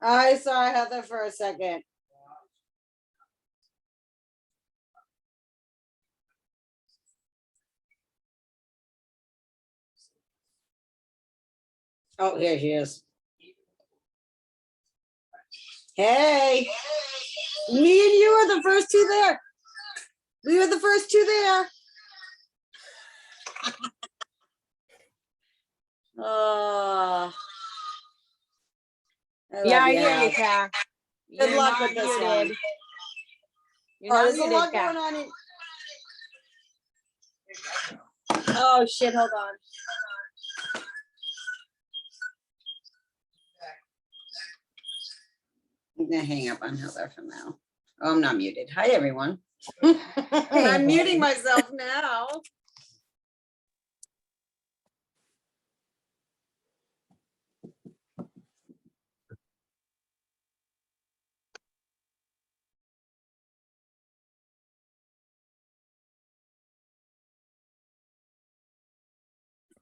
I saw Heather for a second. Oh, here she is. Hey, me and you are the first two there. We were the first two there. Oh. Yeah, I hear you, Kat. Good luck with this one. You're not There's a lot muted, Kat. going on. Oh shit! Hold on. I'm gonna hang up on Heather for now. Oh, I'm not muted. Hi, everyone. I'm muting myself now.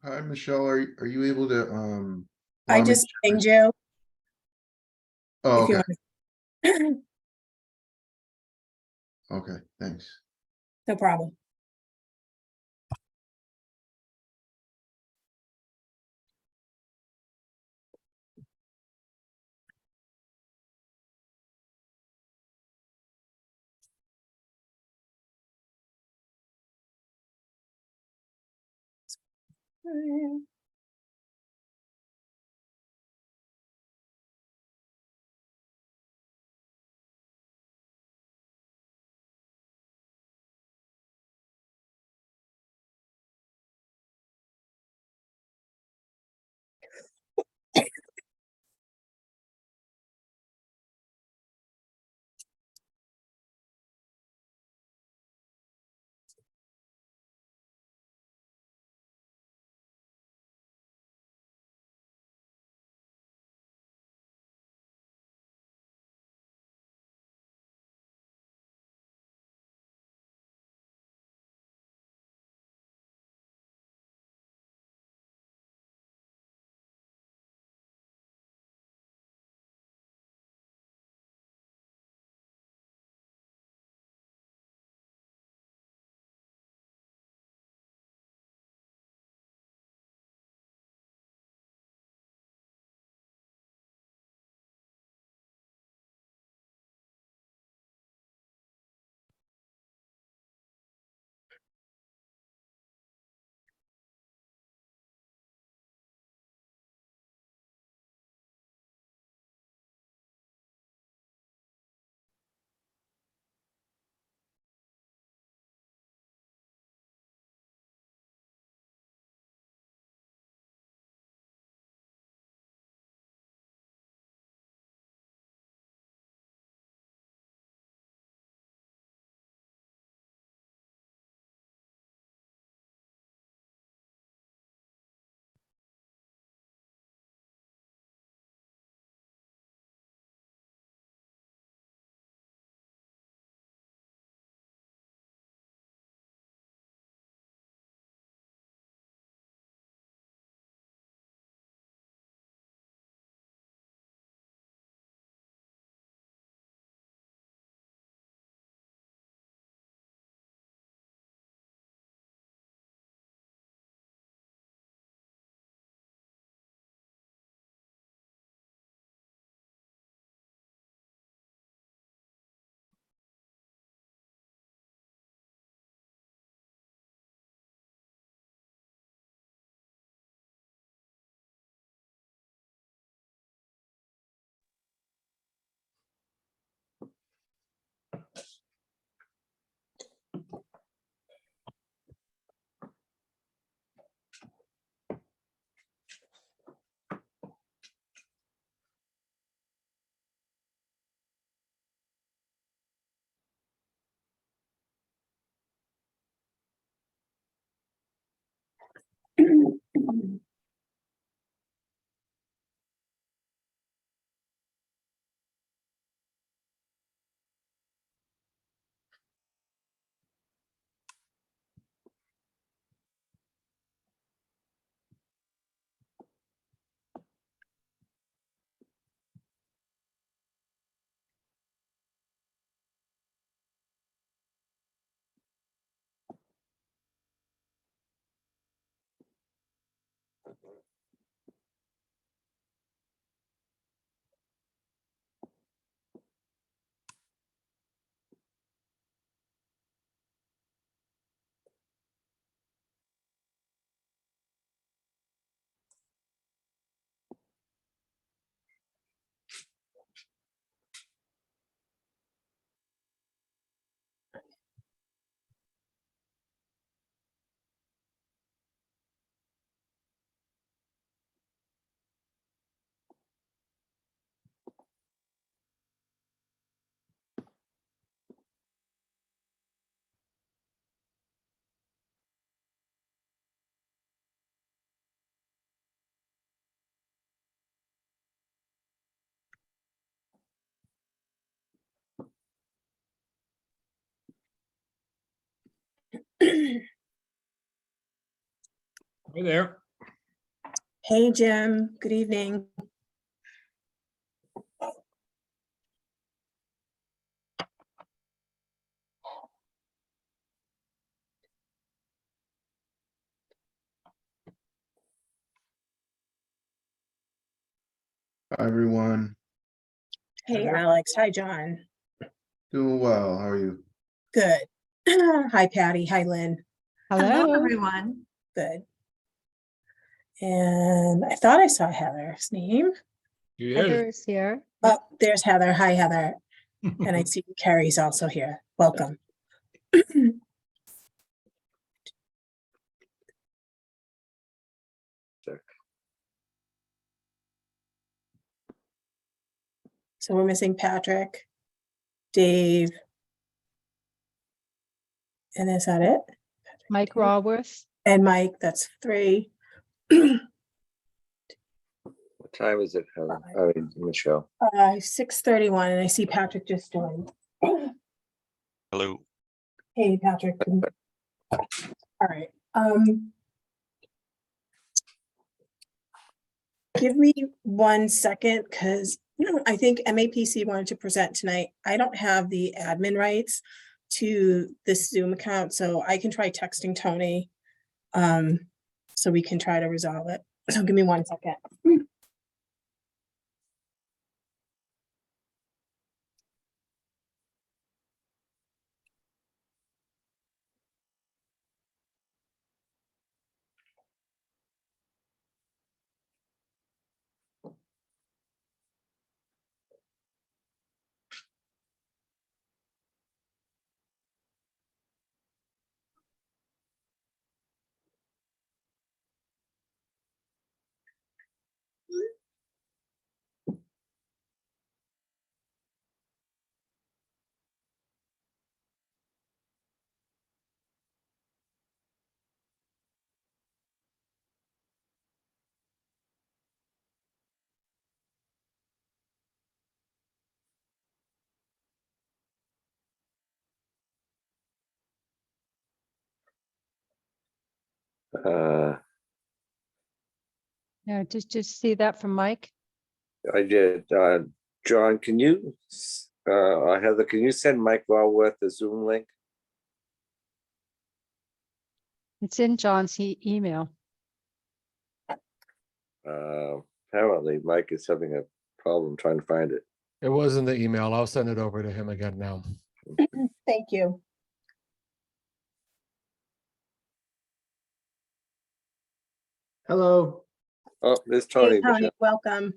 Hi, Michelle. Are you able to I just pinged you. Oh, If you okay. want. Okay, thanks. No problem. Hey there. Hey, Jim. Good evening. Hi, everyone. Hey, there. Alex. Hi, John. Doing well. How are you? Good. Hi, Patty. Hi, Lynn. Hello. Everyone. Good. And I thought I saw Heather's name. You Heather did. is here. Oh, there's Heather. Hi, Heather. And I see Carrie's also here. Welcome. So we're missing Patrick, Dave. And is that it? Mike Raworth. And Mike, that's 3. What time is it, Helen? I mean, Michelle. 6:31, and I see Patrick just joined. Hello. Hey, Patrick. All right. Give me 1 second, because I think MAPC wanted to present tonight. I don't have the admin rights to this Zoom account, so I can try texting Tony. So we can try to resolve it. So give me 1 second. Yeah, just see that from Mike. I did. John, can you, Heather, can you send Mike Raworth the Zoom link? It's in John's email. Apparently Mike is having a problem trying to find it. It was in the email. I'll send it over to him again now. Thank you. Hello. Oh, there's Hey, Tony. Tony, Michelle. welcome.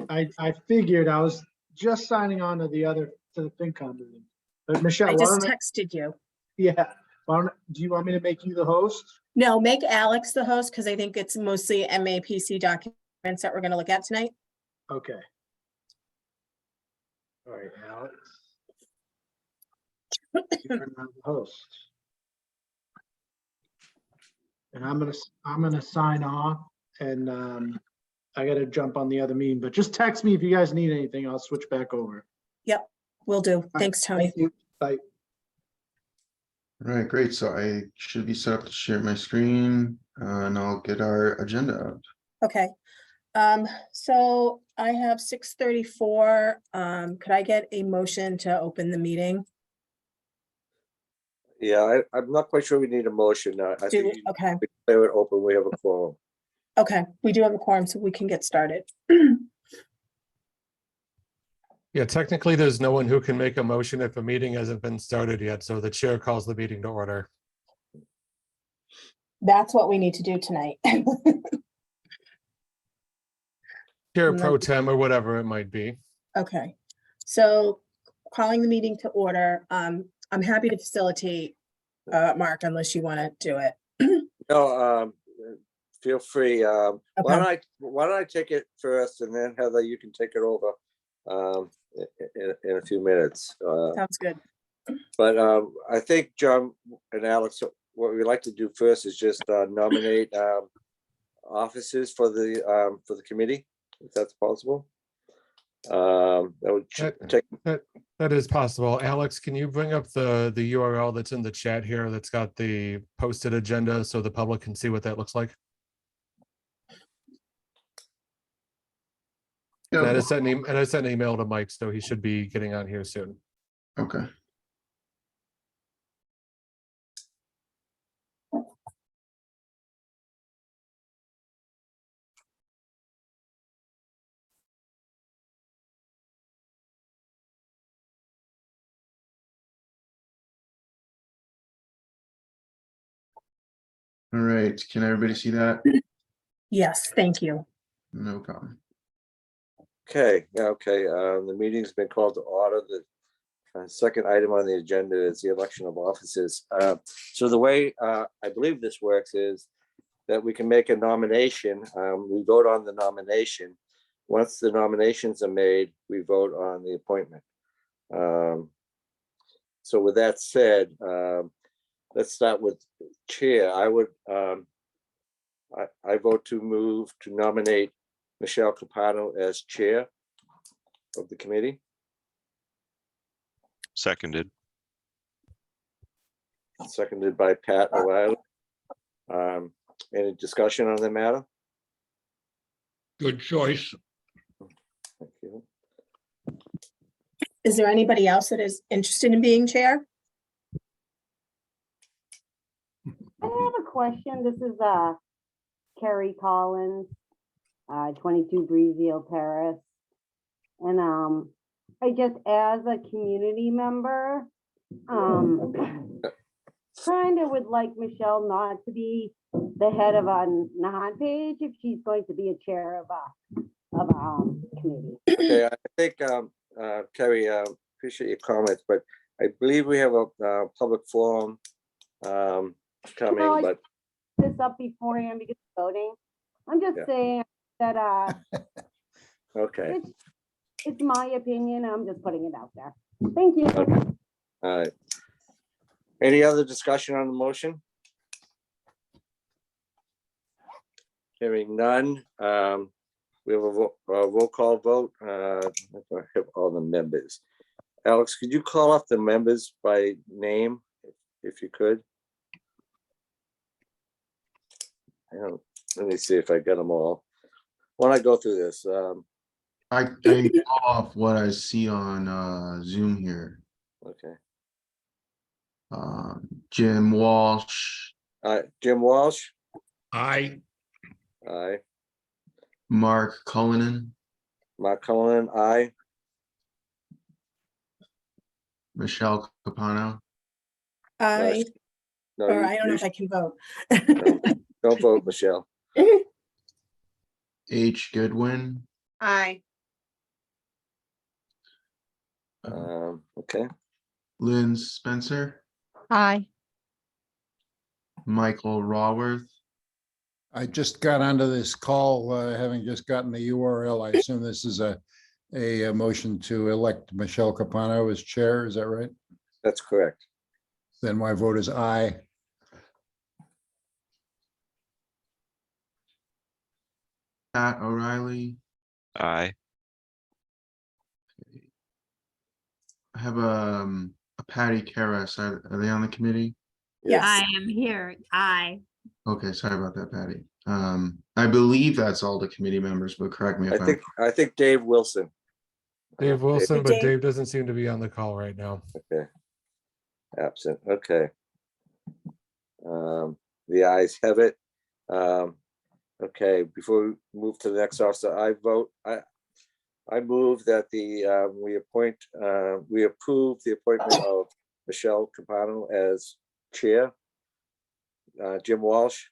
I figured I was just signing on to the FinCom meeting. But Michelle, I why just don't I, texted you. yeah, do you want me to make you the host? No, make Alex the host, because I think it's mostly MAPC documents that we're going to look at tonight. Okay. All right, Alex. You're now the host. And I'm gonna sign off, and I gotta jump on the other meeting, but just text me if you guys need anything. I'll switch back over. Yep, will do. right, Thanks, Tony. Thank you. Bye. All right, great. So I should be set up to share my screen and I'll get our agenda up. Okay. So I have 6:34. Could I get a motion to open the meeting? Yeah, I'm not quite sure we need a motion. I think you Okay, declare it open. We have a quorum. Okay, we do have a quorum, so we can get started. Yeah, technically, there's no one who can make a motion if a meeting hasn't been started yet, so the chair calls the meeting to order. That's what we need to do tonight. Chair And pro then- tem or whatever it might be. Okay, so calling the meeting to order, I'm happy to facilitate, Mark, unless you want to do it. No, feel free. Why Okay. don't I take it first, and then Heather, you can take it over in a few minutes. Sounds good. But I think John and Alex, what we'd like to do first is just nominate officers for the committee, if that's possible. That would take, That is possible. Alex, can you bring up the URL that's in the chat here that's got the posted agenda so the public can see what that looks like? And I sent an email to Mike, so he should be getting on here soon. Okay. All right, can everybody see that? Yes, thank you. No problem. okay, the meeting's been called to order. The second item on the agenda is the election of officers. So the way I believe this works is that we can make a nomination. We vote on the nomination. Once the nominations are made, we vote on the appointment. So with that said, let's start with chair. I would, I vote to move to nominate Michelle Capano as chair of the committee. Seconded. Seconded by Pat O'Reilly. Any discussion on the matter? Good choice. Thank you. Is there anybody else that is interested in being chair? I have a question. This is Carrie Collins, 22 Breezeal Terrace. And I just, as a community member, kind of would like Michelle not to be the head of a Nahant page if she's going to be a chair of a committee. Okay, I think, Kerry, appreciate your comments, but I believe we have a public forum coming, No, but This up beforehand because of voting. I'm just Yeah. saying that okay, it's my opinion. I'm just putting it out there. Thank you. okay, all right. Any other discussion on the motion? Hearing none, we have a roll call vote. I have all the members. Alex, could you call off the members by name, if you could? Let me see if I get them all. When I go through this, I can go off what I see on Zoom here. okay. Jim Walsh, Jim Walsh, Aye. aye. Mark Cullinan, Mark Cullen, aye. Michelle Capano, I, No, or you- I don't know you if I can vote. Don't vote, Michelle. H. Goodwin, Aye. Okay, Lynn Spencer, Aye. Michael Raworth, I just got onto this call, having just gotten the URL. I assume this is a motion to elect Michelle Capano as chair. Is that right? that's correct. Then my vote is aye. Pat O'Reilly. Aye. I have a Patty Karras. Are they on the committee? Yes. I am here. Aye. Okay, sorry about that, Patty. I believe that's all the committee members, but correct me if I'm. I think Dave Wilson. Dave Wilson, but Dave- Dave doesn't seem to be on the call right now. Okay. Absent, okay. The ayes have it. Okay, before we move to the next officer, I move that we approve the appointment of Michelle Capano as chair. Jim Walsh,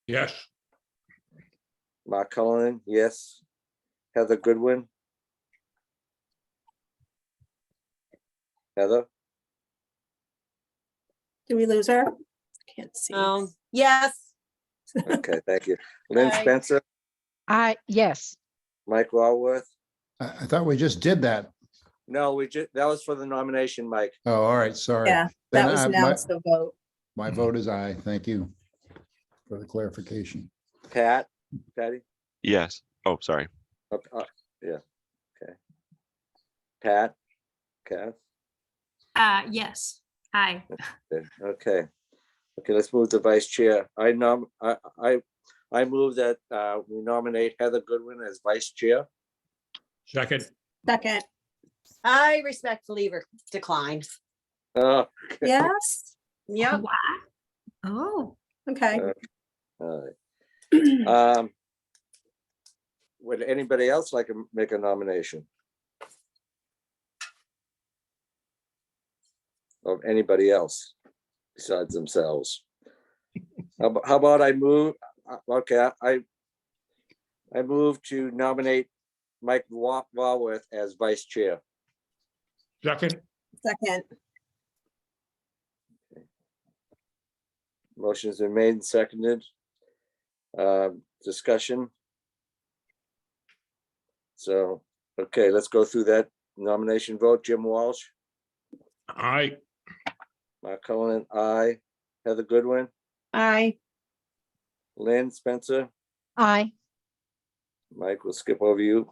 Yes. Mark Cullen, yes. Heather Goodwin. Heather, Did we lose her? Can't see. Yes. okay, thank you. Lynn Aye. Spencer, Yes, Mike Walworth. I thought we just did that. No, that was for the nomination, Mike. Oh, all right, sorry. Yeah, Then that was announced the vote. My vote is aye. Thank you for the clarification. Patty? Yes. Oh, sorry. Yeah, okay. Pat, Kath, Yes, aye. okay. Okay, let's move to vice chair. I move that we nominate Heather Goodwin as vice chair. Second. Second, I respectfully decline. Oh, yes, Yep. Wow. Oh, okay. all right. Would anybody else like to make a nomination? Of anybody else besides themselves? How about I move, okay, I move to nominate Mike Walworth as vice chair. Second. Second, Motion's been made and seconded. Discussion. So, okay, let's go through that nomination vote. Jim Walsh, Aye. Mark Cullen, aye. Heather Goodwin, Aye. Lynn Spencer, aye. Mike, we'll skip over you.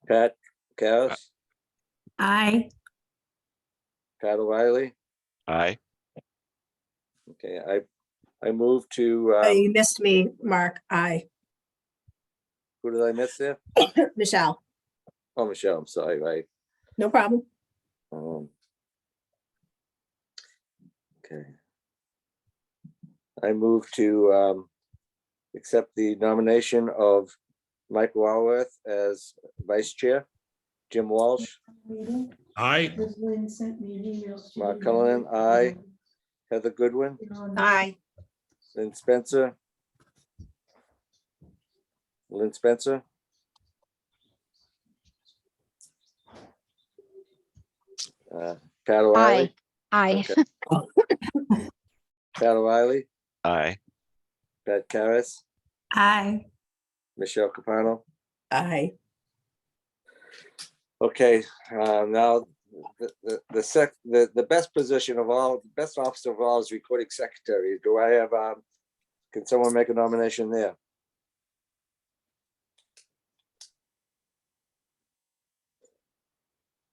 Pat Cass, aye. Pat O'Reilly. Aye. Okay, I move to, you missed me, Mark. Aye. who did I miss there? Michelle, Oh, Michelle, I'm sorry, right. no problem. Okay. I move to accept the nomination of Mike Walworth as vice chair. Jim Walsh, Aye. Mark Cullen, aye. Heather Goodwin, Aye. Lynn Spencer. Lynn Spencer, Pat O'Reilly. Aye. Okay. Pat O'Reilly, Aye. Pat Karras, Aye. Michelle Capano. Aye. Okay, now the best position of all, the best officer of all is recording secretary. Do I have, can someone make a nomination there?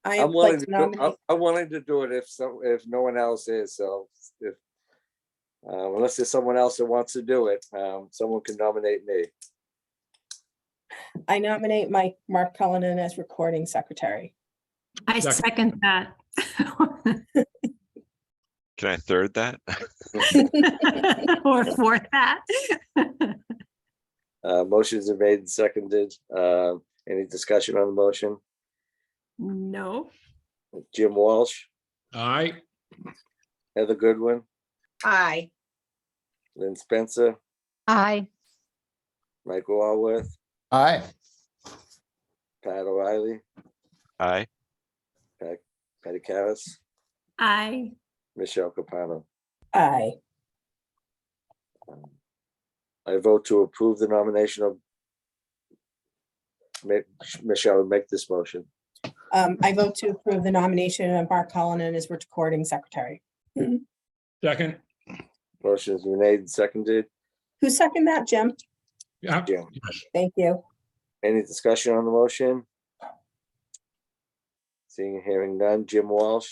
I I'm would willing like to to do, nominate, I'm willing to do it if no one else is, so if unless there's someone else that wants to do it, someone can nominate me. I nominate Mark Cullinan as recording secretary. I second that. Can I third that? Or fourth that. Motions are made and seconded. Any discussion on the motion? No. Jim Walsh, Aye. Heather Goodwin, Aye. Lynn Spencer, Aye. Michael Walworth, Aye. Pat O'Reilly, Aye. Patty Karras, Aye. Michelle Capano. Aye. I vote to approve the nomination of Michelle, make this motion. I vote to approve the nomination of Mark Cullinan as recording secretary. Second. Motion has been made and seconded. Who seconded that, Jim? Yeah. Jim. Thank you. Any discussion on the motion? Seeing and hearing none. Jim Walsh,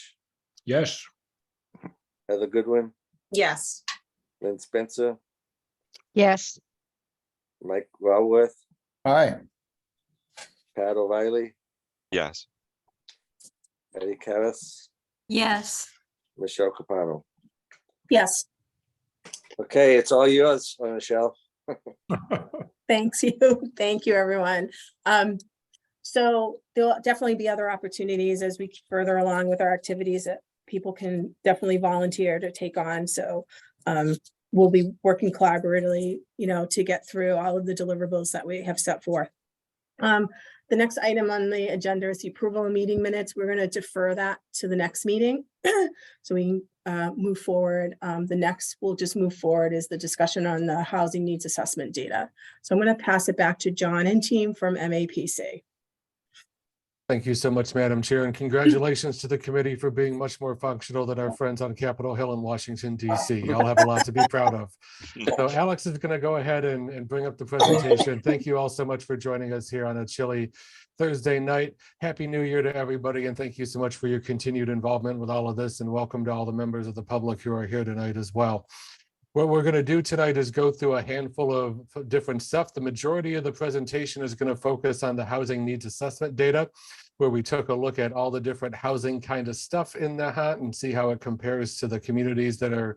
Yes. Heather Goodwin, Yes. Lynn Spencer, Yes. Mike Walworth, Aye. Pat O'Reilly, Yes. Patty Karras, Yes. Michelle Capano. Yes. Okay, it's all yours, Michelle. Thanks you. Thank you, everyone. So there'll definitely be other opportunities as we further along with our activities that people can definitely volunteer to take on. So we'll be working collaboratively, to get through all of the deliverables that we have set forth. The next item on the agenda is the approval of meeting minutes. We're going to defer that to the next meeting. So we can move forward. The next we'll just move forward is the discussion on the housing needs assessment data. So I'm going to pass it back to John and team from MAPC. Thank you so much, Madam Chair, and congratulations to the committee for being much more functional than our friends on Capitol Hill in Washington, DC. Y'all have a lot to be proud of. So Alex is going to go ahead and bring up the presentation. Thank you all so much for joining us here on a chilly Thursday night. Happy New Year to everybody, and thank you so much for your continued involvement with all of this, and welcome to all the members of the public who are here tonight as well. What we're going to do tonight is go through a handful of different stuff. The majority of the presentation is going to focus on the housing needs assessment data, where we took a look at all the different housing kind of stuff in Nahant and see how it compares to the communities that are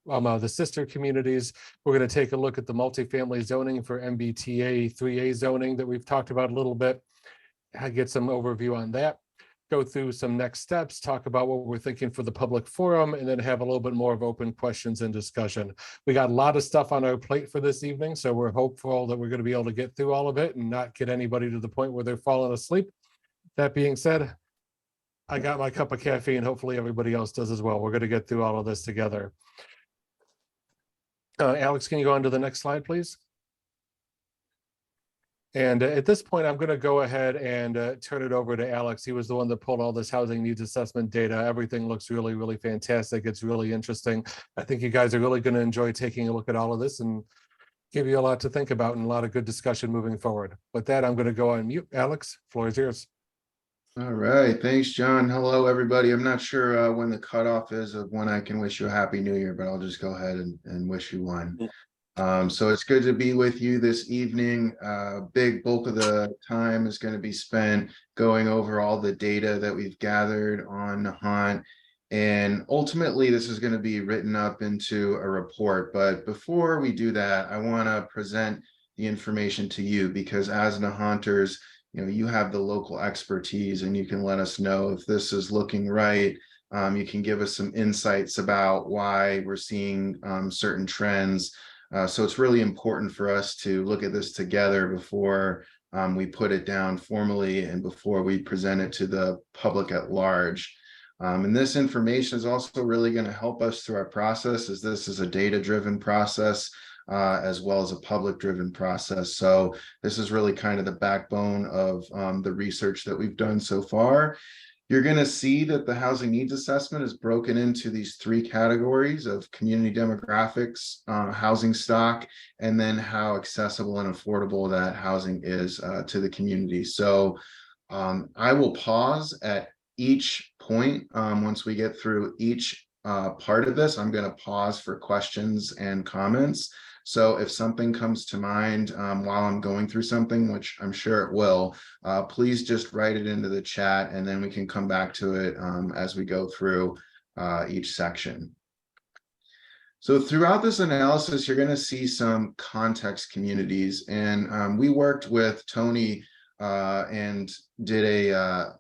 the sister communities. We're going to take a look at the multifamily zoning for MBTA 3A zoning that we've talked about a little bit. I get some overview on that. Go through some next steps, talk about what we're thinking for the public forum, and then have a little bit more of open questions and discussion. We got a lot of stuff on our plate for this evening, so we're hopeful that we're going to be able to get through all of it and not get anybody to the point where they're falling asleep. That being said, I got my cup of caffeine. Hopefully everybody else does as well. We're going to get through all of this together. Alex, can you go on to the next slide, please? And at this point, I'm going to go ahead and turn it over to Alex. He was the one that pulled all this housing needs assessment data. Everything looks really, really fantastic. It's really interesting. I think you guys are really going to enjoy taking a look at all of this and give you a lot to think about and a lot of good discussion moving forward. With that, I'm going to go on mute. Alex, floor is yours. All right, thanks, John. Hello, everybody. I'm not sure when the cutoff is of when I can wish you a happy new year, but I'll just go ahead and wish you one. So it's good to be with you this evening. Big bulk of the time is going to be spent going over all the data that we've gathered on Nahant. And ultimately, this is going to be written up into a report. But before we do that, I want to present the information to you because as Nahanters, you have the local expertise and you can let us know if this is looking right. You can give us some insights about why we're seeing certain trends. So it's really important for us to look at this together before we put it down formally and before we present it to the public at large. And this information is also really going to help us through our process, as this is a data-driven process, as well as a public-driven process. So this is really kind of the backbone of the research that we've done so far. You're going to see that the housing needs assessment is broken into these three categories of community demographics, housing stock, and then how accessible and affordable that housing is to the community. So I will pause at each point. Once we get through each part of this, I'm going to pause for questions and comments. So if something comes to mind while I'm going through something, which I'm sure it will, please just write it into the chat and then we can come back to it as we go through each section. So throughout this analysis, you're going to see some context communities. And we worked with Tony and did a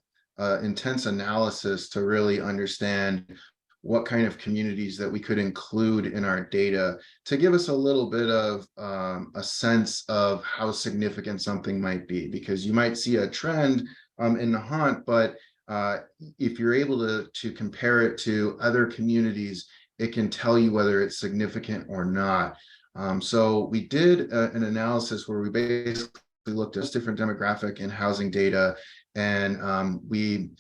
intense analysis to really understand what kind of communities that we could include in our data to give us a little bit of a sense of how significant something might be, because you might see a trend in Nahant, but if you're able to compare it to other communities, it can tell you whether it's significant or not. So we did an analysis where we basically looked at different demographic and housing data, and we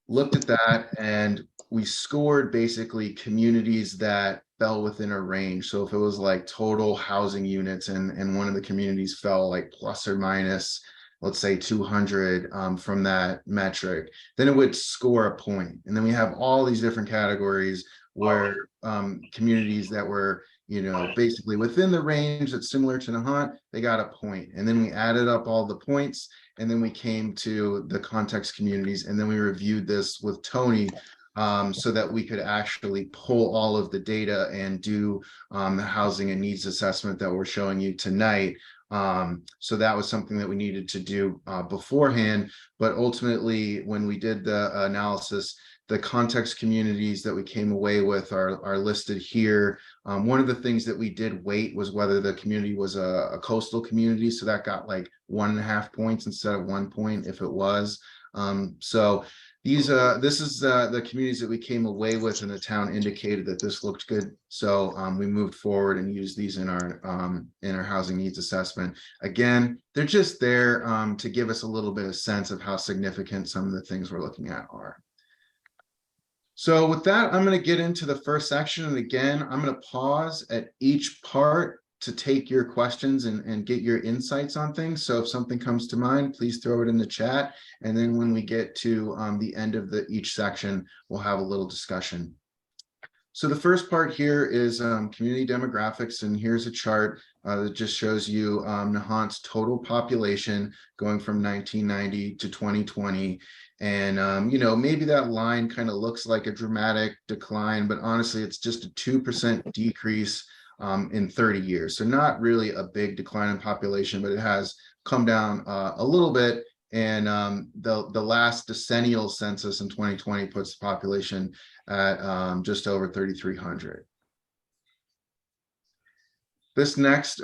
looked at that and we scored basically communities that fell within a range. So if it was like total housing units and one of the communities fell like plus or minus, let's say 200 from that metric, then it would score a point. And then we have all these different categories where communities that were, basically within the range that's similar to Nahant, they got a point. And then we added up all the points and then we came to the context communities and then we reviewed this with Tony so that we could actually pull all of the data and do the housing and needs assessment that we're showing you tonight So that was something that we needed to do beforehand. But ultimately, when we did the analysis, the context communities that we came away with are listed here. One of the things that we did weight was whether the community was a coastal community. So that got like 1.5 points instead of 1 point if it was. So this is the communities that we came away with, and the town indicated that this looked good. So we moved forward and used these in our housing needs assessment. Again, they're just there to give us a little bit of sense of how significant some of the things we're looking at are. So with that, I'm going to get into the first section. And again, I'm going to pause at each part to take your questions and get your insights on things. So if something comes to mind, please throw it in the chat. And then when we get to the end of each section, we'll have a little discussion. So the first part here is community demographics. And here's a chart that just shows you Nahant's total population going from 1990 to 2020. And, you know, maybe that line kind of looks like a dramatic decline, but honestly, it's just a 2% decrease in 30 years. So not really a big decline in population, but it has come down a little bit. And the last decennial census in 2020 puts the population at just over 3,300. This next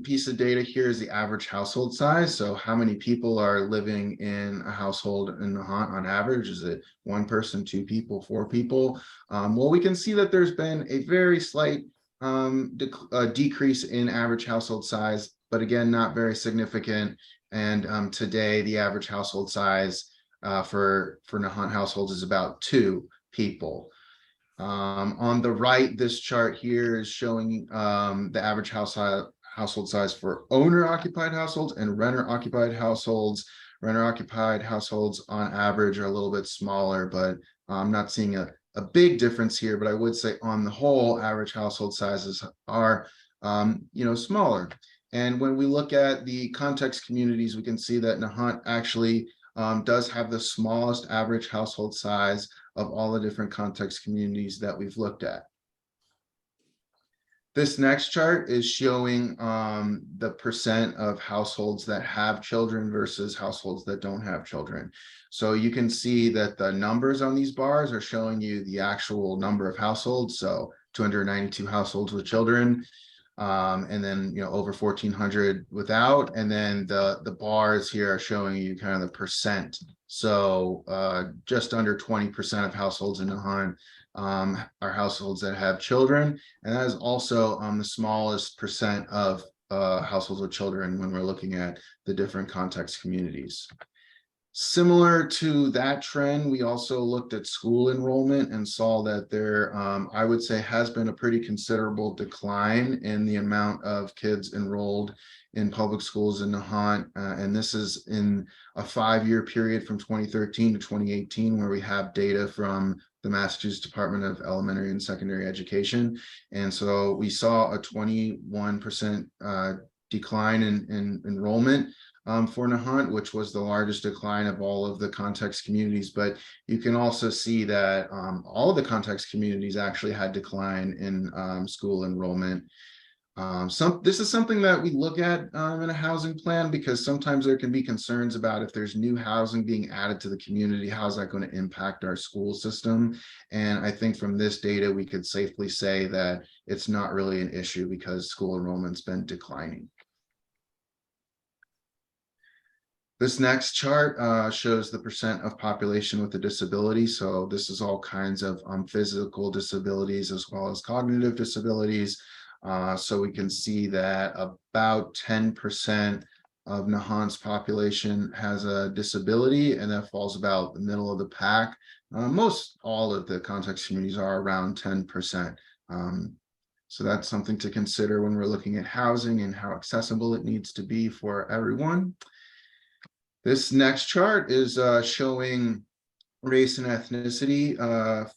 piece of data here is the average household size. So how many people are living in a household in Nahant on average? Is it 1 person, 2 people, 4 people? Well, we can see that there's been a very slight decrease in average household size, but again, not very significant. And today, the average household size for Nahant households is about 2 people. On the right, this chart here is showing the average household size for owner-occupied households and renter-occupied households. Renter-occupied households on average are a little bit smaller, but I'm not seeing a big difference here. But I would say on the whole, average household sizes are smaller. And when we look at the context communities, we can see that Nahant actually does have the smallest average household size of all the different context communities that we've looked at. This next chart is showing the percent of households that have children versus households that don't have children. So you can see that the numbers on these bars are showing you the actual number of households. So 292 households with children. And then, you know, over 1,400 without, and then the bars here are showing you kind of the percent. So just under 20% of households in Nahant are households that have children, and that is also the smallest percent of households with children when we're looking at the different context communities. Similar to that trend, we also looked at school enrollment and saw that there, I would say, has been a pretty considerable decline in the amount of kids enrolled in public schools in Nahant. And this is in a 5-year period from 2013 to 2018, where we have data from the Massachusetts Department of Elementary and Secondary Education. And so we saw a 21% decline in enrollment for Nahant, which was the largest decline of all of the context communities. But you can also see that all of the context communities actually had decline in school enrollment. This is something that we look at in a housing plan, because sometimes there can be concerns about if there's new housing being added to the community, how's that going to impact our school system? And I think from this data, we could safely say that it's not really an issue because school enrollment's been declining. This next chart shows the percent of population with a disability. So this is all kinds of physical disabilities as well as cognitive disabilities. So we can see that about 10% of Nahant's population has a disability, and that falls about the middle of the pack. Most all of the context communities are around 10%. So that's something to consider when we're looking at housing and how accessible it needs to be for everyone. This next chart is showing race and ethnicity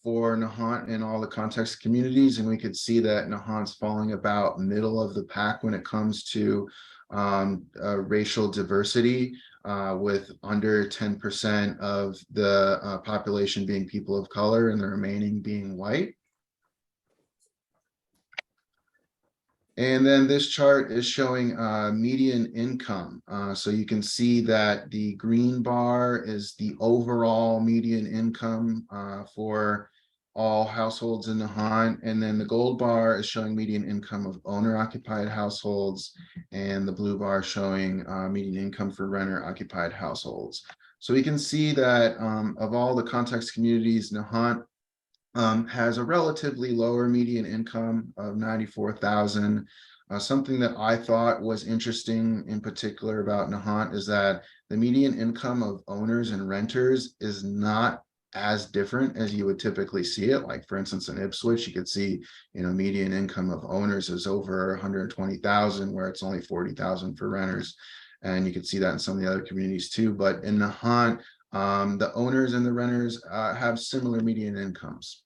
for Nahant in all the context communities, and we could see that Nahant's falling about middle of the pack when it comes to racial diversity, with under 10% of the population being people of color and the remaining being white. And then this chart is showing median income. So you can see that the green bar is the overall median income for all households in Nahant. And then the gold bar is showing median income of owner occupied households. And the blue bar showing median income for renter occupied households. So we can see that of all the context communities, Nahant has a relatively lower median income of 94,000. Something that I thought was interesting in particular about Nahant is that the median income of owners and renters is not as different as you would typically see it. Like for instance, in Ipswich, you could see, median income of owners is over 120,000, where it's only 40,000 for renters. And you can see that in some of the other communities too. But in Nahant, the owners and the renters have similar median incomes.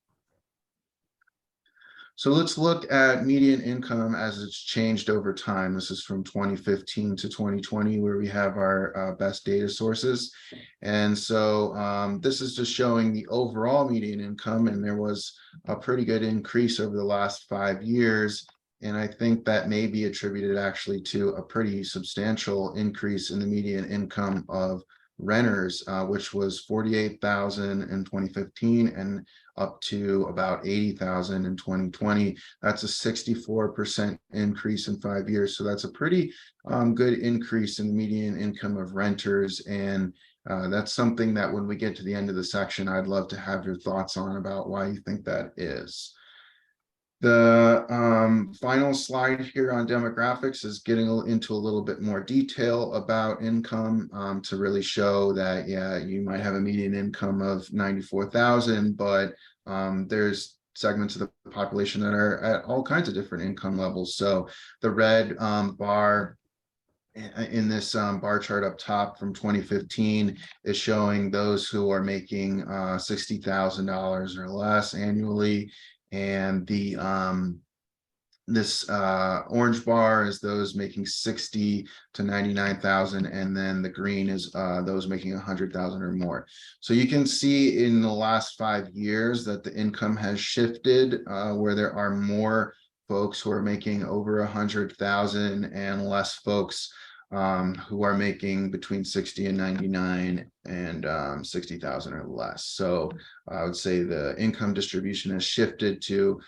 So let's look at median income as it's changed over time. This is from 2015 to 2020, where we have our best data sources. And so this is just showing the overall median income, and there was a pretty good increase over the last 5 years. And I think that may be attributed actually to a pretty substantial increase in the median income of renters, which was 48,000 in 2015 and up to about 80,000 in 2020. That's a 64% increase in 5 years. So that's a pretty good increase in the median income of renters. And that's something that when we get to the end of the section, I'd love to have your thoughts on about why you think that is. The final slide here on demographics is getting into a little bit more detail about income to really show that, yeah, you might have a median income of 94,000, but there's segments of the population that are at all kinds of different income levels. So the red bar in this bar chart up top from 2015 is showing those who are making $60,000 or less annually. And the this orange bar is those making 60 to 99,000, and then the green is those making 100,000 or more. So you can see in the last 5 years that the income has shifted, where there are more folks who are making over 100,000 and less folks who are making between 60 and 99 and 60,000 or less. So I would say the income distribution has shifted to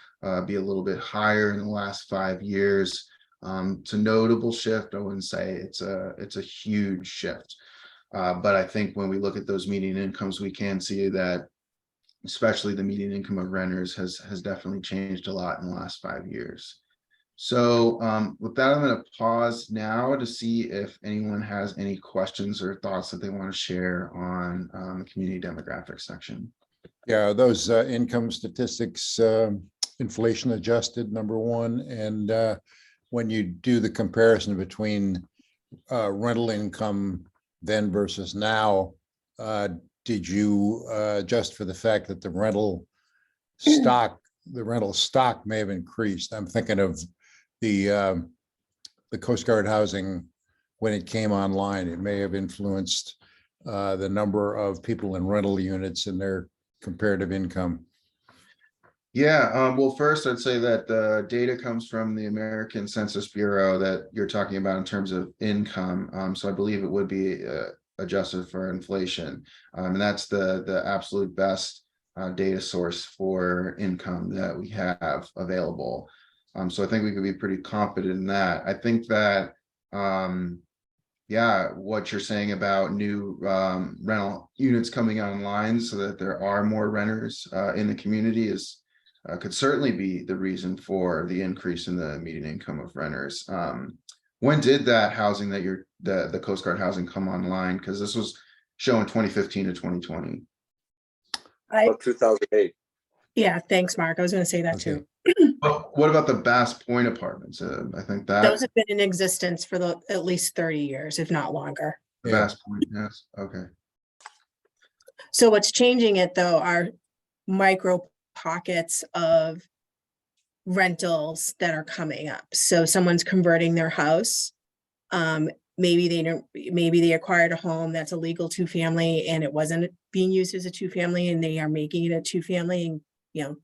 be a little bit higher in the last 5 years. It's a notable shift. I wouldn't say it's a huge shift, but I think when we look at those median incomes, we can see that especially the median income of renters has definitely changed a lot in the last 5 years. So with that, I'm going to pause now to see if anyone has any questions or thoughts that they want to share on the community demographics section. Yeah, those income statistics, inflation adjusted, number one. And when you do the comparison between rental income then versus now, did you adjust for the fact that the rental stock may have increased? I'm thinking of the Coast Guard housing when it came online. It may have influenced the number of people in rental units and their comparative income. Yeah, well, first I'd say that the data comes from the American Census Bureau that you're talking about in terms of income. So I believe it would be adjusted for inflation. And that's the absolute best data source for income that we have available. So I think we could be pretty confident in that. I think that, yeah, what you're saying about new rental units coming online so that there are more renters in the community is could certainly be the reason for the increase in the median income of renters. When did that housing that the Coast Guard housing come online? Because this was shown 2015 to 2020. About 2008. Yeah, thanks, Mark. I was going to say that too. What about the Bass Point apartments? I think that Those have been in existence for at least 30 years, if not longer. the Bass Point, yes, okay. So what's changing it though are micro pockets of rentals that are coming up. So someone's converting their house. Maybe they acquired a home that's a legal 2-family and it wasn't being used as a 2-family, and they are making it a 2-family and,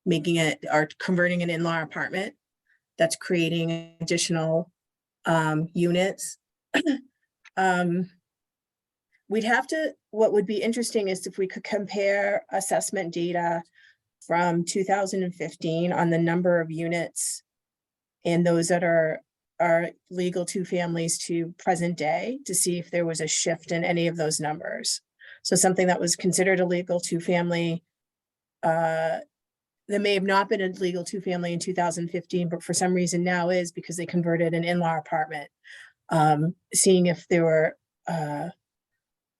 making it or converting an in-law apartment. that's creating additional units. We'd have to, what would be interesting is if we could compare assessment data from 2015 on the number of units and those that are legal two families to present day, to see if there was a shift in any of those numbers. So something that was considered a legal two family, that may have not been a legal two family in 2015, but for some reason now is, because they converted an in-law apartment. Seeing if there were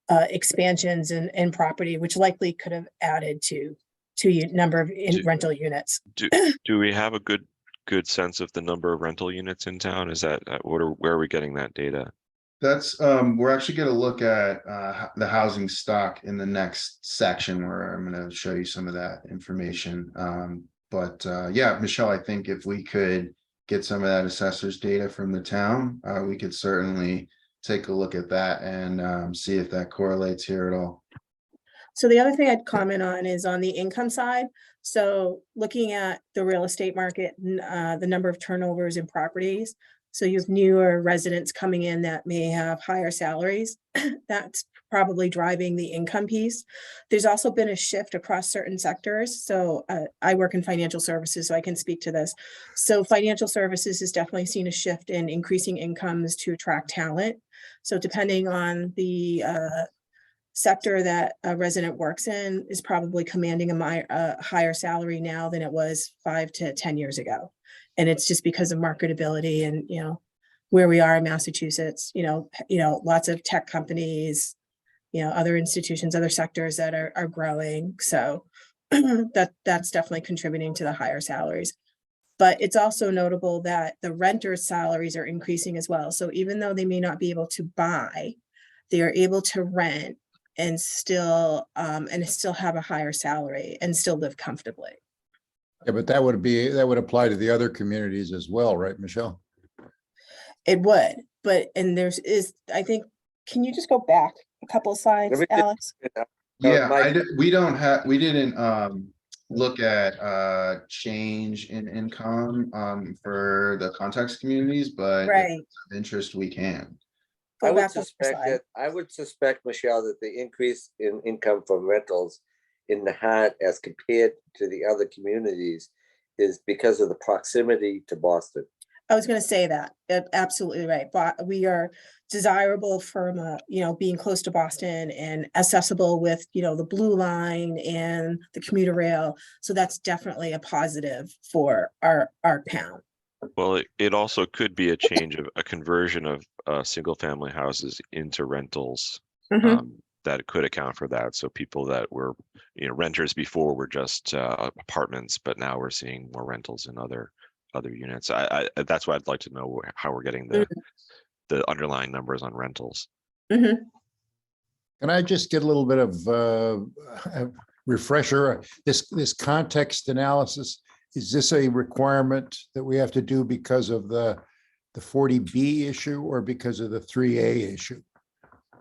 expansions in property, which likely could have added to number of rental units. Do we have a good sense of the number of rental units in town? Is that where are we getting that data? That's, we're actually gonna look at the housing stock in the next section where I'm gonna show you some of that information. But yeah, Michelle, I think if we could get some of that assessor's data from the town, we could certainly take a look at that and see if that correlates here at all. So the other thing I'd comment on is on the income side. So looking at the real estate market, the number of turnovers in properties. So you have newer residents coming in that may have higher salaries. That's probably driving the income piece. There's also been a shift across certain sectors. So I work in financial services, so I can speak to this. So financial services has definitely seen a shift in increasing incomes to attract talent. So depending on the sector that a resident works in is probably commanding a higher salary now than it was 5 to 10 years ago. And it's just because of marketability and, where we are in Massachusetts, lots of tech companies, other institutions, other sectors that are growing. So that's definitely contributing to the higher salaries. But it's also notable that the renters' salaries are increasing as well. So even though they may not be able to buy, they are able to rent and still have a higher salary and still live comfortably. Yeah, but that would apply to the other communities as well, right, Michelle? It would, but, and I think, can you just go back a couple of slides, Let me Alex? Yeah, Mike- we didn't look at change in income for the context communities, but if Right. it's of interest, we can. Go I would back one more suspect slide. I would suspect, Michelle, that the increase in income from rentals in Nahant as compared to the other communities is because of the proximity to Boston. I was gonna say that, absolutely right, but we are desirable from, being close to Boston and accessible with, the Blue Line and the commuter rail. So that's definitely a positive for our town. Well, it also could be a change of a conversion of single family houses into rentals. That could account for that. So people that were, renters before were just apartments, but now we're seeing more rentals in other units. I that's why I'd like to know how we're getting the underlying numbers on rentals. Can I just get a little bit of a refresher? This context analysis, is this a requirement that we have to do because of the 40B issue or because of the 3A issue?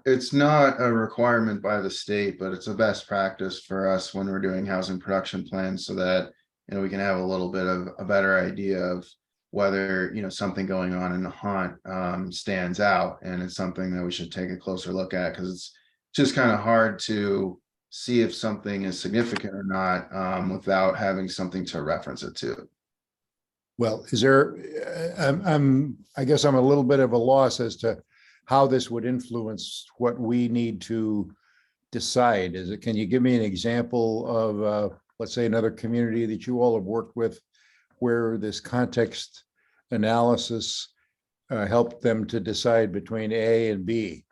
It's not a requirement by the state, but it's a best practice for us when we're doing housing production plans so that, we can have a little bit of a better idea of whether, something going on in the Nahant stands out, and it's something that we should take a closer look at, because it's just kind of hard to see if something is significant or not without having something to reference it to. Well, is there, I guess I'm a little bit of a loss as to how this would influence what we need to decide. Can you give me an example of, let's say, another community that you all have worked with where this context analysis helped them to decide between A and B?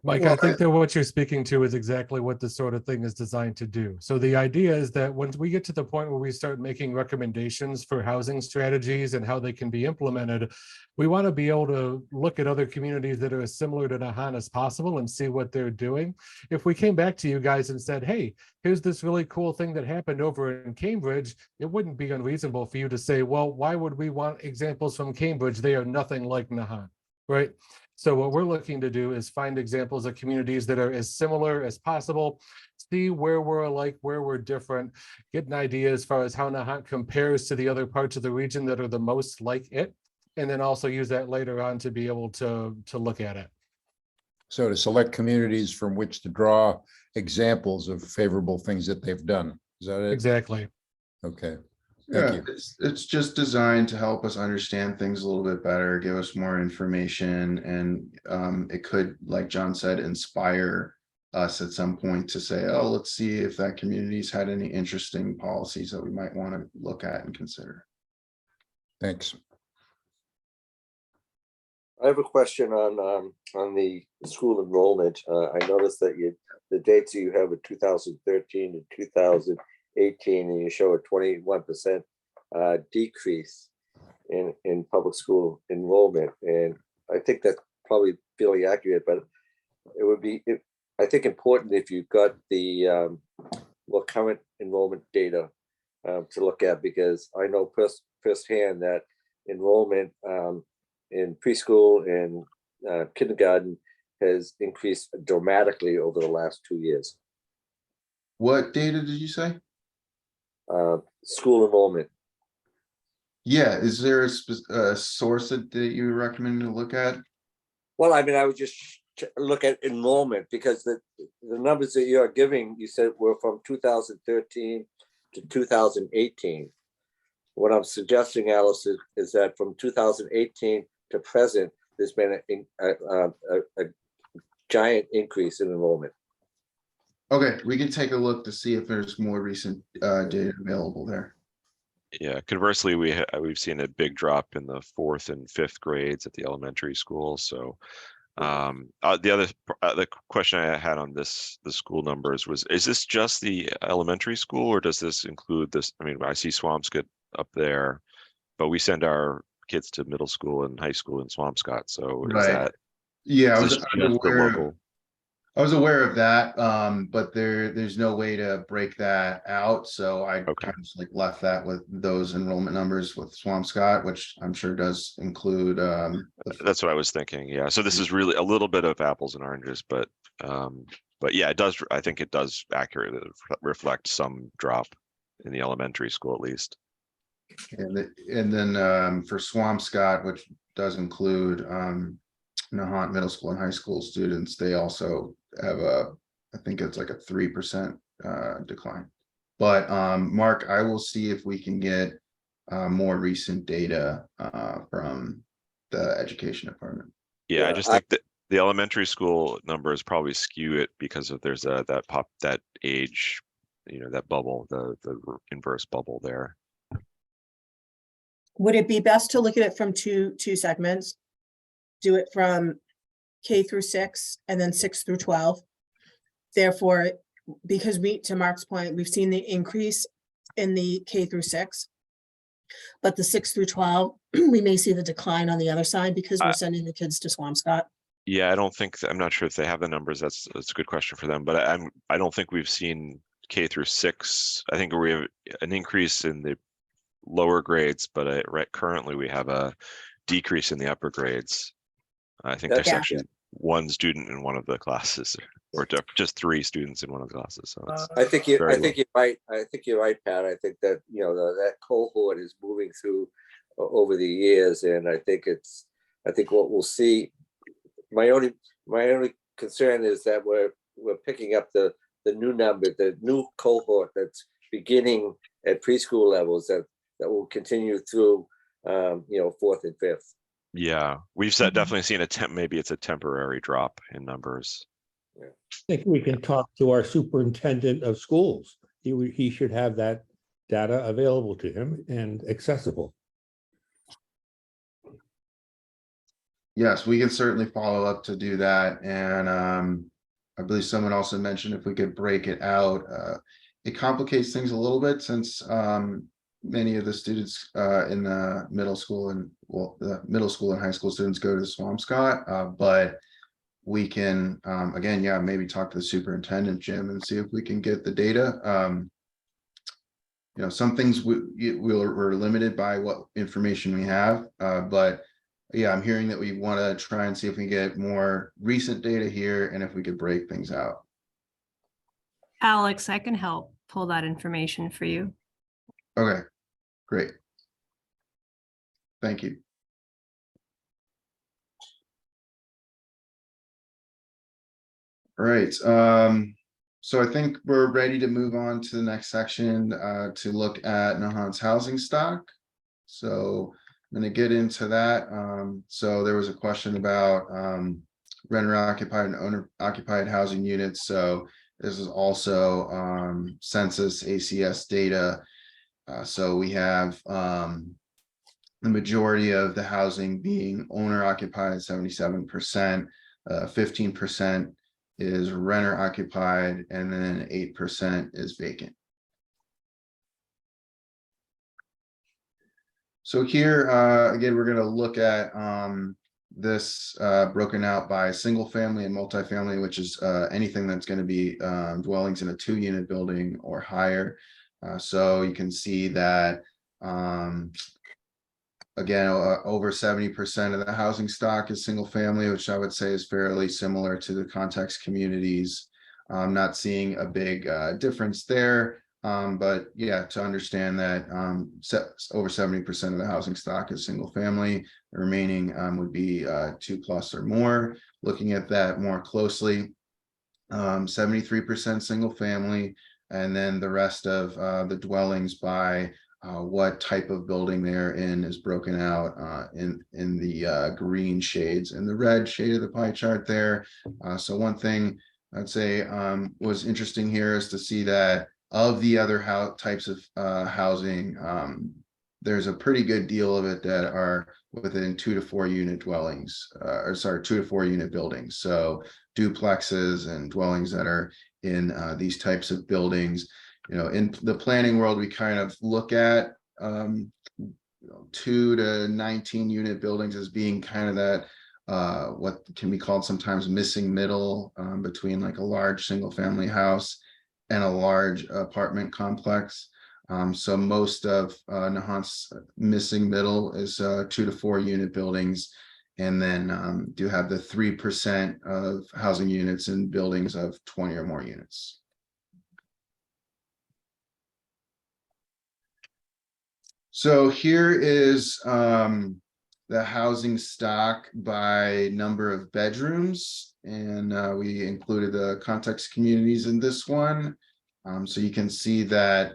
Mike, I think that what you're speaking to is exactly what this sort of thing is designed to do. So the idea is that once we get to the point where we start making recommendations for housing strategies and how they can be implemented, we want to be able to look at other communities that are as similar to Nahant as possible and see what they're doing. If we came back to you guys and said, hey, here's this really cool thing that happened over in Cambridge, it wouldn't be unreasonable for you to say, well, why would we want examples from Cambridge? They are nothing like Nahant, right? So what we're looking to do is find examples of communities that are as similar as possible, see where we're alike, where we're different, get an idea as far as how Nahant compares to the other parts of the region that are the most like it, and then also use that later on to be able to look at it. So to select communities from which to draw examples of favorable things that they've done. Is that it? Exactly. Okay. Thank Yeah, you. it's just designed to help us understand things a little bit better, give us more information, and it could, like John said, inspire us at some point to say, oh, let's see if that community's had any interesting policies that we might want to look at and consider. Thanks. I have a question on the school enrollment. I noticed that the dates that you have are 2013 and 2018, and you show a 21% decrease in public school enrollment. And I think that's probably fairly accurate, but it would be, I think, important if you've got the more current enrollment data to look at, because I know firsthand that enrollment in preschool and kindergarten has increased dramatically over the last 2 years. What data did you say? School enrollment. Yeah, is there a source that you recommend to look at? Well, I mean, I would just look at enrollment, because the numbers that you are giving, you said were from 2013 to 2018. What I'm suggesting, Alice, is that from 2018 to present, there's been a giant increase in enrollment. Okay, we can take a look to see if there's more recent data available there. Yeah, conversely, we've seen a big drop in the 4th and 5th grades at the elementary school. So the question I had on the school numbers was, is this just the elementary school, or does this include this? I mean, I see Swampscott up there, but we send our kids to middle school and high school in Swampscott. So is Right. that, Yeah, is this just the local? I was aware of that, but there's no way to break that out. So I Okay. kind of just like left that with those enrollment numbers with Swampscott, which I'm sure does include. That's what I was thinking. Yeah. So this is really a little bit of apples and oranges, but yeah, it does. I think it does accurately reflect some drop in the elementary school, at least. And then for Swampscott, which does include Nahant middle school and high school students, they also have I think it's like a 3% decline. But Mark, I will see if we can get more recent data from the education department. Yeah, I just think that the elementary school numbers probably skew it because of there's that age, that bubble, the inverse bubble there. Would it be best to look at it from two segments? Do it from K through 6 and then 6 through 12. Therefore, because to Mark's point, we've seen the increase in the K through 6, but the 6 through 12, we may see the decline on the other side because we're sending the kids to Swampscott. Yeah, I'm not sure if they have the numbers. That's a good question for them, but I don't think we've seen K through 6. I think we have an increase in the lower grades, but currently we have a decrease in the upper grades. I think there's actually one student in one of the classes, or just 3 students in one of the classes. So it's I think you're very low. right. I think you're right, Pat. I think that that cohort is moving through over the years, and I think what we'll see. My only concern is that we're picking up the new number, the new cohort that's beginning at preschool levels that will continue through 4th and 5th. Yeah, we've definitely seen maybe it's a temporary drop in numbers. I think we can talk to our superintendent of schools. He should have that data available to him and accessible. Yes, we can certainly follow up to do that. And I believe someone also mentioned if we could break it out. It complicates things a little bit since many of the students in the middle school and the middle school and high school students go to Swampscott, but we can again, maybe talk to the superintendent, Jim, and see if we can get the data. Some things we're limited by what information we have, but yeah, I'm hearing that we want to try and see if we get more recent data here and if we could break things out. Alex, I can help pull that information for you. Okay, great. Thank you. All right, so I think we're ready to move on to the next section to look at Nahant's housing stock. So I'm going to get into that. So there was a question about renter occupied and owner occupied housing units. So this is also census ACS data. So we have the majority of the housing being owner occupied, 77%, 15% is renter occupied, and then 8% is vacant. So here, again, we're going to look at this broken out by single family and multifamily, which is anything that's going to be dwellings in a 2-unit building or higher. So you can see that again, over 70% of the housing stock is single family, which I would say is fairly similar to the context communities. I'm not seeing a big difference there. But yeah, to understand that over 70% of the housing stock is single family, the remaining would be 2+ or more. Looking at that more closely, 73% single family, and then the rest of the dwellings by what type of building they're in is broken out in the green shades and the red shade of the pie chart there. So one thing I'd say was interesting here is to see that of the other types of housing, there's a pretty good deal of it that are within 2 to 4 unit dwellings, 2 to 4 unit buildings. So duplexes and dwellings that are in these types of buildings. You know, in the planning world, we kind of look at 2 to 19 unit buildings as being kind of that what can be called sometimes missing middle between like a large single family house and a large apartment complex. So most of Nahant's missing middle is 2 to 4 unit buildings, and then do have the 3% of housing units in buildings of 20 or more units. So here is the housing stock by number of bedrooms, and we included the context communities in this one. So you can see that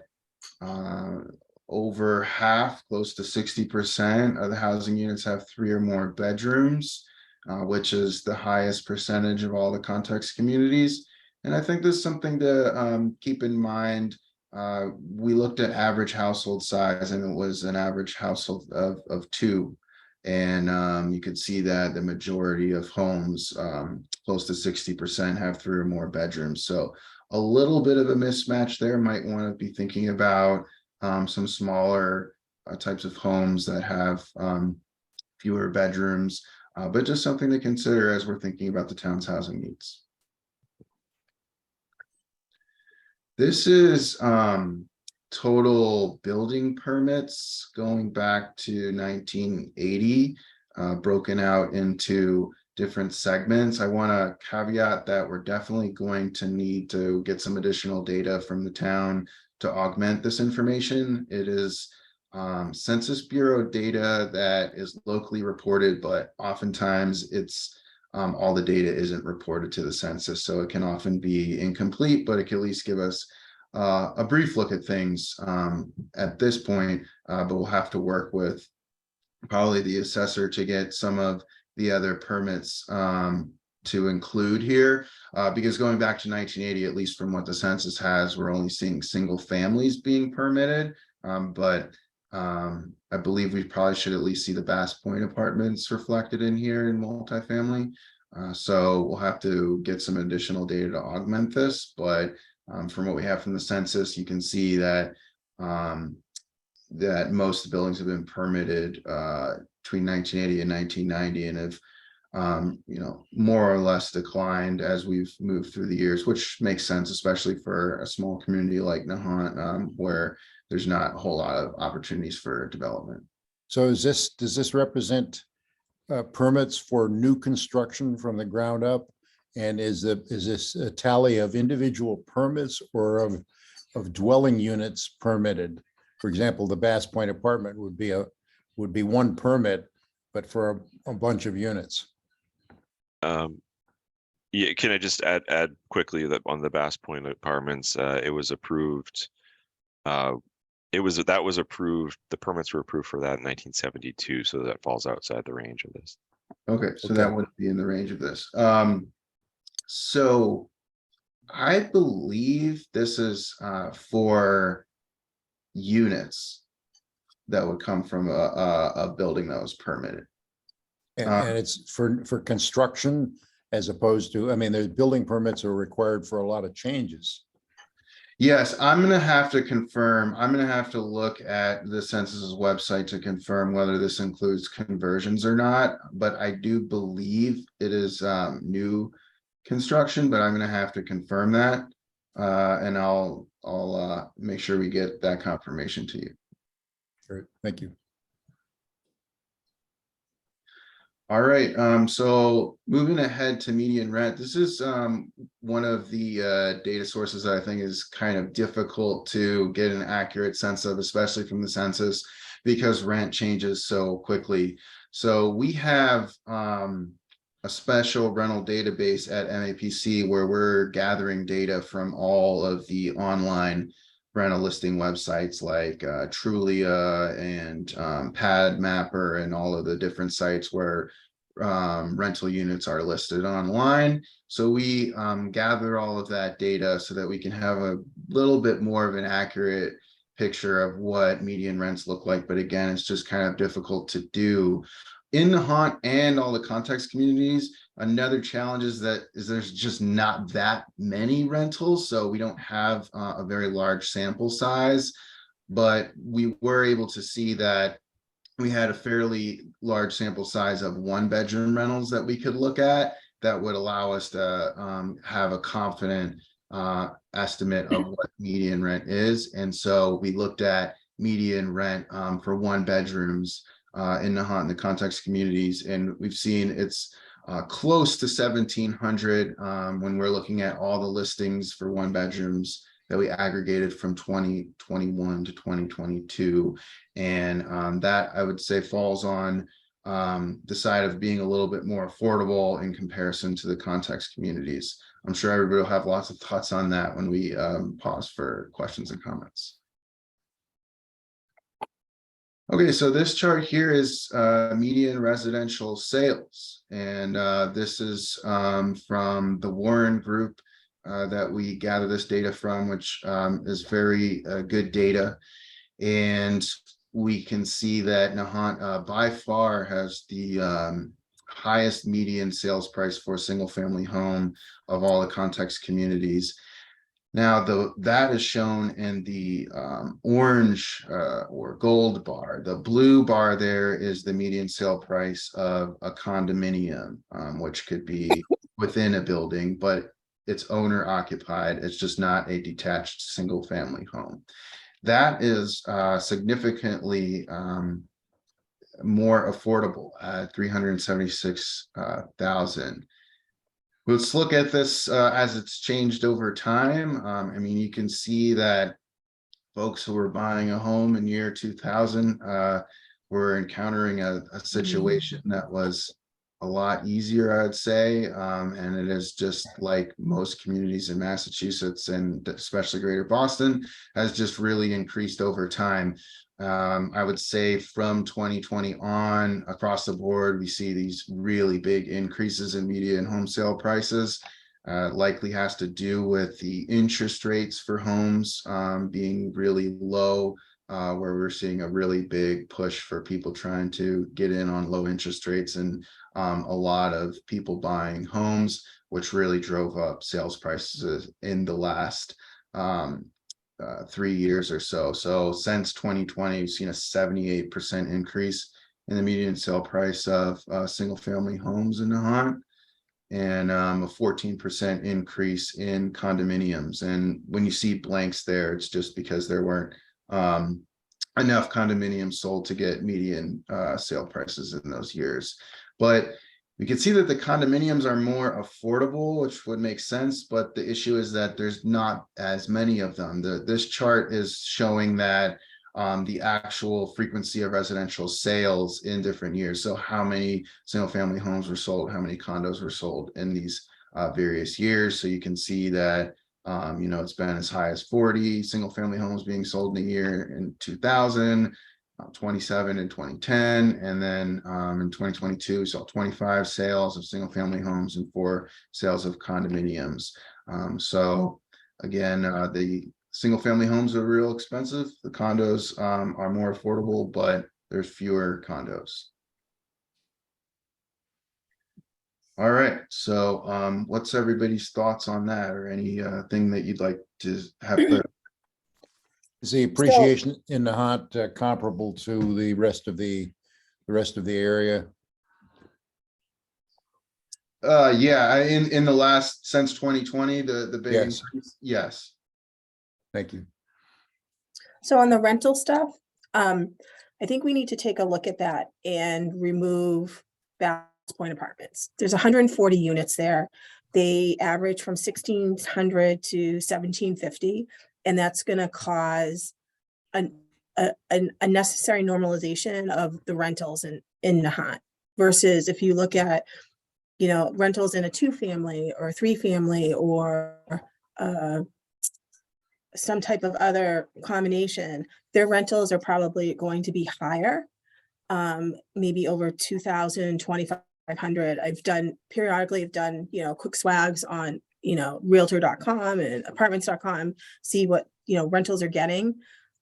over half, close to 60% of the housing units have 3 or more bedrooms, which is the highest percentage of all the context communities. And I think this is something to keep in mind. We looked at average household size, and it was an average household of 2. And you could see that the majority of homes, close to 60%, have 3 or more bedrooms. So a little bit of a mismatch there. Might want to be thinking about some smaller types of homes that have fewer bedrooms, but just something to consider as we're thinking about the town's housing needs. This is total building permits going back to 1980, broken out into different segments. I want to caveat that we're definitely going to need to get some additional data from the town to augment this information. It is Census Bureau data that is locally reported, but oftentimes it's all the data isn't reported to the census, so it can often be incomplete, but it can at least give us a brief look at things at this point, but we'll have to work with probably the assessor to get some of the other permits to include here, because going back to 1980, at least from what the census has, we're only seeing single families being permitted, but I believe we probably should at least see the Bass Point apartments reflected in here in multifamily. So we'll have to get some additional data to augment this, but from what we have from the census, you can see that that most buildings have been permitted between 1980 and 1990, and have more or less declined as we've moved through the years, which makes sense, especially for a small community like Nahant, where there's not a whole lot of opportunities for development. So does this represent permits for new construction from the ground up? And is this a tally of individual permits or of dwelling units permitted? For example, the Bass Point apartment would be one permit, but for a bunch of units. Yeah, can I just add quickly that on the Bass Point Apartments, it was approved. That was approved. The permits were approved for that in 1972, so that falls outside the range of this. Okay, so Okay. that wouldn't be in the range of this. So I believe this is for units that would come from a building that was permitted. And it's for construction as opposed to, I mean, the building permits are required for a lot of changes. Yes, I'm gonna have to confirm. I'm gonna have to look at the census's website to confirm whether this includes conversions or not. But I do believe it is new construction, but I'm gonna have to confirm that. And I'll make sure we get that confirmation to you. Great, thank you. All right, so moving ahead to median rent, this is one of the data sources that I think is kind of difficult to get an accurate sense of, especially from the census, because rent changes so quickly. So we have a special rental database at MAPC where we're gathering data from all of the online rental listing websites like Trulia and Pad Mapper and all of the different sites where rental units are listed online. So we gather all of that data so that we can have a little bit more of an accurate picture of what median rents look like. But again, it's just kind of difficult to do. In Nahant and all the context communities, another challenge is that there's just not that many rentals, so we don't have a very large sample size, but we were able to see that we had a fairly large sample size of 1-bedroom rentals that we could look at that would allow us to have a confident estimate of what median rent is. And so we looked at median rent for 1-bedrooms in Nahant and the context communities, and we've seen it's close to 1,700 when we're looking at all the listings for 1-bedrooms that we aggregated from 2021 to 2022. And that I would say falls on the side of being a little bit more affordable in comparison to the context communities. I'm sure everybody will have lots of thoughts on that when we pause for questions and comments. Okay, so this chart here is median residential sales, and this is from the Warren Group that we gather this data from, which is very good data. And we can see that Nahant by far has the highest median sales price for a single family home of all the context communities. Now, that is shown in the orange or gold bar. The blue bar there is the median sale price of a condominium, which could be within a building, but it's owner occupied. It's just not a detached single family home. That is significantly more affordable at $376,000. Let's look at this as it's changed over time. I mean, you can see that folks who were buying a home in year 2000 were encountering a situation that was a lot easier, I'd say. And it is just like most communities in Massachusetts and especially Greater Boston has just really increased over time. I would say from 2020 on across the board, we see these really big increases in median home sale prices. Likely has to do with the interest rates for homes being really low, where we're seeing a really big push for people trying to get in on low interest rates, and a lot of people buying homes, which really drove up sales prices in the last 3 years or so. So since 2020, we've seen a 78% increase in the median sale price of single family homes in Nahant, and a 14% increase in condominiums. And when you see blanks there, it's just because there weren't enough condominiums sold to get median sale prices in those years. But We can see that the condominiums are more affordable, which would make sense, but the issue is that there's not as many of them. This chart is showing that the actual frequency of residential sales in different years. So how many single family homes were sold, how many condos were sold in these various years. So you can see that it's been as high as 40 single family homes being sold in a year in 2000. 27 in 2010, and then in 2022 we saw 25 sales of single family homes and 4 sales of condominiums. So again, the single family homes are real expensive. The condos are more affordable, but there's fewer condos. All right, so what's everybody's thoughts on that, or any thing that you'd like to have clear? Is the appreciation in Nahant comparable to the rest of the area? Yeah, in the last, since 2020, the big Yes. increase, yes. Thank you. So on the rental stuff, I think we need to take a look at that and remove Ballast Point Apartments. There's 140 units there. They average from 1,600 to 1,750, and that's going to cause a necessary normalization of the rentals in Nahant. Versus if you look at, rentals in a 2-family or a 3-family or some type of other combination, their rentals are probably going to be higher, maybe over 2,000, 2,500. I've done quick swags on, realtor.com and apartments.com, see what, rentals are getting.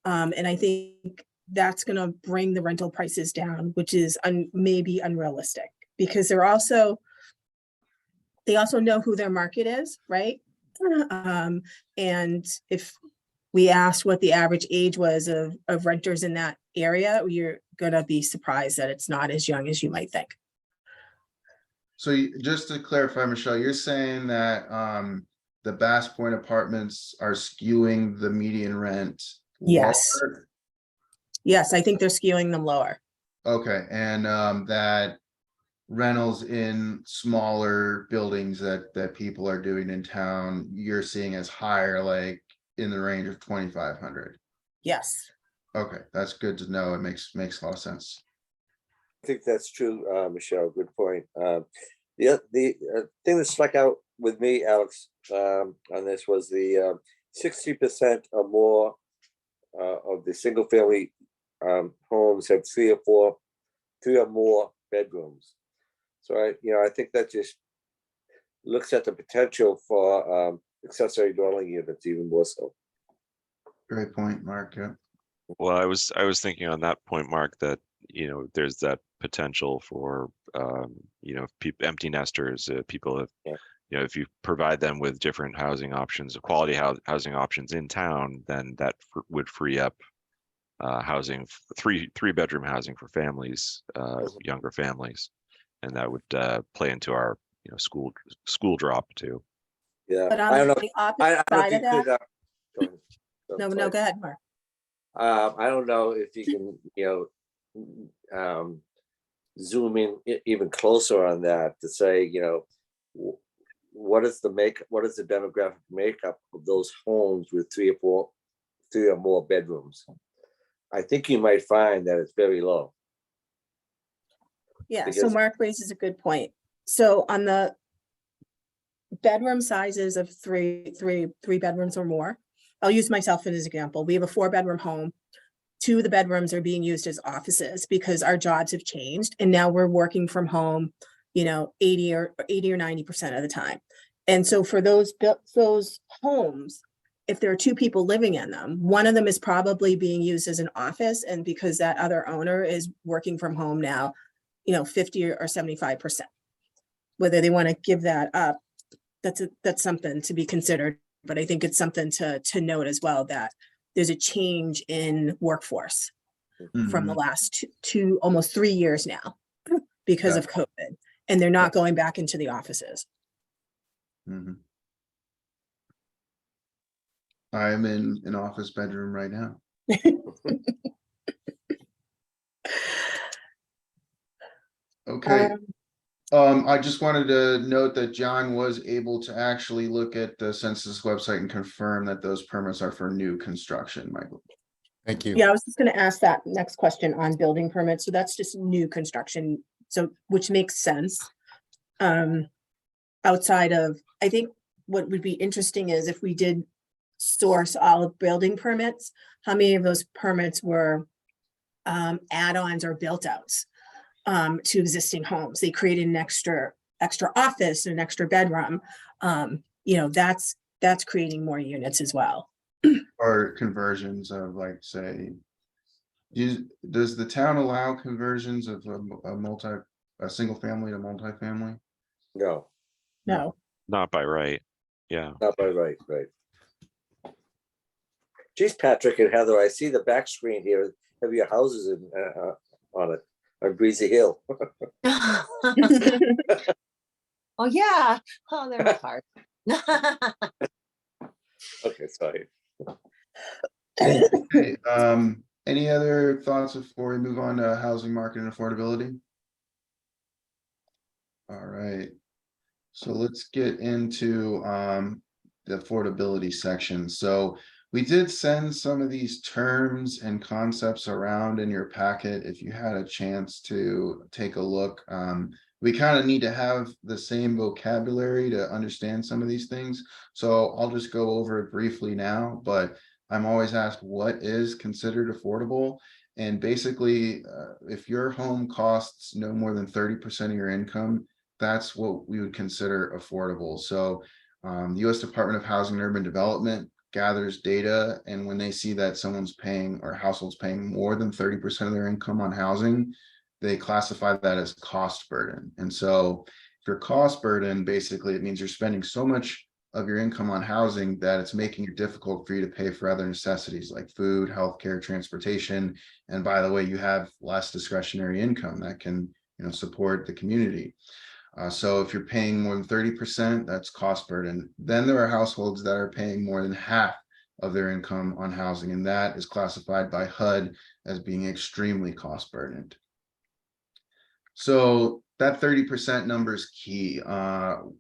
And I think that's going to bring the rental prices down, which is maybe unrealistic, because they also know who their market is, right? And if we asked what the average age was of renters in that area, you're going to be surprised that it's not as young as you might think. So just to clarify, Michelle, you're saying that the Bass Point Apartments are skewing the median rent Yes. lower? Yes, I think they're skewing them lower. Okay, and that rentals in smaller buildings that people are doing in town, you're seeing as higher, like in the range of 2,500. Yes. Okay, that's good to know. It makes a lot of sense. I think that's true, Michelle. Good point. The thing that stuck out with me, Alex, on this was the 60% or more of the single family homes have 3 or more bedrooms. So I think that just looks at the potential for accessory dwelling units even more so. Great point, Mark. Yeah. Well, I was thinking on that point, Mark, that there's that potential for empty nesters, people that if you provide them with different housing options, quality housing options in town, then that would free up housing, three bedroom housing for families, younger families, and that would play into our school drop too. Yeah, But I don't know. the opposite side of that. Go ahead. No, go ahead, Mark. I don't know if you can, zoom in even closer on that to say, what is the demographic makeup of those homes with 3 or more bedrooms? I think you might find that it's very low. Yeah, so Mark raises a good point. So on the bedroom sizes of three bedrooms or more, I'll use myself as an example. We have a 4-bedroom home. 2 of the bedrooms are being used as offices because our jobs have changed, and now we're working from home, 80 or 90% of the time. And so for those homes, if there are 2 people living in them, one of them is probably being used as an office, and because that other owner is working from home now, 50 or 75%. Whether they want to give that up, that's something to be considered. But I think it's something to note as well, that there's a change in workforce from the last almost 3 years now because of COVID, and they're not going back into the offices. I'm in an office bedroom right now. Okay. I just wanted to note that John was able to actually look at the census website and confirm that those permits are for new construction, Michael. Thank you. Yeah, I was just gonna ask that next question on building permits. So that's just new construction, so which makes sense. Outside of, I think what would be interesting is if we did source all of building permits, how many of those permits were add-ons or built outs to existing homes? They created an extra office, an extra bedroom. You know, that's creating more units as well. Or conversions of, like, say, does the town allow conversions of a single family to multifamily? No, No, Not by right. Yeah. not by right. Geez, Patrick and Heather, I see the back screen here of your houses on it, on Breezy Hill. Oh, yeah. Oh, they're apart. Okay, sorry. Hey, any other thoughts before we move on to housing market and affordability? All right, so let's get into the affordability section. So we did send some of these terms and concepts around in your packet. If you had a chance to take a look, we kind of need to have the same vocabulary to understand some of these things. So I'll just go over it briefly now, but I'm always asked what is considered affordable. And basically, if your home costs no more than 30% of your income, that's what we would consider affordable. So the U.S. Department of Housing and Urban Development gathers data, and when they see that someone's paying or households paying more than 30% of their income on housing, they classify that as cost burden. And so if you're cost burden, basically it means you're spending so much of your income on housing that it's making it difficult for you to pay for other necessities like food, healthcare, transportation. And by the way, you have less discretionary income that can, support the community. So if you're paying more than 30%, that's cost burden. Then there are households that are paying more than half of their income on housing, and that is classified by HUD as being extremely cost burdened. So that 30% number is key.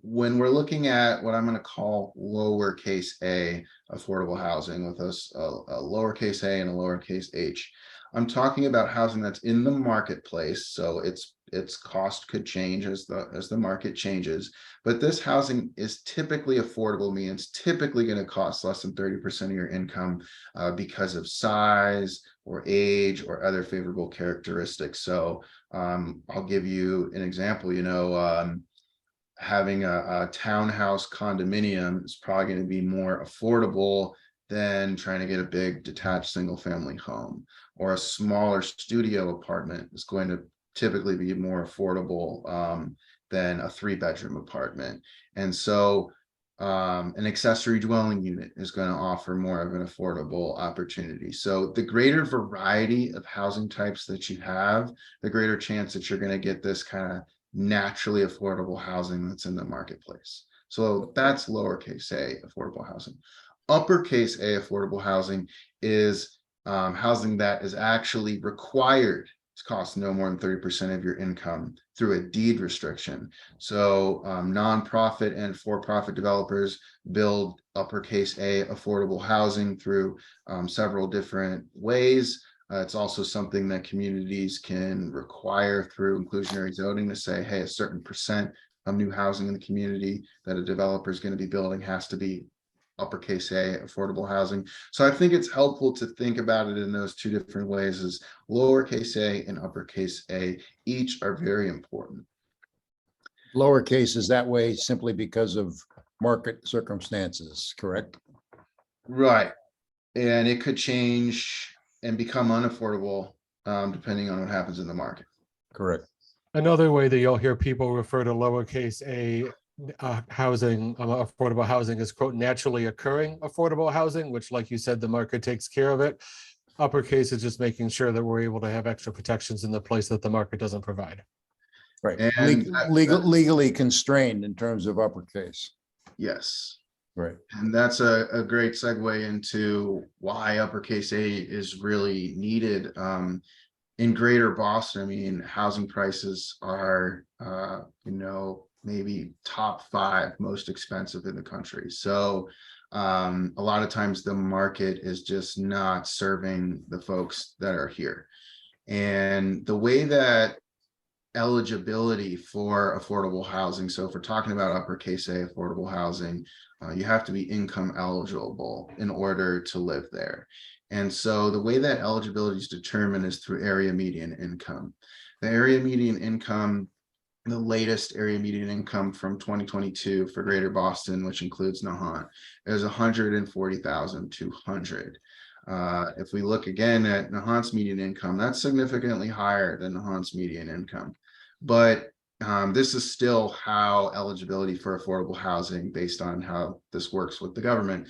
When we're looking at what I'm going to call lowercase a affordable housing with a lowercase a and a lowercase h, I'm talking about housing that's in the marketplace. So its cost could change as the market changes, but this housing is typically affordable, means typically going to cost less than 30% of your income because of size or age or other favorable characteristics. So I'll give you an example. Having a townhouse condominium is probably going to be more affordable than trying to get a big detached single family home, or a smaller studio apartment is going to typically be more affordable than a 3-bedroom apartment. And so an accessory dwelling unit is going to offer more of an affordable opportunity. So the greater variety of housing types that you have, the greater chance that you're going to get this kind of naturally affordable housing that's in the marketplace. So that's lowercase a affordable housing. Uppercase a affordable housing is housing that is actually required to cost no more than 30% of your income through a deed restriction. So nonprofit and for-profit developers build uppercase a affordable housing through several different ways. It's also something that communities can require through inclusionary zoning to say, hey, a certain percent of new housing in the community that a developer is going to be building has to be uppercase a affordable housing. So I think it's helpful to think about it in those two different ways, as lowercase a and uppercase a each are very important. Lowercase is that way simply because of market circumstances, correct? Right. And it could change and become unaffordable depending on what happens in the market. Correct. Another way that you'll hear people refer to lowercase a housing, affordable housing, is quote naturally occurring affordable housing, which, like you said, the market takes care of it. Uppercase is just making sure that we're able to have extra protections in the place that the market doesn't provide. Right. And Legally constrained in terms of uppercase. Yes. Right. And that's a great segue into why uppercase a is really needed in greater Boston, I mean, housing prices are, maybe top 5 most expensive in the country. So a lot of times the market is just not serving the folks that are here. And the way that eligibility for affordable housing, so if we're talking about uppercase A affordable housing, you have to be income eligible in order to live there. And so the way that eligibility is determined is through area median income. The area median income, the latest area median income from 2022 for Greater Boston, which includes Nahant, is 140,200. If we look again at Nahant's median income, that's significantly higher than Nahant's median income. But this is still how eligibility for affordable housing, based on how this works with the government,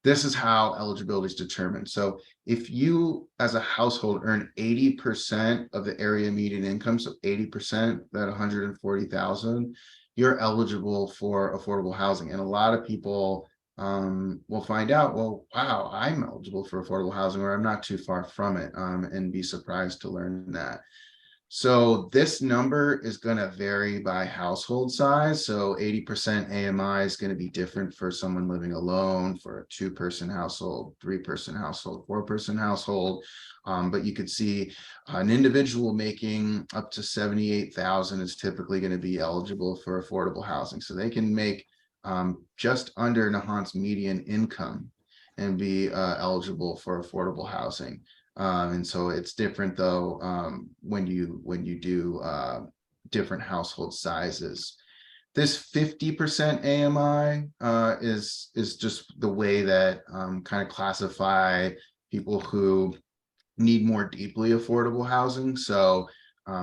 this is how eligibility is determined. So if you as a household earn 80% of the area median income, so 80%, that 140,000, you're eligible for affordable housing. And a lot of people will find out, well, wow, I'm eligible for affordable housing, or I'm not too far from it, and be surprised to learn that. So this number is going to vary by household size. So 80% AMI is going to be different for someone living alone, for a 2-person household, 3-person household, 4-person household. But you could see an individual making up to 78,000 is typically going to be eligible for affordable housing. So they can make just under Nahant's median income and be eligible for affordable housing. And so it's different though when you do different household sizes. This 50% AMI is just the way that kind of classify people who need more deeply affordable housing. So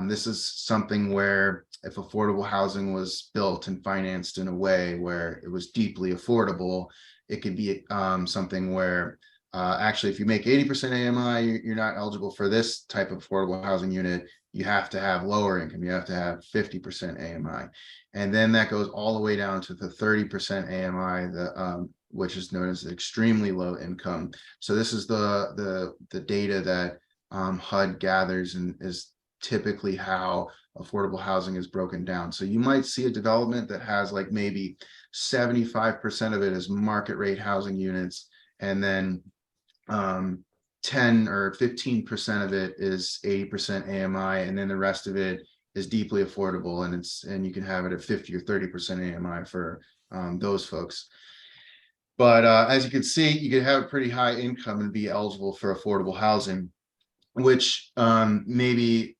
this is something where if affordable housing was built and financed in a way where it was deeply affordable, it could be something where actually, if you make 80% AMI, you're not eligible for this type of affordable housing unit. You have to have lower income. You have to have 50% AMI. And then that goes all the way down to the 30% AMI, which is known as extremely low income. So this is the data that HUD gathers and is typically how affordable housing is broken down. So you might see a development that has like maybe 75% of it is market rate housing units, and then 10 or 15% of it is 80% AMI, and then the rest of it is deeply affordable, and you can have it at 50 or 30% AMI for those folks. But as you can see, you can have a pretty high income and be eligible for affordable housing, which maybe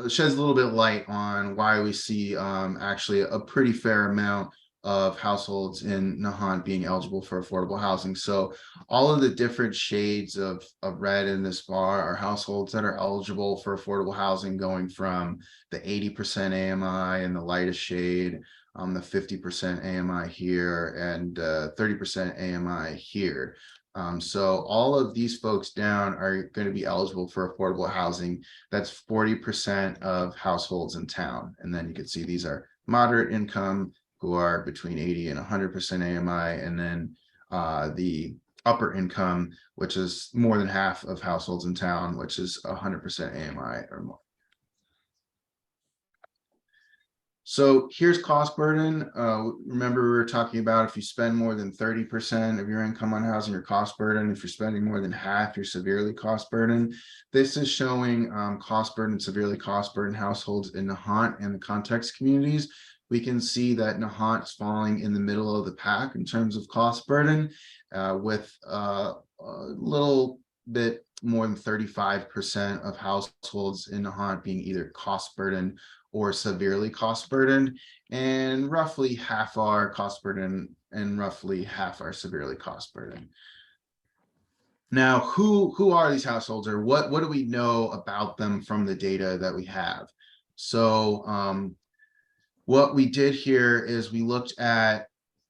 sheds a little bit of light on why we see actually a pretty fair amount of households in Nahant being eligible for affordable housing. So all of the different shades of red in this bar are households that are eligible for affordable housing, going from the 80% AMI in the lightest shade, the 50% AMI here, and 30% AMI here. So all of these folks down are going to be eligible for affordable housing. That's 40% of households in town. And then you can see these are moderate income, who are between 80 and 100% AMI, and then the upper income, which is more than half of households in town, which is 100% AMI or more. So here's cost burden. Remember, we were talking about if you spend more than 30% of your income on housing, your cost burden. If you're spending more than half, you're severely cost burden. This is showing cost burden, severely cost burden households in Nahant and the context communities. We can see that Nahant is falling in the middle of the pack in terms of cost burden, with a little bit more than 35% of households in Nahant being either cost burden or severely cost burdened, and roughly half are cost burden and roughly half are severely cost burdened. Now, who are these households, or what do we know about them from the data that we have? So what we did here is we looked at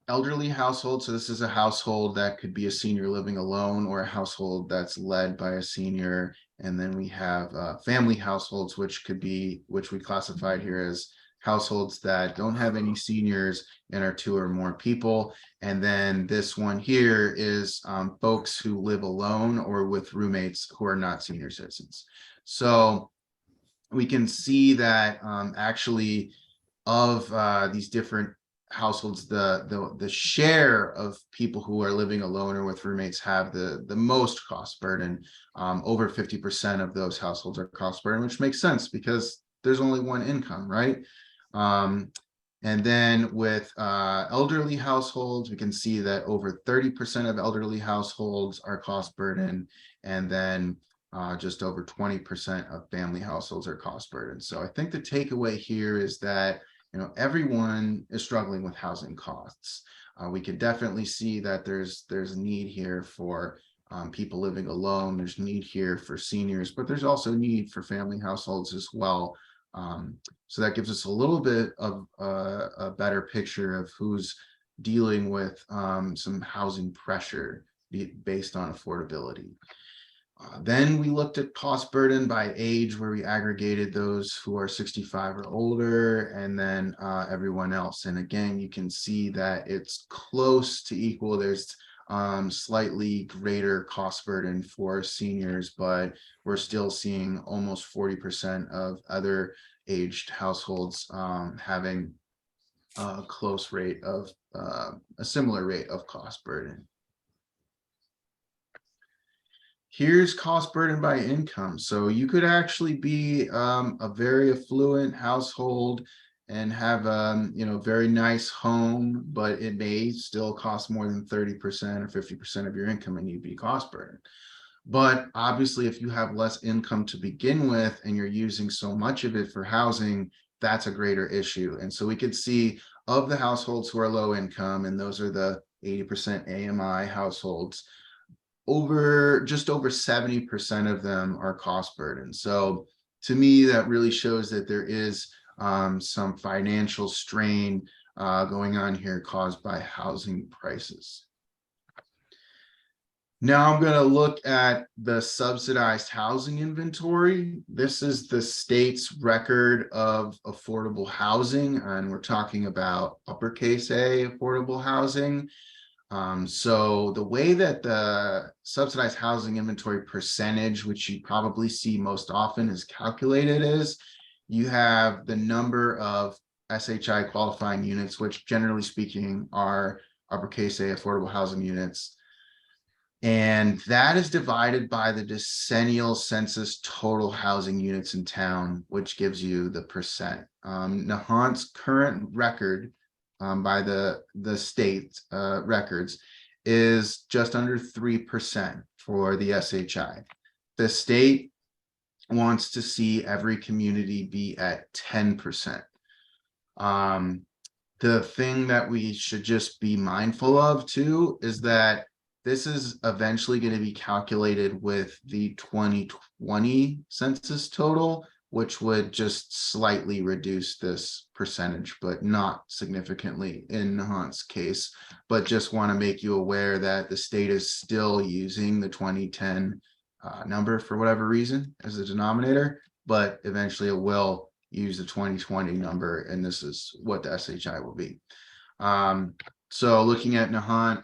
elderly households. So this is a household that could be a senior living alone, or a household that's led by a senior. And then we have family households, which we classified here as households that don't have any seniors and are 2 or more people. And then this one here is folks who live alone or with roommates who are not senior citizens. So we can see that actually of these different households, the share of people who are living alone or with roommates have the most cost burden. Over 50% of those households are cost burden, which makes sense because there's only one income, right? And then with elderly households, we can see that over 30% of elderly households are cost burden, and then just over 20% of family households are cost burden. So I think the takeaway here is that everyone is struggling with housing costs. We can definitely see that there's a need here for people living alone. There's need here for seniors, but there's also need for family households as well. So that gives us a little bit of a better picture of who's dealing with some housing pressure based on affordability. Then we looked at cost burden by age, where we aggregated those who are 65 or older, and then everyone else. And again, you can see that it's close to equal. There's slightly greater cost burden for seniors, but we're still seeing almost 40% of other aged households having a close rate of a similar rate of cost burden. Here's cost burden by income. So you could actually be a very affluent household and have very nice home, but it may still cost more than 30% or 50% of your income, and you'd be cost burden. But obviously, if you have less income to begin with and you're using so much of it for housing, that's a greater issue. And so we could see of the households who are low income, and those are the 80% AMI households, just over 70% of them are cost burden. So to me, that really shows that there is some financial strain going on here caused by housing prices. Now I'm going to look at the subsidized housing inventory. This is the state's record of affordable housing, and we're talking about uppercase A affordable housing. So the way that the subsidized housing inventory percentage, which you probably see most often, is calculated is you have the number of SHI qualifying units, which generally speaking are uppercase A affordable housing units. And that is divided by the decennial census total housing units in town, which gives you the percent. Nahant's current record by the state records is just under 3% for the SHI. The state wants to see every community be at 10%. The thing that we should just be mindful of too is that this is eventually going to be calculated with the 2020 census total, which would just slightly reduce this percentage, but not significantly in Nahant's case. But just want to make you aware that the state is still using the 2010 number for whatever reason as a denominator, but eventually it will use the 2020 number, and this is what the SHI will be. So looking at Nahant,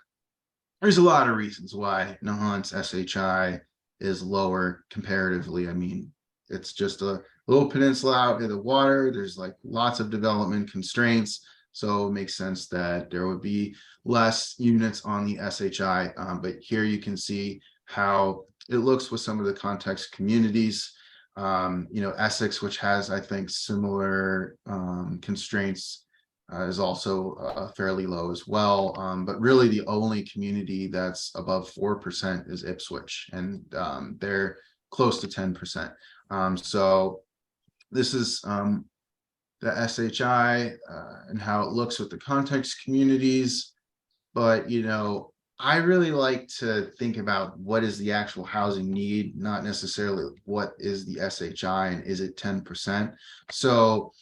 there's a lot of reasons why Nahant's SHI is lower comparatively. I mean, it's just a little peninsula out in the water. There's like lots of development constraints. So it makes sense that there would be less units on the SHI. But here you can see how it looks with some of the context communities. Essex, which has, I think, similar constraints, is also fairly low as well. But really the only community that's above 4% is Ipswich, and they're close to 10%. So this is the SHI and how it looks with the context communities. But, I really like to think about what is the actual housing need, not necessarily what is the SHI and is it 10%. So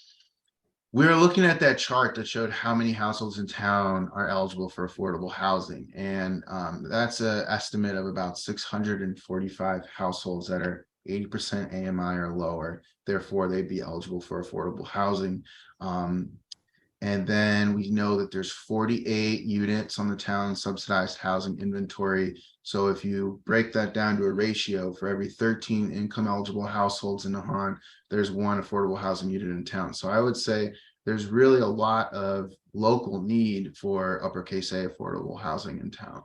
we're looking at that chart that showed how many households in town are eligible for affordable housing. And that's an estimate of about 645 households that are 80% AMI or lower. Therefore, they'd be eligible for affordable housing. And then we know that there's 48 units on the town subsidized housing inventory. So if you break that down to a ratio, for every 13 income eligible households in Nahant, there's one affordable housing unit in town. So I would say there's really a lot of local need for uppercase A affordable housing in town.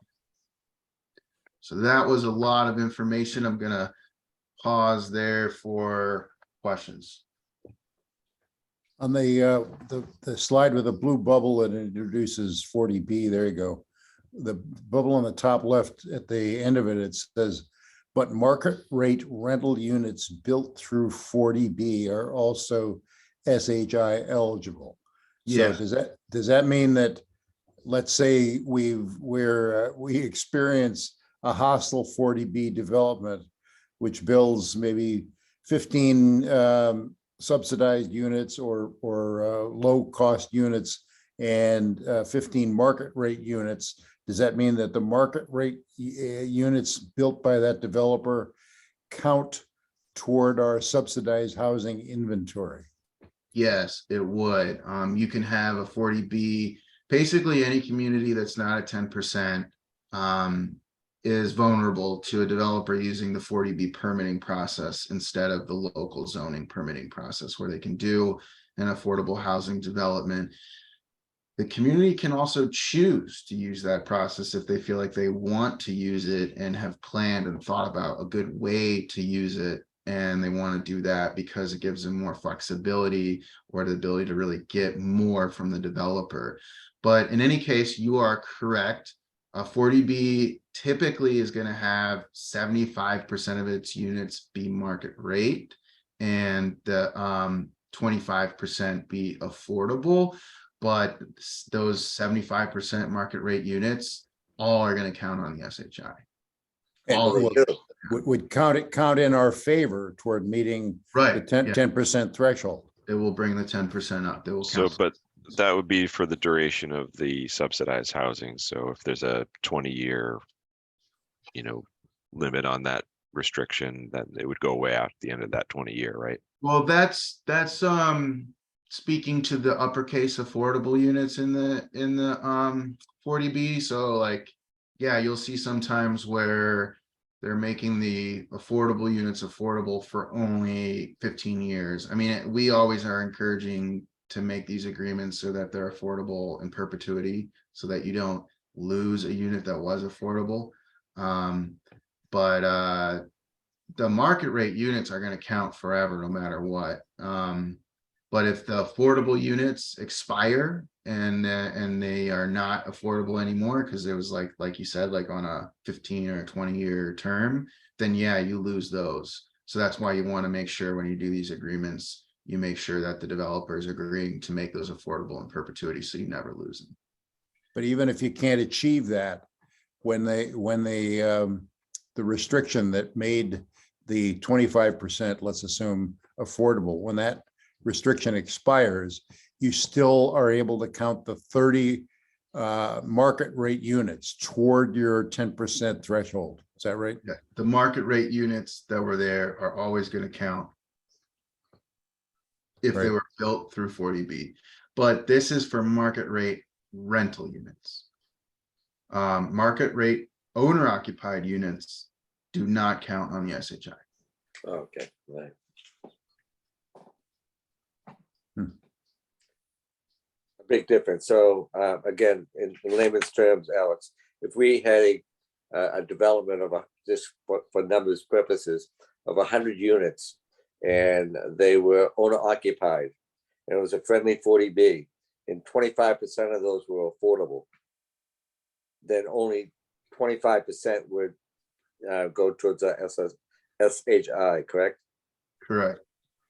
So that was a lot of information. I'm gonna pause there for questions. On the slide with the blue bubble that introduces 40B, there you go. The bubble on the top left at the end of it, it says, but market rate rental units built through 40B are also SHI eligible. Yeah. So does that mean that, let's say we experience a hostile 40B development, which builds maybe 15 subsidized units or low cost units and 15 market rate units. Does that mean that the market rate units built by that developer count toward our subsidized housing inventory? Yes, it would. You can have a 40B, basically any community that's not at 10% is vulnerable to a developer using the 40B permitting process instead of the local zoning permitting process, where they can do an affordable housing development. The community can also choose to use that process if they feel like they want to use it and have planned and thought about a good way to use it. And they want to do that because it gives them more flexibility or the ability to really get more from the developer. But in any case, you are correct. A 40B typically is going to have 75% of its units be market rate and the 25% be affordable. But those 75% market rate units all are going to count on the SHI. And would count in our favor toward meeting the 10% threshold. It will bring the 10% up. They will So, count. but that would be for the duration of the subsidized housing. So if there's a 20-year, limit on that restriction, then it would go away at the end of that 20-year, right? Well, that's speaking to the uppercase affordable units in the 40B. So like, yeah, you'll see sometimes where they're making the affordable units affordable for only 15 years. I mean, we always are encouraging to make these agreements so that they're affordable in perpetuity, so that you don't lose a unit that was affordable. But the market rate units are going to count forever, no matter what. But if the affordable units expire and they are not affordable anymore, because it was like you said, like on a 15 or 20-year term, then yeah, you lose those. So that's why you want to make sure when you do these agreements, you make sure that the developer is agreeing to make those affordable in perpetuity, so you never lose them. But even if you can't achieve that, when the restriction that made the 25%, let's assume, affordable, when that restriction expires, you still are able to count the 30 market rate units toward your 10% threshold. Is that right? Yeah, the market rate units that were there are always going to count if they were built through 40B. But this is for market rate rental units. Market rate owner occupied units do not count on the SHI. Okay, right. A big difference. So again, in layman's terms, Alex, if we had a development of just for numbers purposes of 100 units, and they were owner occupied, and it was a friendly 40B, and 25% of those were affordable, then only 25% would go towards a SHI, correct? Correct.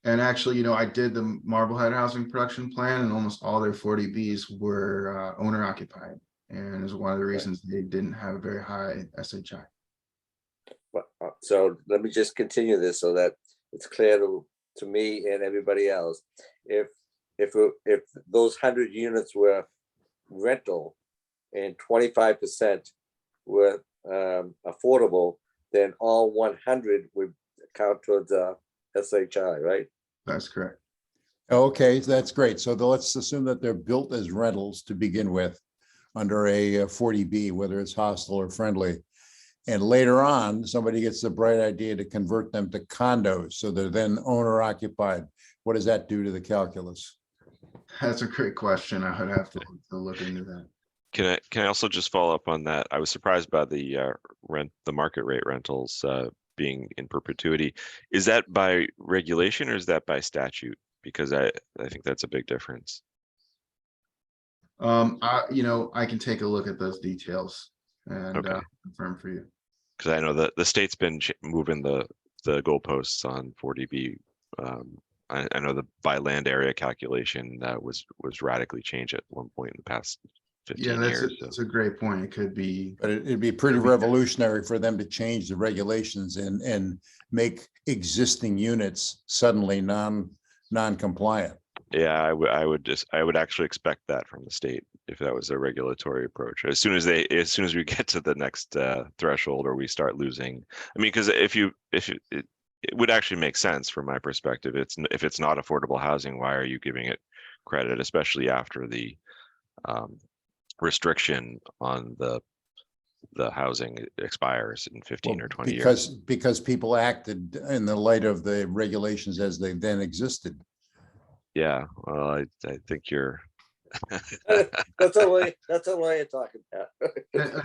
And actually, I did the Marblehead housing production plan, and almost all their 40Bs were owner occupied, and is one of the reasons they didn't have a very high SHI. So let me just continue this so that it's clear to me and everybody else. If those 100 units were rental and 25% were affordable, then all 100 would count towards SHI, right? That's correct. Okay, that's great. So let's assume that they're built as rentals to begin with under a 40B, whether it's hostile or friendly. And later on, somebody gets the bright idea to convert them to condos, so they're then owner occupied. What does that do to the calculus? That's a great question. I would have to look into that. Can I also just follow up on that? I was surprised by the the market rate rentals being in perpetuity. Is that by regulation or is that by statute? Because I think that's a big difference. I can take a look at those details and confirm for you. Because I know that the state's been moving the goalposts on 40B. I know the by land area calculation that was radically changed at one point in the past 15 years. That's a great point. It could be, But it'd be pretty revolutionary for them to change the regulations and make existing units suddenly non-compliant. Yeah, I would actually expect that from the state if that was a regulatory approach. As soon as we get to the next threshold or we start losing, I mean, because it would actually make sense from my perspective. If it's not affordable housing, why are you giving it credit, especially after the restriction on the housing expires in 15 or 20 years? Because people acted in the light of the regulations as they then existed. Yeah, well, I think you're. That's a way you're talking about.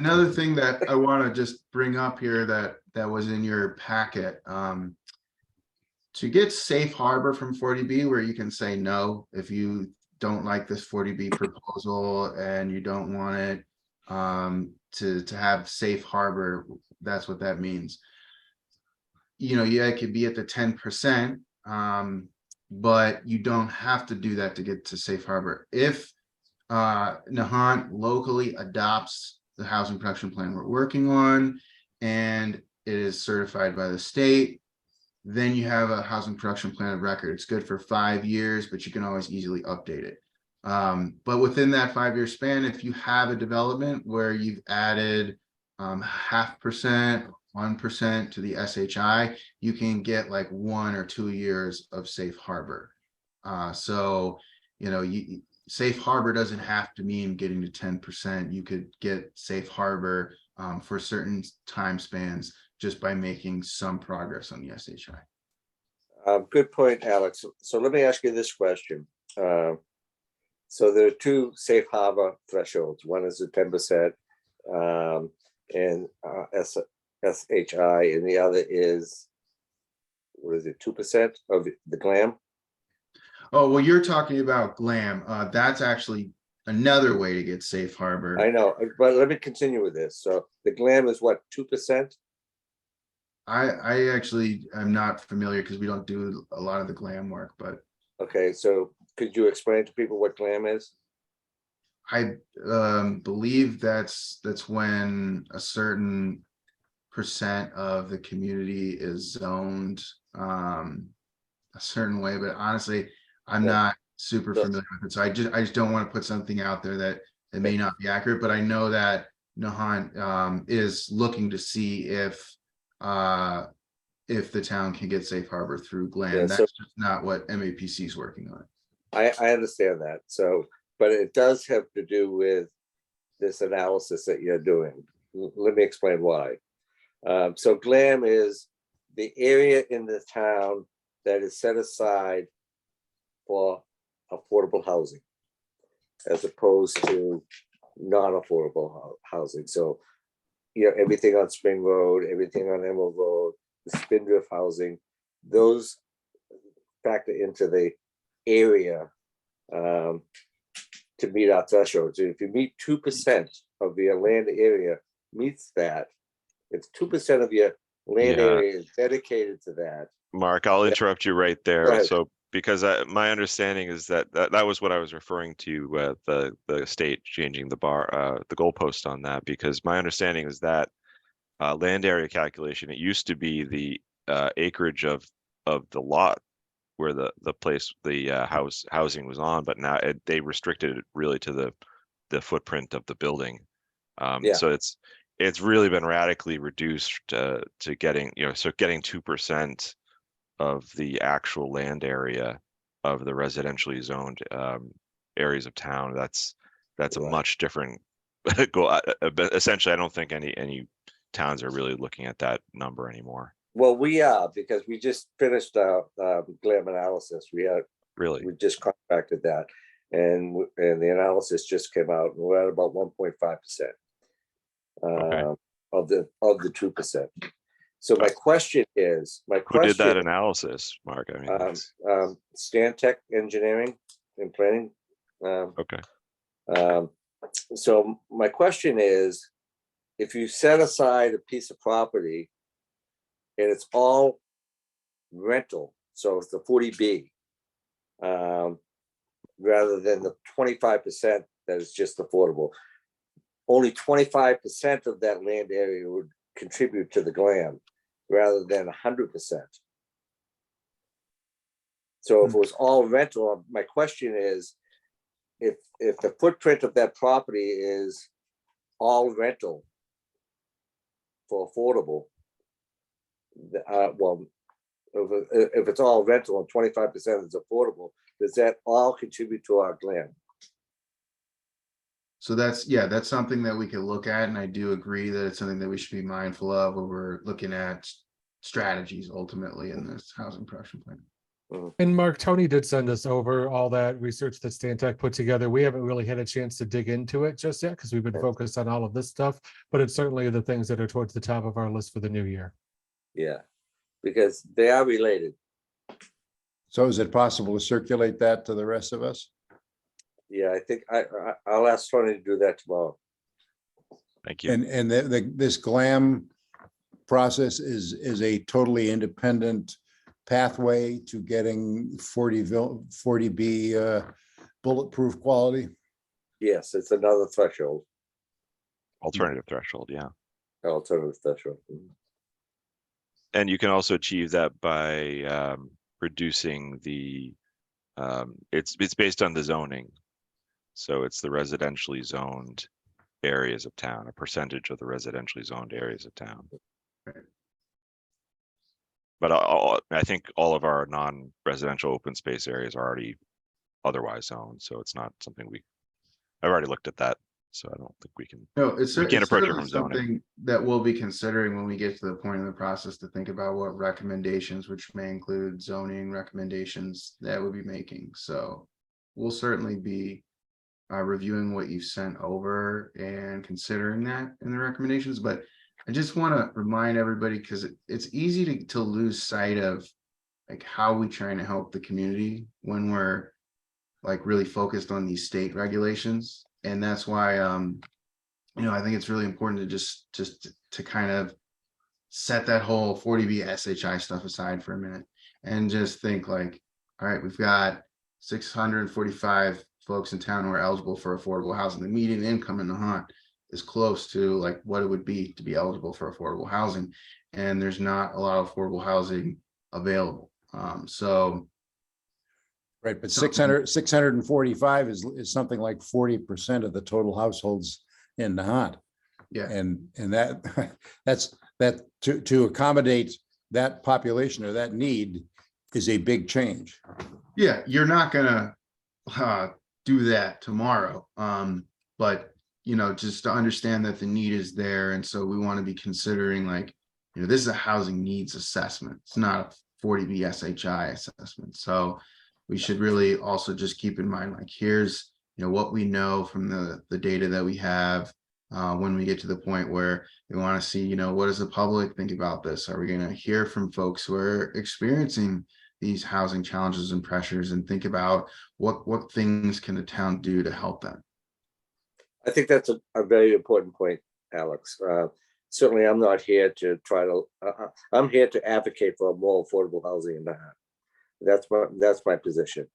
Another thing that I want to just bring up here that was in your packet, to get safe harbor from 40B, where you can say no if you don't like this 40B proposal and you don't want it to have safe harbor. That's what that means. Yeah, it could be at the 10%. But you don't have to do that to get to safe harbor. If Nahant locally adopts the housing production plan we're working on and it is certified by the state, then you have a housing production plan of record. It's good for 5 years, but you can always easily update it. But within that 5-year span, if you have a development where you've added 0.5%, 1% to the SHI, you can get like 1 or 2 years of safe harbor. So, safe harbor doesn't have to mean getting to 10%. You could get safe harbor for certain time spans just by making some progress on the SHI. Good point, Alex. So let me ask you this question. So there are 2 safe harbor thresholds. One is the 10% and SHI, and the other is, what is it, 2% of the GLAM? Oh, well, you're talking about GLAM. That's actually another way to get safe harbor. I know, but let me continue with this. So the GLAM is what, 2%? I actually am not familiar because we don't do a lot of the GLAM work, but Okay, so could you explain to people what GLAM is? I believe that's when a certain percent of the community is zoned a certain way, but honestly, I'm not super familiar with it. So I just don't want to put something out there that it may not be accurate, but I know that Nahant is looking to see if the town can get safe harbor through GLAM. That's just not what MAPC is working on. I understand that. So, but it does have to do with this analysis that you're doing. Let me explain why. So GLAM is the area in the town that is set aside for affordable housing, as opposed to non-affordable housing. So, everything on Spring Road, everything on Emerald Road, the Spindrift housing, those factor into the area to meet our thresholds. And if you meet 2% of your land area meets that, if 2% of your land area is dedicated to that. Mark, I'll interrupt you right there. So, because my understanding is that was what I was referring to, the state changing the goalpost on that, because my understanding is that land area calculation, it used to be the acreage of the lot where the housing was on, but now they restricted it really to the footprint of the building. So it's really been radically reduced to getting, getting 2% of the actual land area of the residentially zoned areas of town. That's a much different goal. Essentially, I don't think any towns are really looking at that number anymore. Well, we are, because we just finished GLAM analysis. We just contracted that, and the analysis just came out, and we're at about 1.5% of the 2%. So my question is, Who did that analysis, Mark? I mean, Stantec Engineering and Planning. Okay. So my question is, if you set aside a piece of property and it's all rental, so it's the 40B, rather than the 25% that is just affordable, only 25% of that land area would contribute to the GLAM rather than 100%. So if it was all rental, my question is, if the footprint of that property is all rental for affordable, well, if it's all rental and 25% is affordable, does that all contribute to our GLAM? So that's something that we could look at, and I do agree that it's something that we should be mindful of when we're looking at strategies ultimately in this housing production plan. And Mark, Tony did send us over all that research that Stantec put together. We haven't really had a chance to dig into it just yet because we've been focused on all of this stuff, but it's certainly the things that are towards the top of our list for the new year. Yeah, because they are related. So is it possible to circulate that to the rest of us? Yeah, I think I'll ask Tony to do that tomorrow. Thank you. And this GLAM process is a totally independent pathway to getting 40B bulletproof quality? Yes, it's another threshold. Alternative threshold, yeah. Alternative threshold. And you can also achieve that by reducing the, it's based on the zoning. So it's the residentially zoned areas of town, a percentage of the residentially zoned areas of town. But I think all of our non-residential open space areas are already otherwise zoned, so it's not something I've already looked at that, so I don't think we can. No, we can't approach it from zoning. something that we'll be considering when we get to the point in the process to think about what recommendations, which may include zoning recommendations that we'll be making. So we'll certainly be reviewing what you've sent over and considering that in the recommendations. But I just want to remind everybody, because it's easy to lose sight of like how we trying to help the community when we're like really focused on these state regulations. And that's why I think it's really important to just to kind of set that whole 40B SHI stuff aside for a minute and just think like, all right, we've got 645 folks in town who are eligible for affordable housing. The median income in Nahant is close to like what it would be to be eligible for affordable housing, and there's not a lot of affordable housing available. Right, but 645 is something like 40% of the total households in Nahant. Yeah, and that's to accommodate that population or that need is a big change. yeah, you're not gonna do that tomorrow, but just to understand that the need is there, and so we want to be considering like, this is a housing needs assessment. It's not a 40B SHI assessment. So we should really also just keep in mind like, here's what we know from the data that we have. When we get to the point where we want to see, what does the public think about this? Are we going to hear from folks who are experiencing these housing challenges and pressures, and think about what things can the town do to help them? I think that's a very important point, Alex. Certainly, I'm not here to try to. I'm here to advocate for more affordable housing in Nahant. That's my position.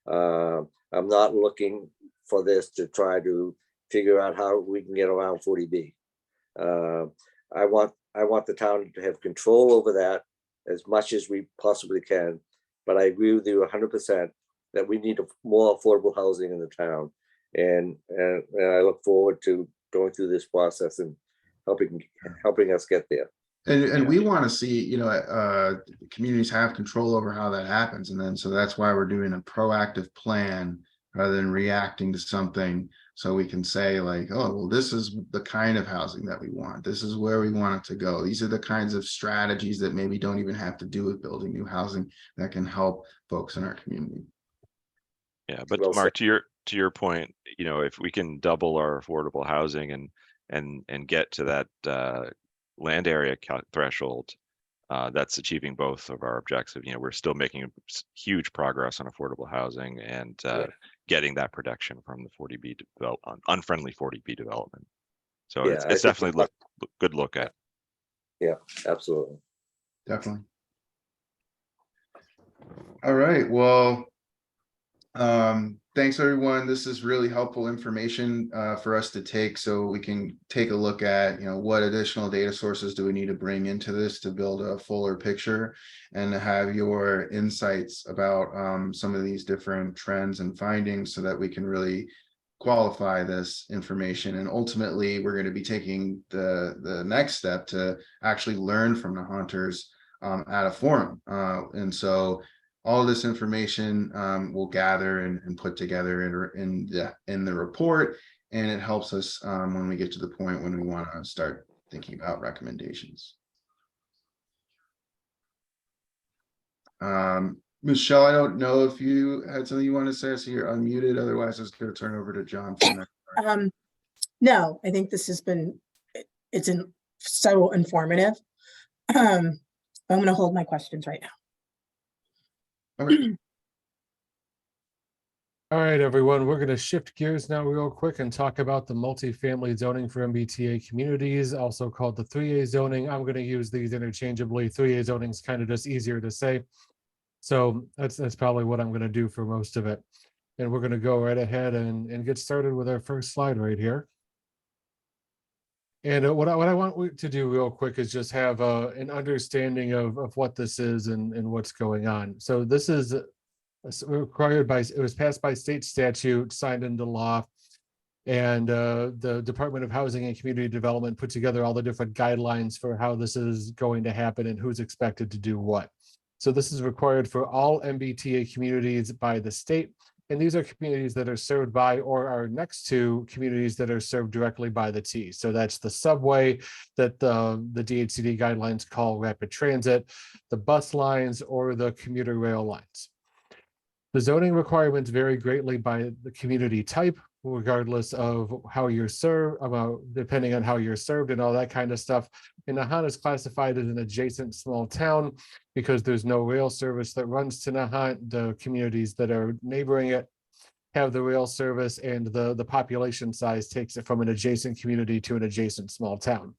I'm not looking for this to try to figure out how we can get around 40B. I want the town to have control over that as much as we possibly can. But I agree with you 100% that we need more affordable housing in the town. And I look forward to going through this process and helping us get there. And we want to see, communities have control over how that happens. And then, so that's why we're doing a proactive plan rather than reacting to something So we can say like, oh, well, this is the kind of housing that we want. This is where we want it to go. These are the kinds of strategies that maybe don't even have to do with building new housing that can help folks in our community. Yeah, but Well Mark, to your point, if we can double our affordable housing and get to that land area threshold, that's achieving both of our objectives. We're still making huge progress on affordable housing and getting that protection from the 40B unfriendly 40B development. So Yeah, it's definitely good look at. Yeah, absolutely. Definitely. All right, well, thanks everyone. This is really helpful information for us to take, so we can take a look at, what additional data sources do we need to bring into this to build a fuller picture, and to have your insights about some of these different trends and findings so that we can really qualify this information. And ultimately, we're going to be taking the next step to actually learn from the hunters at a forum. And so all of this information we'll gather and put together in the report, and it helps us when we get to the point when we want to start thinking about recommendations. Michelle, I don't know if you had something you want to say, so you're unmuted. Otherwise, I was going to turn over to John for next. No, I think this has been, it's so informative. I'm going to hold my questions right now. Okay. All right, everyone, we're going to shift gears now real quick and talk about the multifamily zoning for MBTA communities, also called the 3A zoning. I'm going to use these interchangeably. 3A zoning is kind of just easier to say. So that's probably what I'm going to do for most of it. And we're going to go right ahead and get started with our first slide right here. And what I want to do real quick is just have an understanding of what this is and what's going on. So this is required by, it was passed by state statute, signed into law, and the Department of Housing and Community Development put together all the different guidelines for how this is going to happen and who's expected to do what. So this is required for all MBTA communities by the state, and these are communities that are served by or are next to communities that are served directly by the T. So that's the subway that the DHCD guidelines call rapid transit, the bus lines, or the commuter rail lines. The zoning requirements vary greatly by the community type, regardless of how you're served, depending on how you're served and all that kind of stuff. And Nahant is classified as an adjacent small town because there's no rail service that runs to Nahant. The communities that are neighboring it have the rail service, and the population size takes it from an adjacent community to an adjacent small town.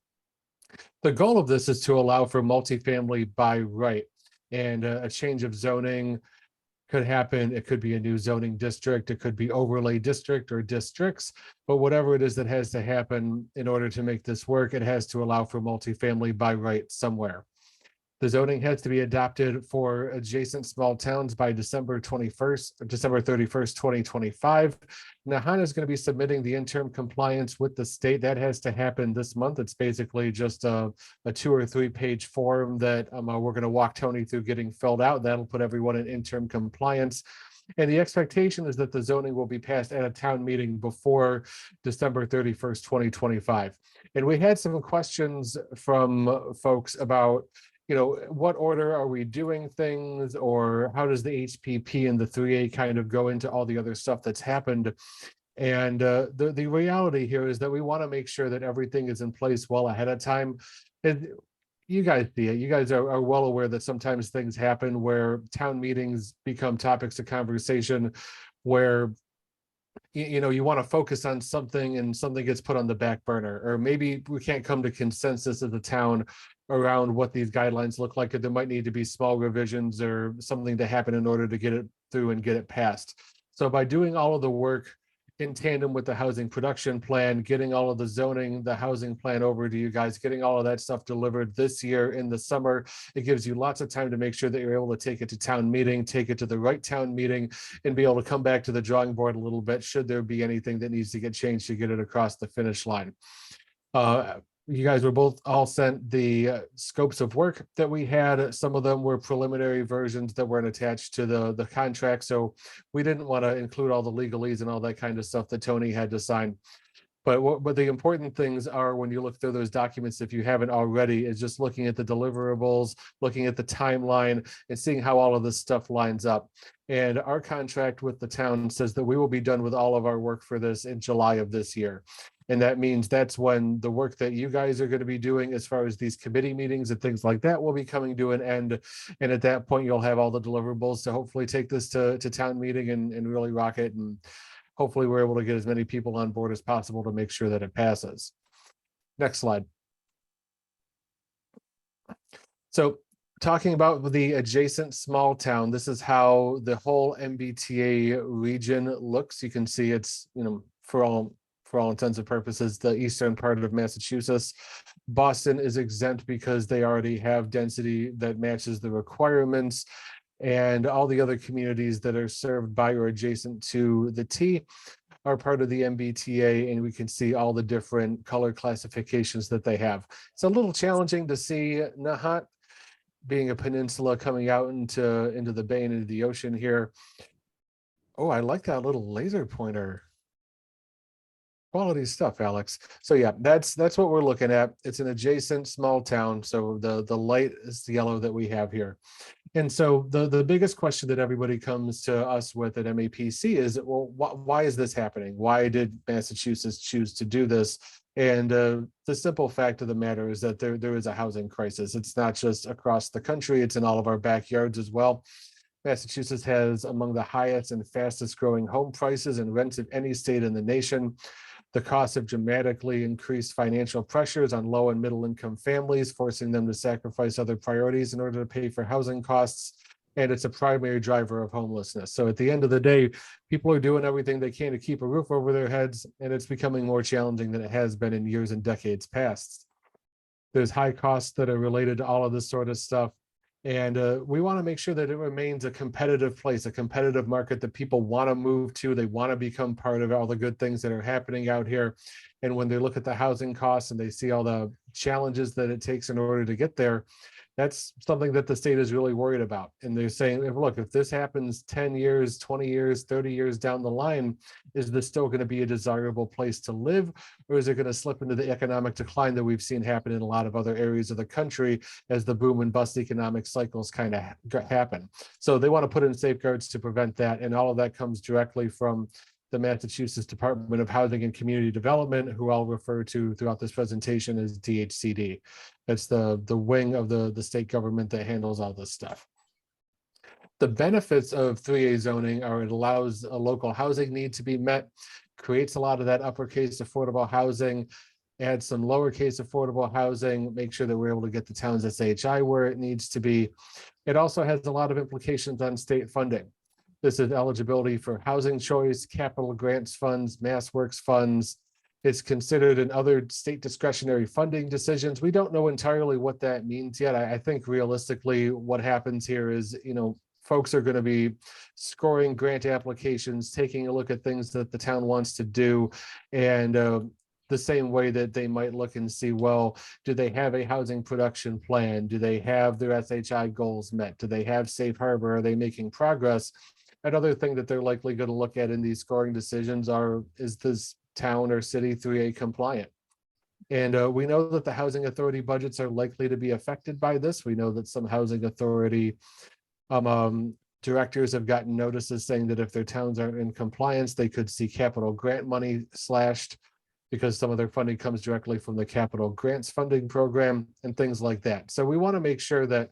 The goal of this is to allow for multifamily by right, and a change of zoning could happen. It could be a new zoning district, it could be overlay district or districts, but whatever it is that has to happen in order to make this work, it has to allow for multifamily by right somewhere. The zoning has to be adopted for adjacent small towns by December 31st, 2025. Nahant is going to be submitting the interim compliance with the state. That has to happen this month. It's basically just a 2 or 3 page form that we're going to walk Tony through getting filled out. That'll put everyone in interim compliance. And the expectation is that the zoning will be passed at a town meeting before December 31st, 2025. And we had some questions from folks about, what order are we doing things, or how does the HPP and the 3A kind of go into all the other stuff that's happened? And the reality here is that we want to make sure that everything is in place well ahead of time. And you guys see it. You guys are well aware that sometimes things happen where town meetings become topics of conversation where you want to focus on something and something gets put on the back burner, or maybe we can't come to consensus as a town around what these guidelines look like, and there might need to be small revisions or something to happen in order to get it through and get it passed. So by doing all of the work in tandem with the housing production plan, getting all of the zoning, the housing plan over to you guys, getting all of that stuff delivered this year in the summer, it gives you lots of time to make sure that you're able to take it to town meeting, take it to the right town meeting, and be able to come back to the drawing board a little bit should there be anything that needs to get changed to get it across the finish line. You guys were both all sent the scopes of work that we had. Some of them were preliminary versions that weren't attached to the contract. So we didn't want to include all the legalese and all that kind of stuff that Tony had to sign. But the important things are, when you look through those documents, if you haven't already, is just looking at the deliverables, looking at the timeline, and seeing how all of this stuff lines up. And our contract with the town says that we will be done with all of our work for this in July of this year. And that means that's when the work that you guys are going to be doing as far as these committee meetings and things like that will be coming to an end. And at that point, you'll have all the deliverables to hopefully take this to town meeting and really rock it. And hopefully we're able to get as many people on board as possible to make sure that it passes. Next slide. So talking about the adjacent small town, this is how the whole MBTA region looks. You can see it's, for all intents and purposes, the eastern part of Massachusetts. Boston is exempt because they already have density that matches the requirements. And all the other communities that are served by or adjacent to the T are part of the MBTA, and we can see all the different color classifications that they have. It's a little challenging to see Nahant being a peninsula coming out into the bay and into the ocean here. Oh, I like that little laser pointer. Quality stuff, Alex. So yeah, that's what we're looking at. It's an adjacent small town. So the light is the yellow that we have here. And so the biggest question that everybody comes to us with at MAPC is, well, why is this happening? Why did Massachusetts choose to do this? And the simple fact of the matter is that there is a housing crisis. It's not just across the country, it's in all of our backyards as well. Massachusetts has among the highest and fastest growing home prices and rents of any state in the nation. The costs have dramatically increased financial pressures on low and middle income families, forcing them to sacrifice other priorities in order to pay for housing costs. And it's a primary driver of homelessness. So at the end of the day, people are doing everything they can to keep a roof over their heads, and it's becoming more challenging than it has been in years and decades past. There's high costs that are related to all of this sort of stuff. And we want to make sure that it remains a competitive place, a competitive market that people want to move to. They want to become part of all the good things that are happening out here. And when they look at the housing costs and they see all the challenges that it takes in order to get there, that's something that the state is really worried about. And they're saying, look, if this happens 10 years, 20 years, 30 years down the line, is this still going to be a desirable place to live? Or is it going to slip into the economic decline that we've seen happen in a lot of other areas of the country as the boom and bust economic cycles kind of happen? So they want to put in safeguards to prevent that. And all of that comes directly from the Massachusetts Department of Housing and Community Development, who I'll refer to throughout this presentation as DHCD. That's the wing of the state government that handles all this stuff. The benefits of 3A zoning are it allows a local housing need to be met, creates a lot of that uppercase affordable housing, adds some lowercase affordable housing, make sure that we're able to get the town's SHI where it needs to be. It also has a lot of implications on state funding. This is eligibility for housing choice, capital grants funds, MassWorks funds. It's considered in other state discretionary funding decisions. We don't know entirely what that means yet. I think realistically what happens here is, folks are going to be scoring grant applications, taking a look at things that the town wants to do, and the same way that they might look and see, well, do they have a housing production plan? Do they have their SHI goals met? Do they have safe harbor? Are they making progress? Another thing that they're likely going to look at in these scoring decisions is this town or city 3A compliant? And we know that the housing authority budgets are likely to be affected by this. We know that some housing authority directors have gotten notices saying that if their towns aren't in compliance, they could see capital grant money slashed, because some of their funding comes directly from the capital grants funding program and things like that. So we want to make sure that,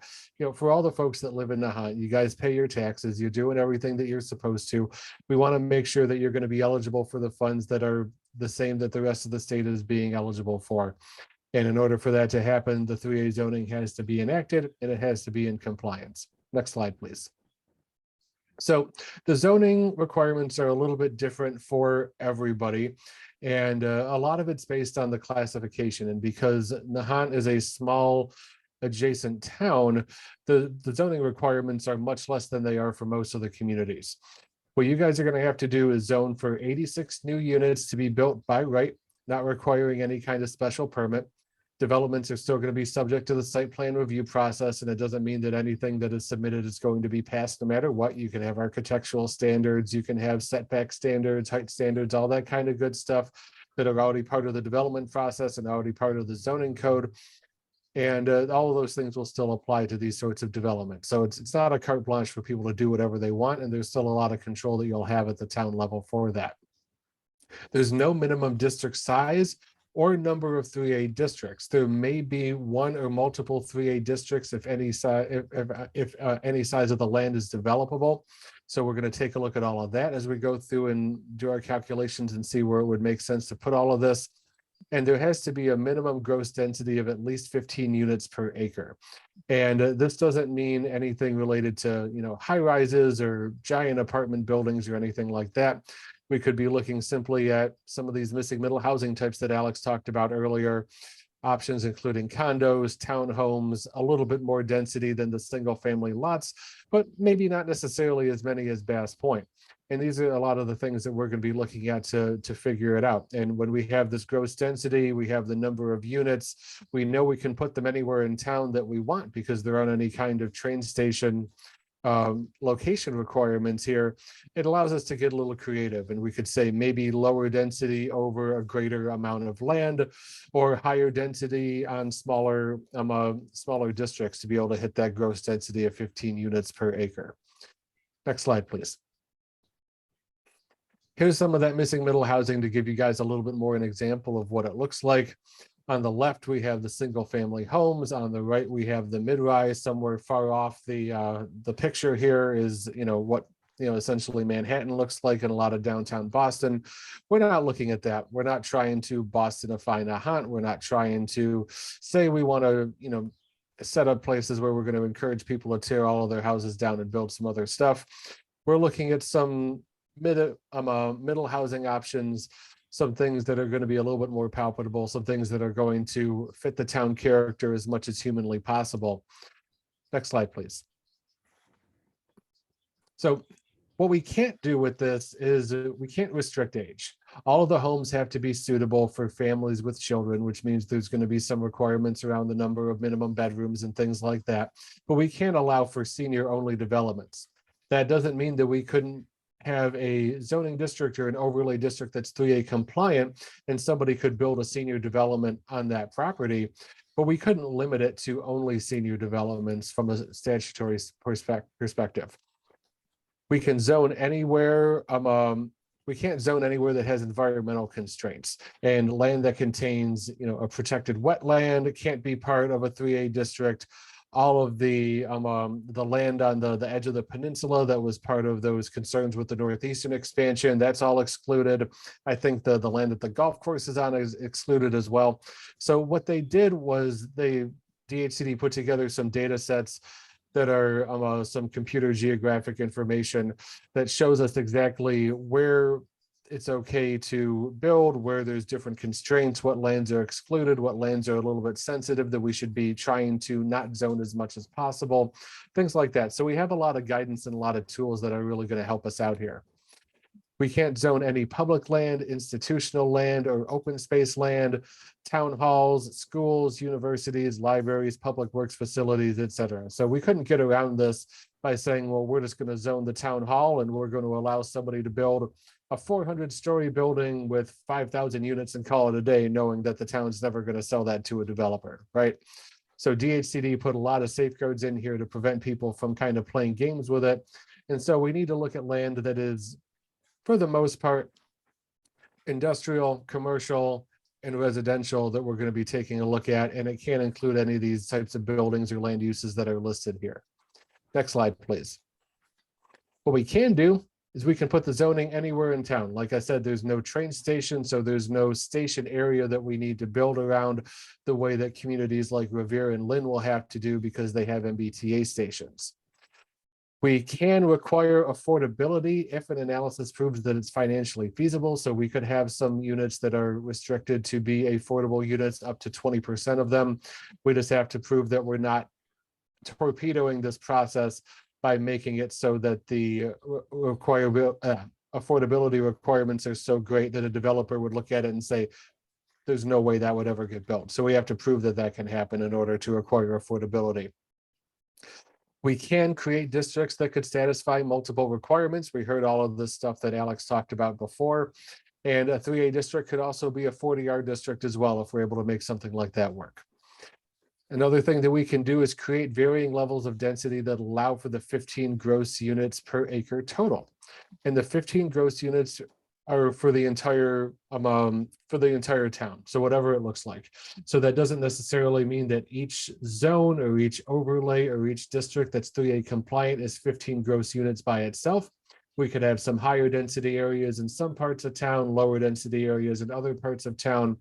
for all the folks that live in Nahant, you guys pay your taxes, you're doing everything that you're supposed to. We want to make sure that you're going to be eligible for the funds that are the same that the rest of the state is being eligible for. And in order for that to happen, the 3A zoning has to be enacted and it has to be in compliance. Next slide, please. So the zoning requirements are a little bit different for everybody. And a lot of it's based on the classification. And because Nahant is a small adjacent town, the zoning requirements are much less than they are for most of the communities. What you guys are going to have to do is zone for 86 new units to be built by right, not requiring any kind of special permit. Developments are still going to be subject to the site plan review process, and it doesn't mean that anything that is submitted is going to be passed no matter what. You can have architectural standards, you can have setback standards, height standards, all that kind of good stuff that are already part of the development process and already part of the zoning code. And all of those things will still apply to these sorts of developments. So it's not a carte blanche for people to do whatever they want, and there's still a lot of control that you'll have at the town level for that. There's no minimum district size or number of 3A districts. There may be one or multiple 3A districts if any size, if any size of the land is developable. So we're going to take a look at all of that as we go through and do our calculations and see where it would make sense to put all of this. And there has to be a minimum gross density of at least 15 units per acre. And this doesn't mean anything related to, high rises or giant apartment buildings or anything like that. We could be looking simply at some of these missing middle housing types that Alex talked about earlier. Options including condos, townhomes, a little bit more density than the single family lots, but maybe not necessarily as many as Bass Point. And these are a lot of the things that we're going to be looking at to figure it out. And when we have this gross density, we have the number of units, we know we can put them anywhere in town that we want because there aren't any kind of train station location requirements here. It allows us to get a little creative, and we could say maybe lower density over a greater amount of land, or higher density on smaller districts to be able to hit that gross density of 15 units per acre. Next slide, please. Here's some of that missing middle housing to give you guys a little bit more an example of what it looks like. On the left, we have the single family homes. On the right, we have the mid-rise. Somewhere far off the picture here is, what, essentially Manhattan looks like in a lot of downtown Boston. We're not looking at that. We're not trying to Bostonify Nahant. We're not trying to say we want to, set up places where we're going to encourage people to tear all of their houses down and build some other stuff. We're looking at some middle housing options, some things that are going to be a little bit more palpable, some things that are going to fit the town character as much as humanly possible. Next slide, please. So what we can't do with this is we can't restrict age. All of the homes have to be suitable for families with children, which means there's going to be some requirements around the number of minimum bedrooms and things like that. But we can't allow for senior-only developments. That doesn't mean that we couldn't have a zoning district or an overlay district that's 3A compliant, and somebody could build a senior development on that property, but we couldn't limit it to only senior developments from a statutory perspective. We can zone anywhere, we can't zone anywhere that has environmental constraints, and land that contains, a protected wetland can't be part of a 3A district. All of the land on the edge of the peninsula that was part of those concerns with the northeastern expansion, that's all excluded. I think the land that the golf course is on is excluded as well. So what they did was DHCD put together some data sets that are some computer geographic information that shows us exactly where it's okay to build, where there's different constraints, what lands are excluded, what lands are a little bit sensitive that we should be trying to not zone as much as possible, things like that. So we have a lot of guidance and a lot of tools that are really going to help us out here. We can't zone any public land, institutional land, or open space land, town halls, schools, universities, libraries, public works facilities, etc. So we couldn't get around this by saying, well, we're just going to zone the town hall and we're going to allow somebody to build a 400-story building with 5,000 units and call it a day, knowing that the town's never going to sell that to a developer, right? So DHCD put a lot of safeguards in here to prevent people from kind of playing games with it. And so we need to look at land that is, for the most part, industrial, commercial, and residential that we're going to be taking a look at. And it can't include any of these types of buildings or land uses that are listed here. Next slide, please. What we can do is we can put the zoning anywhere in town. Like I said, there's no train station, so there's no station area that we need to build around the way that communities like Revere and Lynn will have to do because they have MBTA stations. We can require affordability if an analysis proves that it's financially feasible. So we could have some units that are restricted to be affordable units, up to 20% of them. We just have to prove that we're not torpedoing this process by making it so that the affordability requirements are so great that a developer would look at it and say, there's no way that would ever get built. So we have to prove that that can happen in order to acquire affordability. We can create districts that could satisfy multiple requirements. We heard all of this stuff that Alex talked about before. And a 3A district could also be a 40R district as well, if we're able to make something like that work. Another thing that we can do is create varying levels of density that allow for the 15 gross units per acre total. And the 15 gross units are for the entire town. So whatever it looks like. So that doesn't necessarily mean that each zone or each overlay or each district that's 3A compliant is 15 gross units by itself. We could have some higher density areas in some parts of town, lower density areas in other parts of town.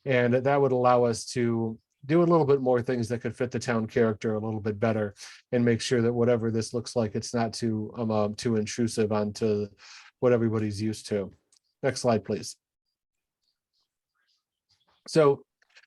And that would allow us to do a little bit more things that could fit the town character a little bit better and make sure that whatever this looks like, it's not too intrusive onto what everybody's used to. Next slide, please. So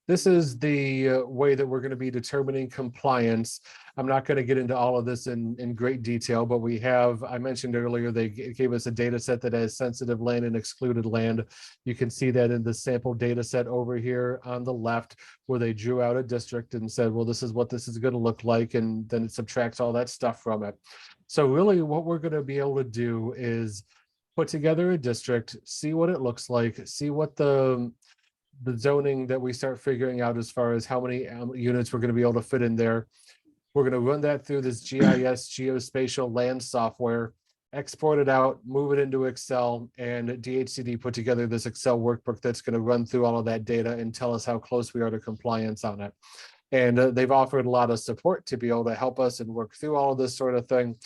this is the way that we're going to be determining compliance. I'm not going to get into all of this in great detail, but we have, I mentioned earlier, they gave us a data set that has sensitive land and excluded land. You can see that in the sample data set over here on the left, where they drew out a district and said, well, this is what this is going to look like. And then it subtracts all that stuff from it. So really what we're going to be able to do is put together a district, see what it looks like, see what the zoning that we start figuring out as far as how many units we're going to be able to fit in there. We're going to run that through this GIS geospatial land software, export it out, move it into Excel, and DHCD put together this Excel workbook that's going to run through all of that data and tell us how close we are to compliance on it. And they've offered a lot of support to be able to help us and work through all of this sort of thing.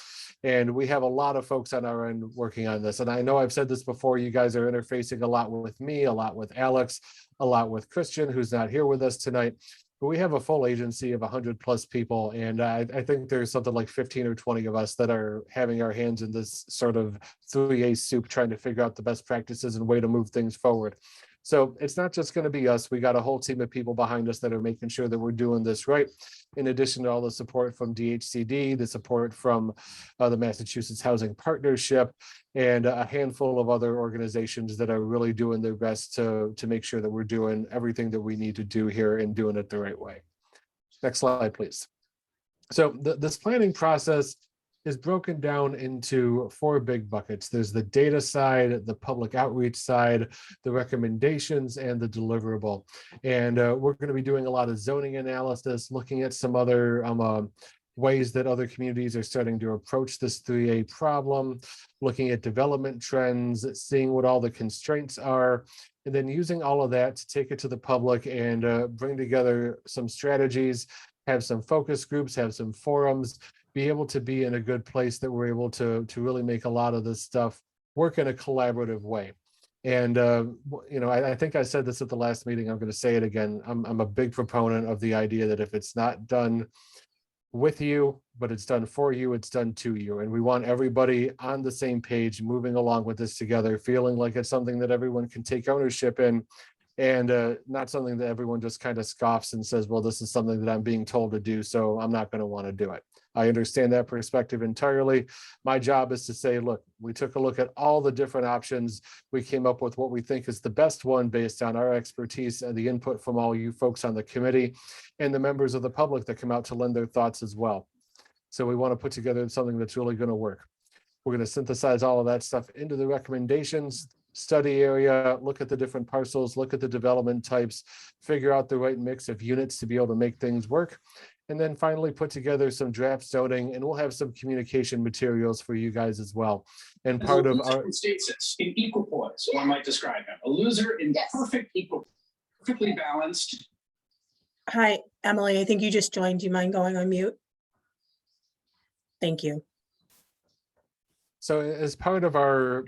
And we have a lot of folks on our end working on this. And I know I've said this before, you guys are interfacing a lot with me, a lot with Alex, a lot with Christian, who's not here with us tonight. But we have a full agency of 100+ people. And I think there's something like 15 or 20 of us that are having our hands in this sort of 3A soup, trying to figure out the best practices and way to move things forward. So it's not just going to be us. We got a whole team of people behind us that are making sure that we're doing this right. In addition to all the support from DHCD, the support from the Massachusetts Housing Partnership, and a handful of other organizations that are really doing their best to make sure that we're doing everything that we need to do here and doing it the right way. Next slide, please. So this planning process is broken down into 4 big buckets. There's the data side, the public outreach side, the recommendations, and the deliverable. And we're going to be doing a lot of zoning analysis, looking at some other ways that other communities are starting to approach this 3A problem, looking at development trends, seeing what all the constraints are, and then using all of that to take it to the public and bring together some strategies, have some focus groups, have some forums, be able to be in a good place that we're able to really make a lot of this stuff work in a collaborative way. And, you know, I think I said this at the last meeting, I'm going to say it again. I'm a big proponent of the idea that if it's not done with you, but it's done for you, it's done to you. And we want everybody on the same page, moving along with this together, feeling like it's something that everyone can take ownership in, and not something that everyone just kind of scoffs and says, well, this is something that I'm being told to do, so I'm not going to want to do it. I understand that perspective entirely. My job is to say, look, we took a look at all the different options. We came up with what we think is the best one based on our expertise and the input from all you folks on the committee and the members of the public that come out to lend their thoughts as well. So we want to put together something that's really going to work. We're going to synthesize all of that stuff into the recommendations, study area, look at the different parcels, look at the development types, figure out the right mix of units to be able to make things work. And then finally put together some draft zoning, and we'll have some communication materials for you guys as well. And part of our states in equipoise, one might describe him, a loser in perfect equal, perfectly balanced. Hi, Emily, I think you just joined. Do you mind going on mute? Thank you. So as part of our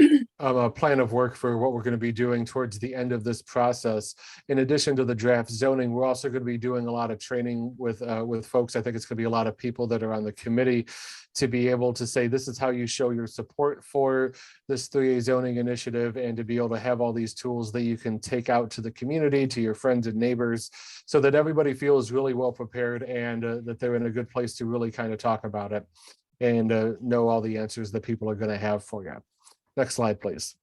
plan of work for what we're going to be doing towards the end of this process, in addition to the draft zoning, we're also going to be doing a lot of training with folks. I think it's going to be a lot of people that are on the committee to be able to say, this is how you show your support for this 3A zoning initiative, and to be able to have all these tools that you can take out to the community, to your friends and neighbors, so that everybody feels really well prepared and that they're in a good place to really kind of talk about it and know all the answers that people are going to have for you. Next slide, please.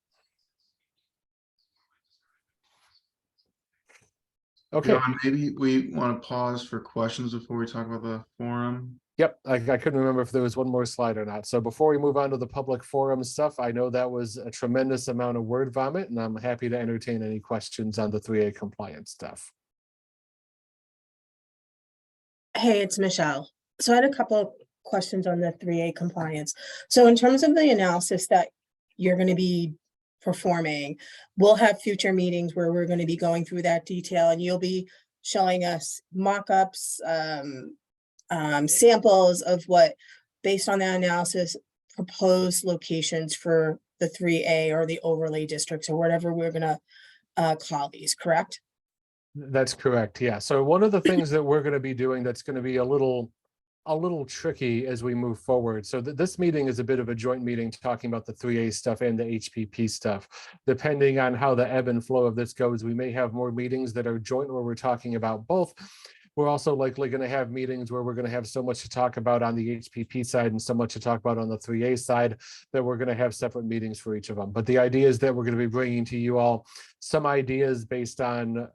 Okay. John, maybe we want to pause for questions before we talk about the forum. Yep, I couldn't remember if there was one more slide or not. So before we move on to the public forum stuff, I know that was a tremendous amount of word vomit, and I'm happy to entertain any questions on the 3A compliance stuff. Hey, it's Michelle. So I had a couple of questions on the 3A compliance. So in terms of the analysis that you're going to be performing, we'll have future meetings where we're going to be going through that detail, and you'll be showing us mock-ups, samples of what, based on that analysis, proposed locations for the 3A or the overlay districts or whatever we're going to call these, correct? That's correct. Yeah. So one of the things that we're going to be doing that's going to be a little tricky as we move forward. So this meeting is a bit of a joint meeting talking about the 3A stuff and the HPP stuff. Depending on how the ebb and flow of this goes, we may have more meetings that are joint where we're talking about both. We're also likely going to have meetings where we're going to have so much to talk about on the HPP side and so much to talk about on the 3A side that we're going to have separate meetings for each of them. But the idea is that we're going to be bringing to you all some ideas based on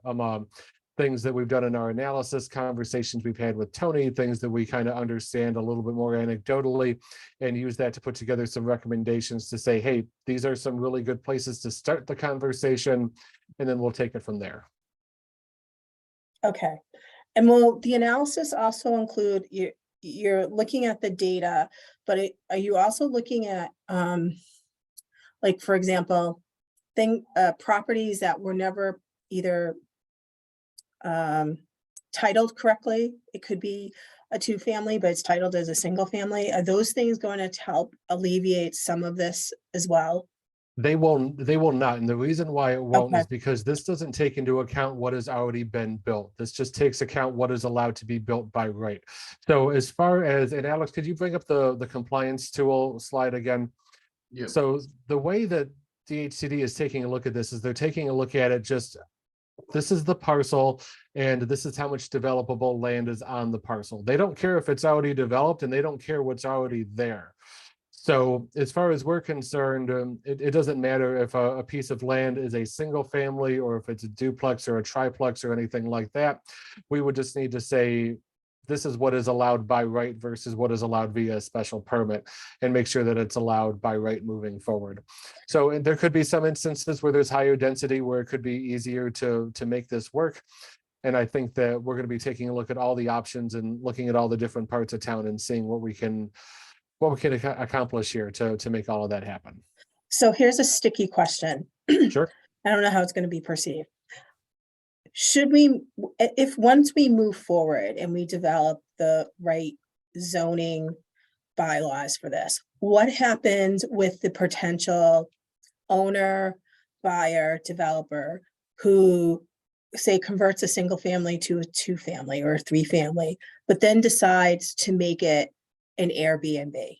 things that we've done in our analysis, conversations we've had with Tony, things that we kind of understand a little bit more anecdotally, and use that to put together some recommendations to say, hey, these are some really good places to start the conversation, and then we'll take it from there. Okay. And will the analysis also include, you're looking at the data, but are you also looking at, like, for example, properties that were never either titled correctly? It could be a 2-family, but it's titled as a single family. Are those things going to help alleviate some of this as well? They will not. And the reason why it won't Okay. is because this doesn't take into account what has already been built. This just takes account what is allowed to be built by right. So as far as, and Alex, could you bring up the compliance tool slide again? Yeah. So the way that DHCD is taking a look at this is they're taking a look at it just, this is the parcel and this is how much developable land is on the parcel. They don't care if it's already developed and they don't care what's already there. So as far as we're concerned, it doesn't matter if a piece of land is a single family or if it's a duplex or a triplex or anything like that. We would just need to say, this is what is allowed by right versus what is allowed via a special permit, and make sure that it's allowed by right moving forward. So there could be some instances where there's higher density where it could be easier to make this work. And I think that we're going to be taking a look at all the options and looking at all the different parts of town and seeing what we can accomplish here to make all of that happen. So here's a sticky question. Sure. I don't know how it's going to be perceived. Should we, if once we move forward and we develop the right zoning bylaws for this, what happens with the potential owner, buyer, developer who, say, converts a single family to a 2-family or a 3-family, but then decides to make it an Airbnb?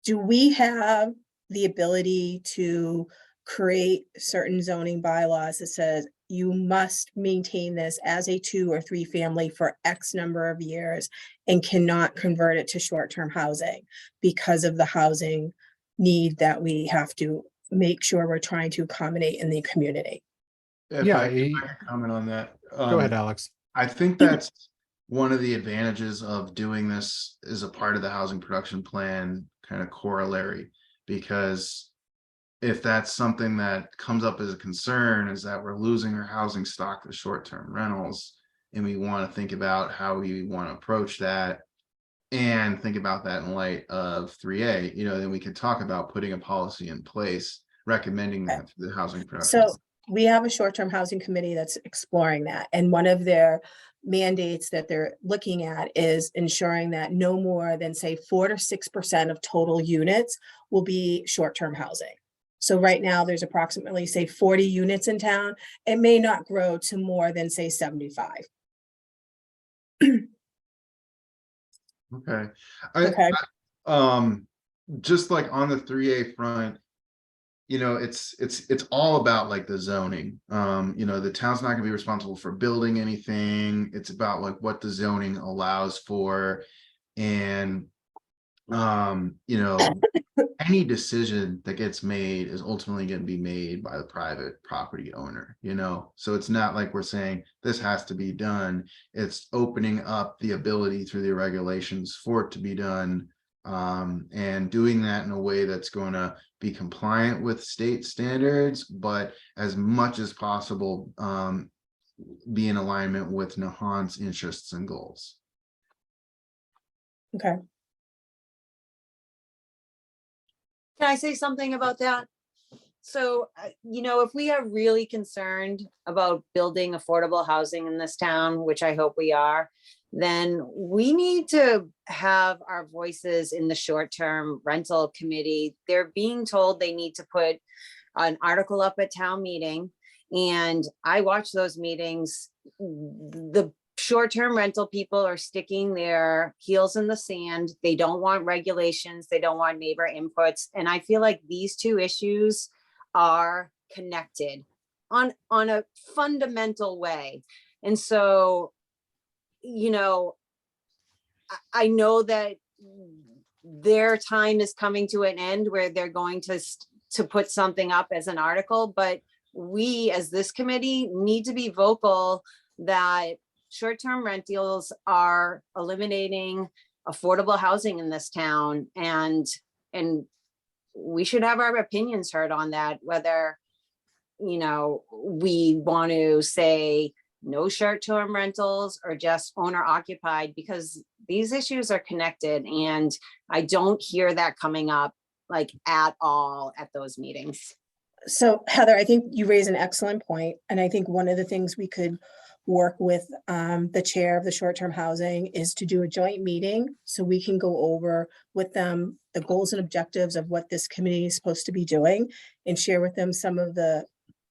Do we have the ability to create certain zoning bylaws that says you must maintain this as a 2 or 3-family for X number of years and cannot convert it to short-term housing because of the housing need that we have to make sure we're trying to accommodate in the community? If I can comment on that. Go ahead, Alex. I think that's one of the advantages of doing this as a part of the housing production plan kind of corollary, because if that's something that comes up as a concern, is that we're losing our housing stock to short-term rentals, and we want to think about how we want to approach that and think about that in light of 3A, then we could talk about putting a policy in place recommending that to the housing production. So we have a short-term housing committee that's exploring that. And one of their mandates that they're looking at is ensuring that no more than, say, 4 to 6% of total units will be short-term housing. So right now there's approximately, say, 40 units in town. It may not grow to more than, say, 75. Okay. Okay. Just like on the 3A front, it's all about like the zoning. The town's not gonna be responsible for building anything. It's about like what the zoning allows for. And you know, any decision that gets made is ultimately going to be made by the private property owner, you know? So it's not like we're saying this has to be done. It's opening up the ability through the regulations for it to be done. And doing that in a way that's going to be compliant with state standards, but as much as possible, be in alignment with Nahant's interests and goals. Okay. Can I say something about that? So, you know, if we are really concerned about building affordable housing in this town, which I hope we are, then we need to have our voices in the short-term rental committee. They're being told they need to put an article up at town meeting. And I watch those meetings. The short-term rental people are sticking their heels in the sand. They don't want regulations. They don't want neighbor inputs. And I feel like these two issues are connected on a fundamental way. And so, you know, I know that their time is coming to an end where they're going to put something up as an article, but we as this committee need to be vocal that short-term rentals are eliminating affordable housing in this town, and we should have our opinions heard on that, whether, you know, we want to say no short-term rentals or just owner occupied, because these issues are connected, and I don't hear that coming up like at all at those meetings. So Heather, I think you raise an excellent point, and I think one of the things we could work with the chair of the short-term housing is to do a joint meeting so we can go over with them the goals and objectives of what this committee is supposed to be doing, and share with them some of the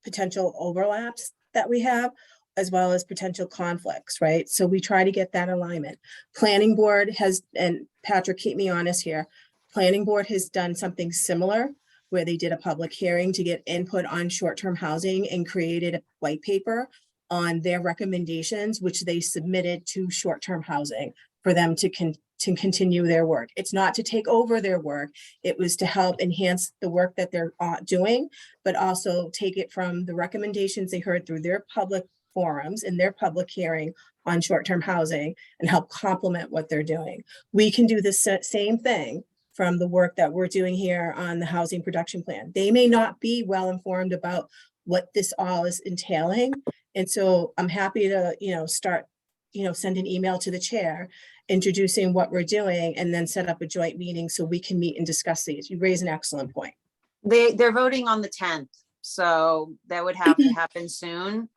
potential overlaps that we have, as well as potential conflicts, right? So we try to get that alignment. Planning board has, and Patrick, keep me honest here, planning board has done something similar where they did a public hearing to get input on short-term housing and created a white paper on their recommendations, which they submitted to short-term housing for them to continue their work. It's not to take over their work. It was to help enhance the work that they're doing, but also take it from the recommendations they heard through their public forums and their public hearing on short-term housing and help complement what they're doing. We can do the same thing from the work that we're doing here on the housing production plan. They may not be well informed about what this all is entailing. And so I'm happy to, start, send an email to the chair introducing what we're doing, and then set up a joint meeting so we can meet and discuss these. You raise an excellent point. They're voting on the 10th, so that would have to happen soon.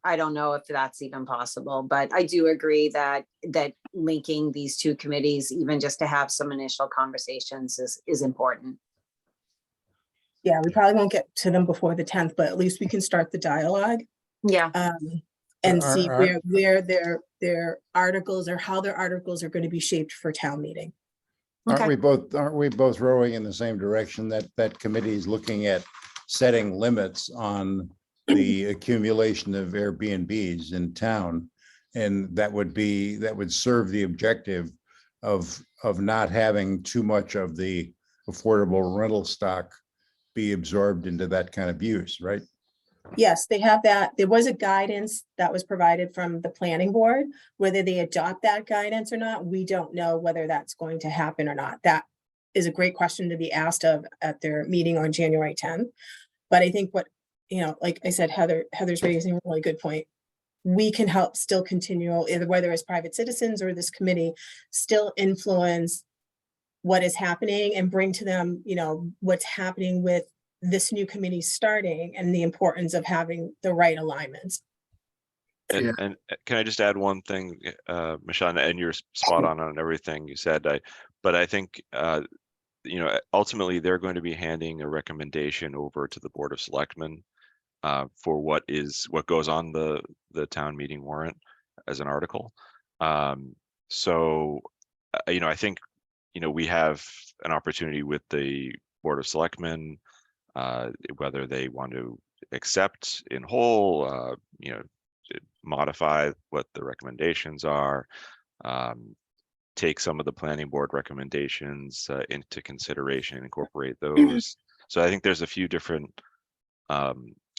I don't know if that's even possible, but I do agree that linking these two committees, even just to have some initial conversations, is important. Yeah, we probably won't get to them before the 10th, but at least we can start the dialogue. Yeah. And see where their articles or how their articles are going to be shaped for town meeting. Aren't we both rowing in the same direction, that committee is looking at setting limits on the accumulation of Airbnbs in town? And that would serve the objective of not having too much of the affordable rental stock be absorbed into that kind of use, right? Yes, they have that. There was a guidance that was provided from the planning board. Whether they adopt that guidance or not, we don't know whether that's going to happen or not. That is a great question to be asked of at their meeting on January 10th. But I think what, like I said, Heather's raising a really good point. We can help still continue, either whether as private citizens or this committee, still influence what is happening and bring to them, what's happening with this new committee starting and the importance of having the right alignments. And can I just add one thing, Michelle, and you're spot on everything you said. But I think, ultimately they're going to be handing a recommendation over to the Board of Selectmen for what goes on the town meeting warrant as an article. So, I think, we have an opportunity with the Board of Selectmen, whether they want to accept in whole, modify what the recommendations are, take some of the planning board recommendations into consideration and incorporate those. So I think there's a few different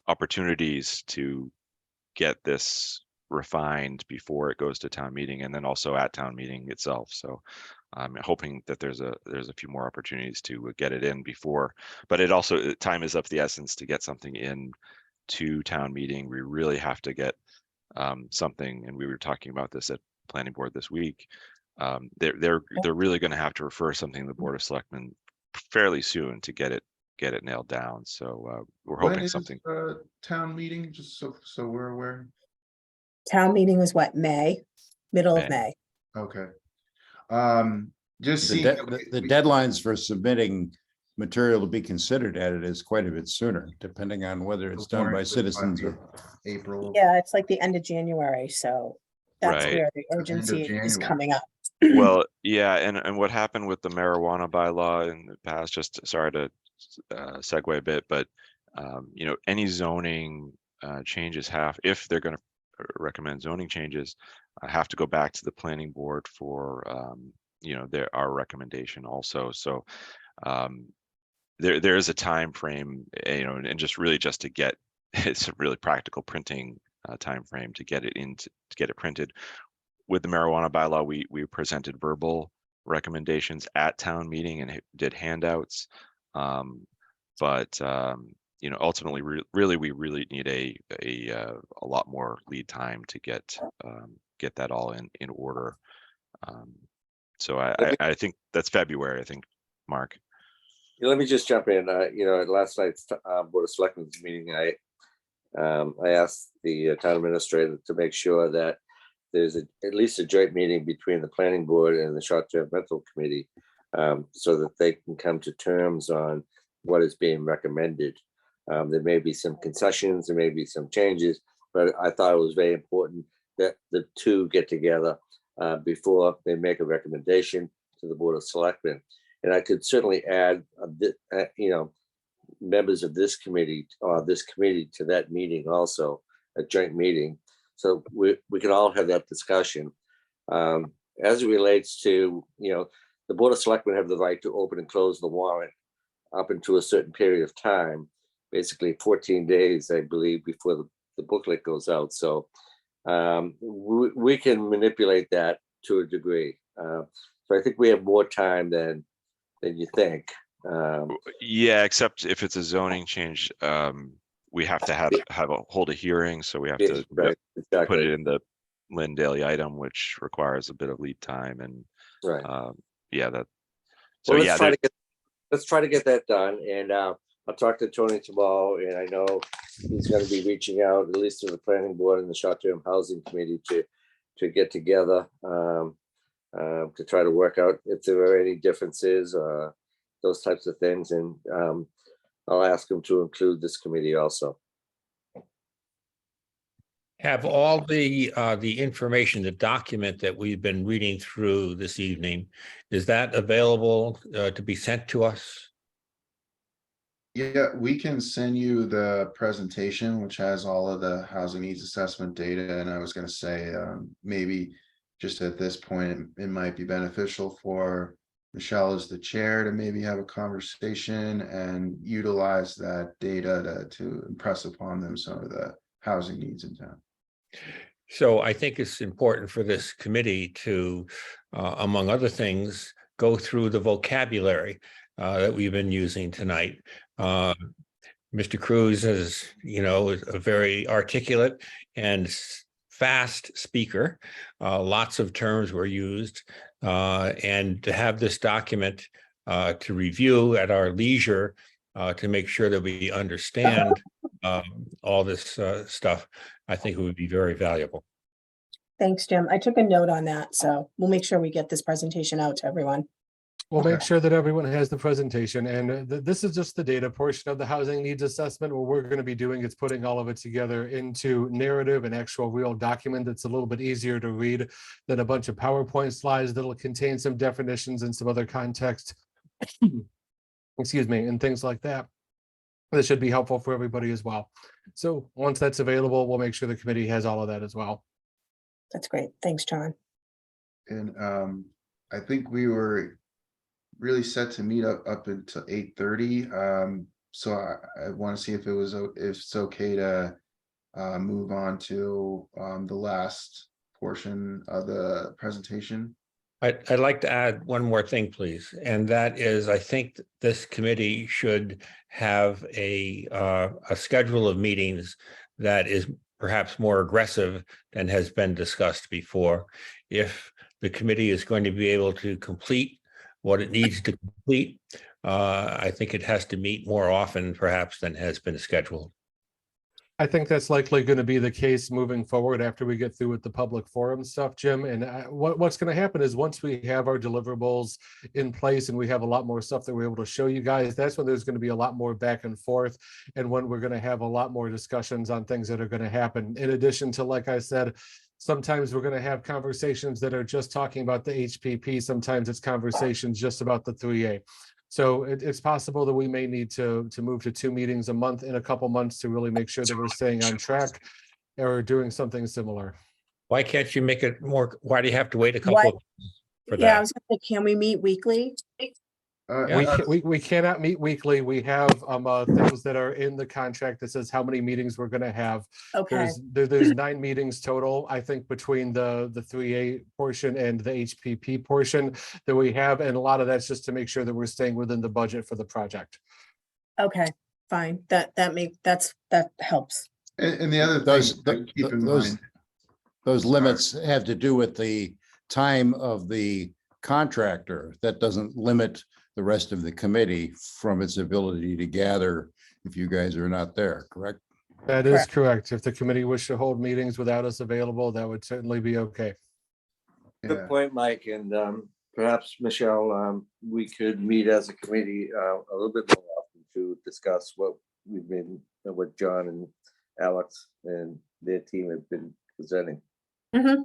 opportunities to get this refined before it goes to town meeting, and then also at town meeting itself. So I'm hoping that there's a few more opportunities to get it in before, but it also, time is of the essence to get something in to town meeting. We really have to get something, and we were talking about this at planning board this week. They're really going to have to refer something to the Board of Selectmen fairly soon to get it nailed down. So we're When hoping is something. town meeting, just so we're aware? Town meeting was what, May, middle of May? Okay. Just The see. the deadlines for submitting material to be considered at it is quite a bit sooner, depending on whether it's done by citizens or. April. Yeah, it's like the end of January, so that's Right. where the End of urgency is January. coming up. Well, yeah, and what happened with the marijuana bylaw in the past, just sorry to segue a bit, but you know, any zoning changes if they're going to recommend zoning changes, have to go back to the planning board for you know, our recommendation also. So there is a time frame, you know, and just to get it's a really practical printing time frame to get it to get it printed. With the marijuana bylaw, we presented verbal recommendations at town meeting and did handouts, but you know, ultimately, we really need a lot more lead time to get that all in order. So I think that's February. I think, Mark. Let me just jump in. You know, at last night's Board of Selectmen's meeting, I asked the town administrator to make sure that there's at least a joint meeting between the planning board and the short-term rental committee, so that they can come to terms on what is being recommended. There may be some concessions, there may be some changes, but I thought it was very important that the two get together before they make a recommendation to the Board of Selectmen. And I could certainly add, you know, members of this committee or this committee to that meeting also, a joint meeting. So we can all have that discussion. As it relates to, you know, the Board of Selectmen have the right to open and close the warrant up into a certain period of time, basically 14 days, I believe, before the booklet goes out. So we can manipulate that to a degree. So I think we have more time than you think. Yeah, except if it's a zoning change, we have to hold a hearing, so we have to Right, exactly. put it in the Lynn Daily item, which requires a bit of lead time, and Right. Yeah, that. So Well, yeah, let's try to get that done, and I'll talk to Tony tomorrow, and I know he's going to be reaching out at least to the planning board and the short-term housing committee to get together to try to work out if there are any differences, those types of things, and I'll ask him to include this committee also. Have all the information, the document that we've been reading through this evening, is that available to be sent to us? Yeah, we can send you the presentation, which has all of the housing needs assessment data. And I was going to say, maybe just at this point, it might be beneficial for Michelle as the chair to maybe have a conversation and utilize that data to impress upon them some of the housing needs in town. So I think it's important for this committee to, among other things, go through the vocabulary that we've been using tonight. Mr. Cruz is, you know, a very articulate and fast speaker. Lots of terms were used, and to have this document to review at our leisure to make sure that we understand all this stuff, I think it would be very valuable. Thanks, Jim. I took a note on that, so we'll make sure we get this presentation out to everyone. We'll Okay. make sure that everyone has the presentation, and this is just the data portion of the housing needs assessment. What we're going to be doing is putting all of it together into narrative and actual real document that's a little bit easier to read than a bunch of PowerPoint slides that'll contain some definitions and some other context, excuse me, and things like that. This should be helpful for everybody as well. So once that's available, we'll make sure the committee has all of that as well. That's great. Thanks, John. And I think we were really set to meet up until 8:30. So I want to see if it's okay to move on to the last portion of the presentation. I'd like to add one more thing, please, and that is, I think this committee should have a schedule of meetings that is perhaps more aggressive than has been discussed before. If the committee is going to be able to complete what it needs to complete, I think it has to meet more often perhaps than has been scheduled. I think that's likely going to be the case moving forward after we get through with the public forum stuff, Jim. And what's going to happen is once we have our deliverables in place and we have a lot more stuff that we're able to show you guys, that's when there's going to be a lot more back and forth, and when we're going to have a lot more discussions on things that are going to happen. In addition to, like I said, sometimes we're going to have conversations that are just talking about the HPP. Sometimes it's conversations just about the 3A. So it's possible that we may need to move to 2 meetings a month in a couple months to really make sure that we're staying on track or doing something similar. Why can't you make it more, why do you have to wait a What? couple for Yeah, I that? was gonna say, can we meet weekly? We cannot meet weekly. We have things that are in the contract that says how many meetings we're going to have. Okay, There's 9 meetings total, I think, between the 3A portion and the HPP portion that we have, and a lot of that's just to make sure that we're staying within the budget for the project. okay, fine. That helps. And the other Those, thing to keep in those, mind, those limits have to do with the time of the contractor. That doesn't limit the rest of the committee from its ability to gather if you guys are not there, correct? That is correct. If the committee wished to hold meetings without us available, that would certainly be okay. Good yeah. point, Mike, and perhaps, Michelle, we could meet as a committee a little bit more often to discuss what what John and Alex and their team have been presenting. Mm-hmm.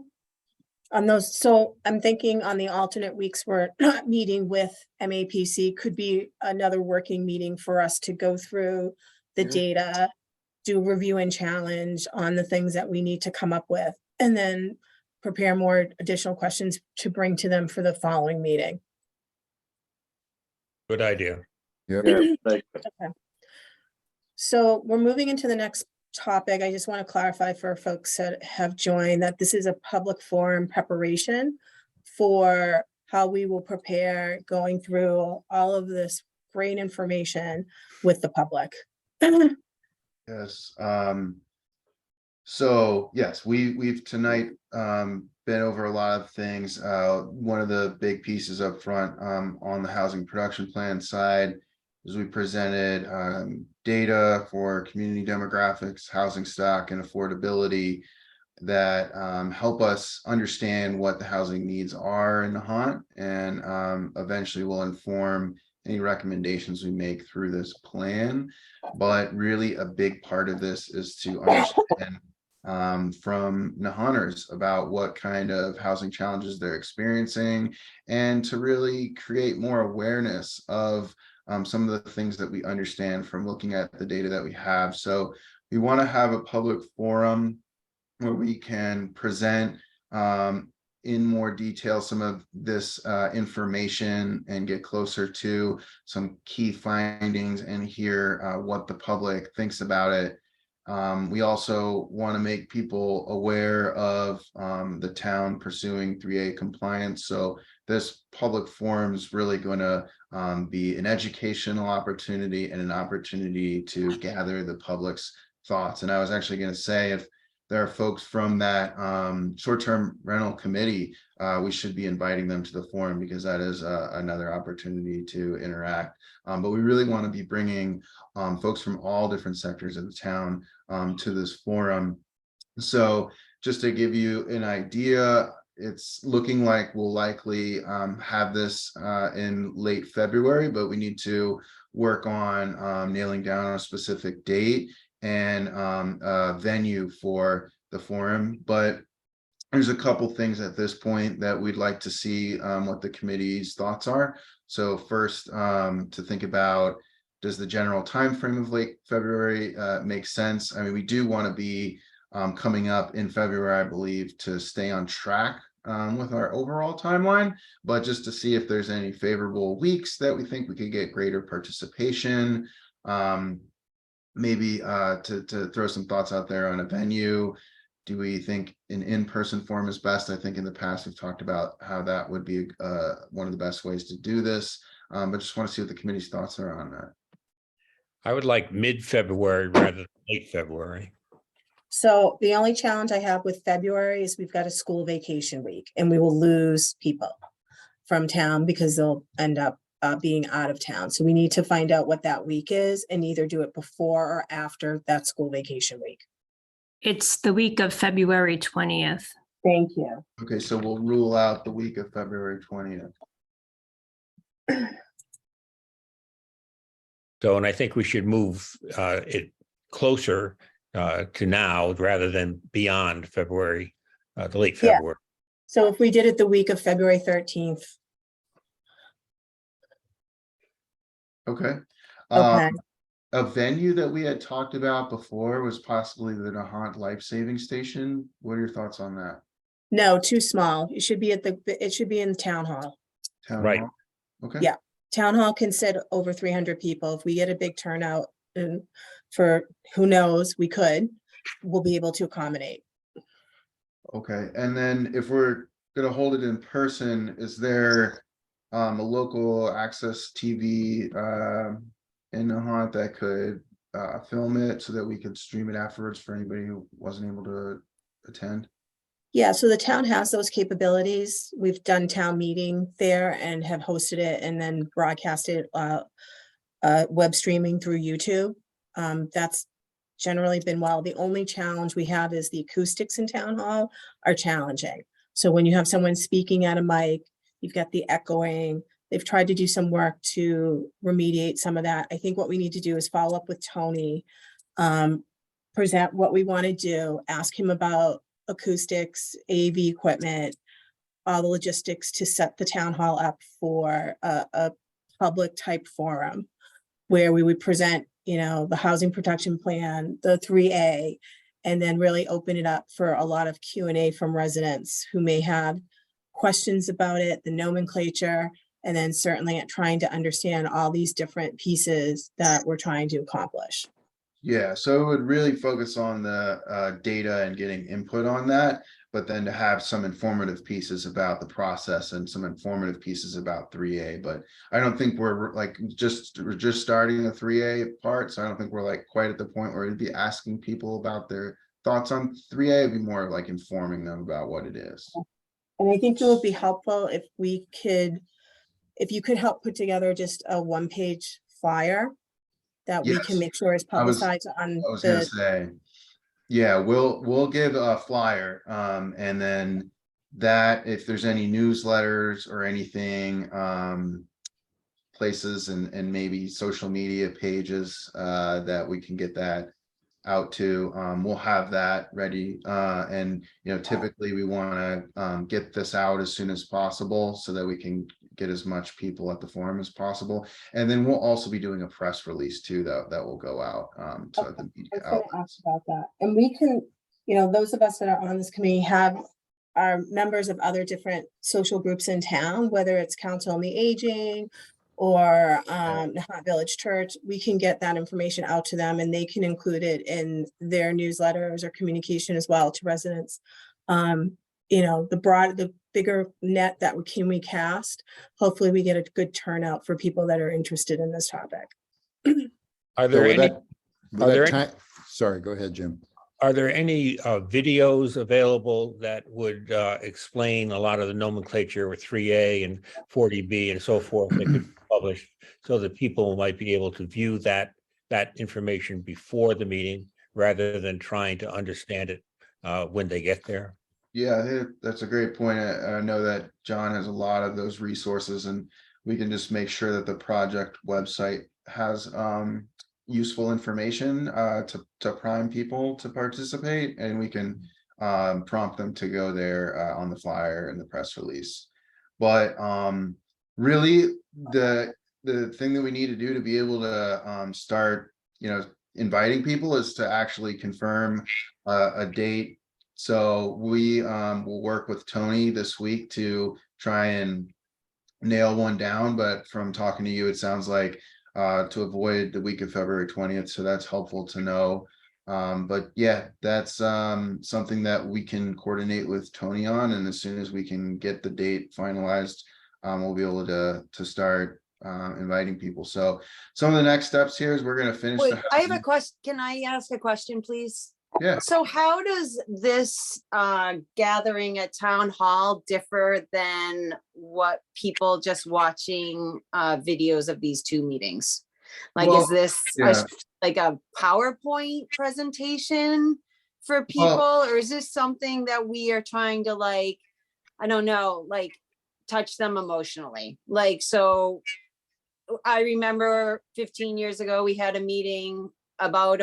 On those, so I'm thinking on the alternate weeks we're not meeting with MAPC could be another working meeting for us to go through the Yeah. data, do review and challenge on the things that we need to come up with, and then prepare more additional questions to bring to them for the following meeting. Good idea. Yep. Yeah, thank you. Okay. So we're moving into the next topic. I just want to clarify for folks that have joined that this is a public forum preparation for how we will prepare going through all of this great information with the public. Yes. So yes, we've tonight been over a lot of things. One of the big pieces up front on the housing production plan side is we presented data for community demographics, housing stock, and affordability that help us understand what the housing needs are in Nahant, and eventually will inform any recommendations we make through this plan. But really a big part of this is to understand from Nahanters about what kind of housing challenges they're experiencing, and to really create more awareness of some of the things that we understand from looking at the data that we have. So we want to have a public forum where we can present in more detail some of this information and get closer to some key findings and hear what the public thinks about it. We also want to make people aware of the town pursuing 3A compliance. So this public forum is really going to be an educational opportunity and an opportunity to gather the public's thoughts. And I was actually going to say, if there are folks from that short-term rental committee, we should be inviting them to the forum, because that is another opportunity to interact. But we really want to be bringing folks from all different sectors of the town to this forum. So just to give you an idea, it's looking like we'll likely have this in late February, but we need to work on nailing down a specific date and venue for the forum. But there's a couple things at this point that we'd like to see what the committee's thoughts are. So first, to think about, does the general time frame of late February make sense? I mean, we do want to be coming up in February, I believe, to stay on track with our overall timeline, but just to see if there's any favorable weeks that we think we could get greater participation. Maybe to throw some thoughts out there on a venue. Do we think an in-person form is best? I think in the past we've talked about how that would be one of the best ways to do this, but just want to see what the committee's thoughts are on that. I would like mid-February rather than late February. So the only challenge I have with February is we've got a school vacation week and we will lose people from town because they'll end up being out of town. So we need to find out what that week is and either do it before or after that school vacation week. It's the week of February 20th. Thank you. Okay, so we'll rule out the week of February 20th. So, and I think we should move it closer to now rather than beyond February, the late Yeah. February. So if we did it the week of February 13th. Okay. Okay. A venue that we had talked about before was possibly the Nahant Life Saving Station. What are your thoughts on that? No, too small. It should be it should be in the town hall. Town Right. hall? Okay. Yeah. Town hall can sit over 300 people. If we get a big turnout and for who knows, we'll be able to accommodate. Okay, and then if we're gonna hold it in person, is there a local access TV in Nahant that could film it so that we could stream it afterwards for anybody who wasn't able to attend? Yeah, so the town has those capabilities. We've done town meeting there and have hosted it and then broadcasted web streaming through YouTube. That's generally been well. The only challenge we have is the acoustics in town hall are challenging. So when you have someone speaking at a mic, you've got the echoing. They've tried to do some work to remediate some of that. I think what we need to do is follow up with Tony, present what we want to do, ask him about acoustics, AV equipment, all the logistics to set the town hall up for a public type forum where we would present, the housing protection plan, the 3A, and then really open it up for a lot of Q&A from residents who may have questions about it, the nomenclature, and then certainly trying to understand all these different pieces that we're trying to accomplish. Yeah, so it would really focus on the data and getting input on that, but then to have some informative pieces about the process and some informative pieces about 3A. But I don't think we're just starting the 3A part, so I don't think we're like quite at the point where we'd be asking people about their thoughts on 3A. It'd be more of like informing them about what it is. And I think it would be helpful if you could help put together just a one-page flyer that we can Yes. make sure is I was publicized on gonna the, say, yeah, we'll give a flyer, and then that if there's any newsletters or anything, places and maybe social media pages that we can get that out to, we'll have that ready. And typically we want to get this out as soon as possible so that we can get as much people at the forum as possible. And then we'll also be doing a press release too, that will go out to the media I was gonna outlets. ask about that. And we can, those of us that are on this committee are members of other different social groups in town, whether it's Council on the Aging or Nahant Village Church. We can get that information out to them and they can include it in their newsletters or communication as well to residents. The bigger net that we cast, hopefully we get a good turnout for people that are interested in this topic. Are So there with any, that, with are that there time, sorry, go ahead, Jim. are there any videos available that would explain a lot of the nomenclature with 3A and 40B and so forth that could be published so that people might be able to view that information before the meeting rather than trying to understand it when they get there? Yeah, that's a great point. I know that John has a lot of those resources and we can just make sure that the project website has useful information to prime people to participate, and we can prompt them to go there on the flyer and the press release. But really the thing that we need to do to be able to start inviting people is to actually confirm a date So we will work with Tony this week to try and nail one down, but from talking to you, it sounds like to avoid the week of February 20th. So that's helpful to know. But yeah, that's something that we can coordinate with Tony on, and as soon as we can get the date finalized, we'll be able to start inviting people. So some of the next steps here is we're going to finish. Wait, I have a question. Can I ask a question, please? Yeah. So how does this gathering at town hall differ than what people just watching videos of these two meetings? Like, Well, is this yeah. like a PowerPoint presentation for people, or is this something that we are trying to, like, I don't know, like touch them emotionally? Like, so I remember 15 years ago, we had a meeting about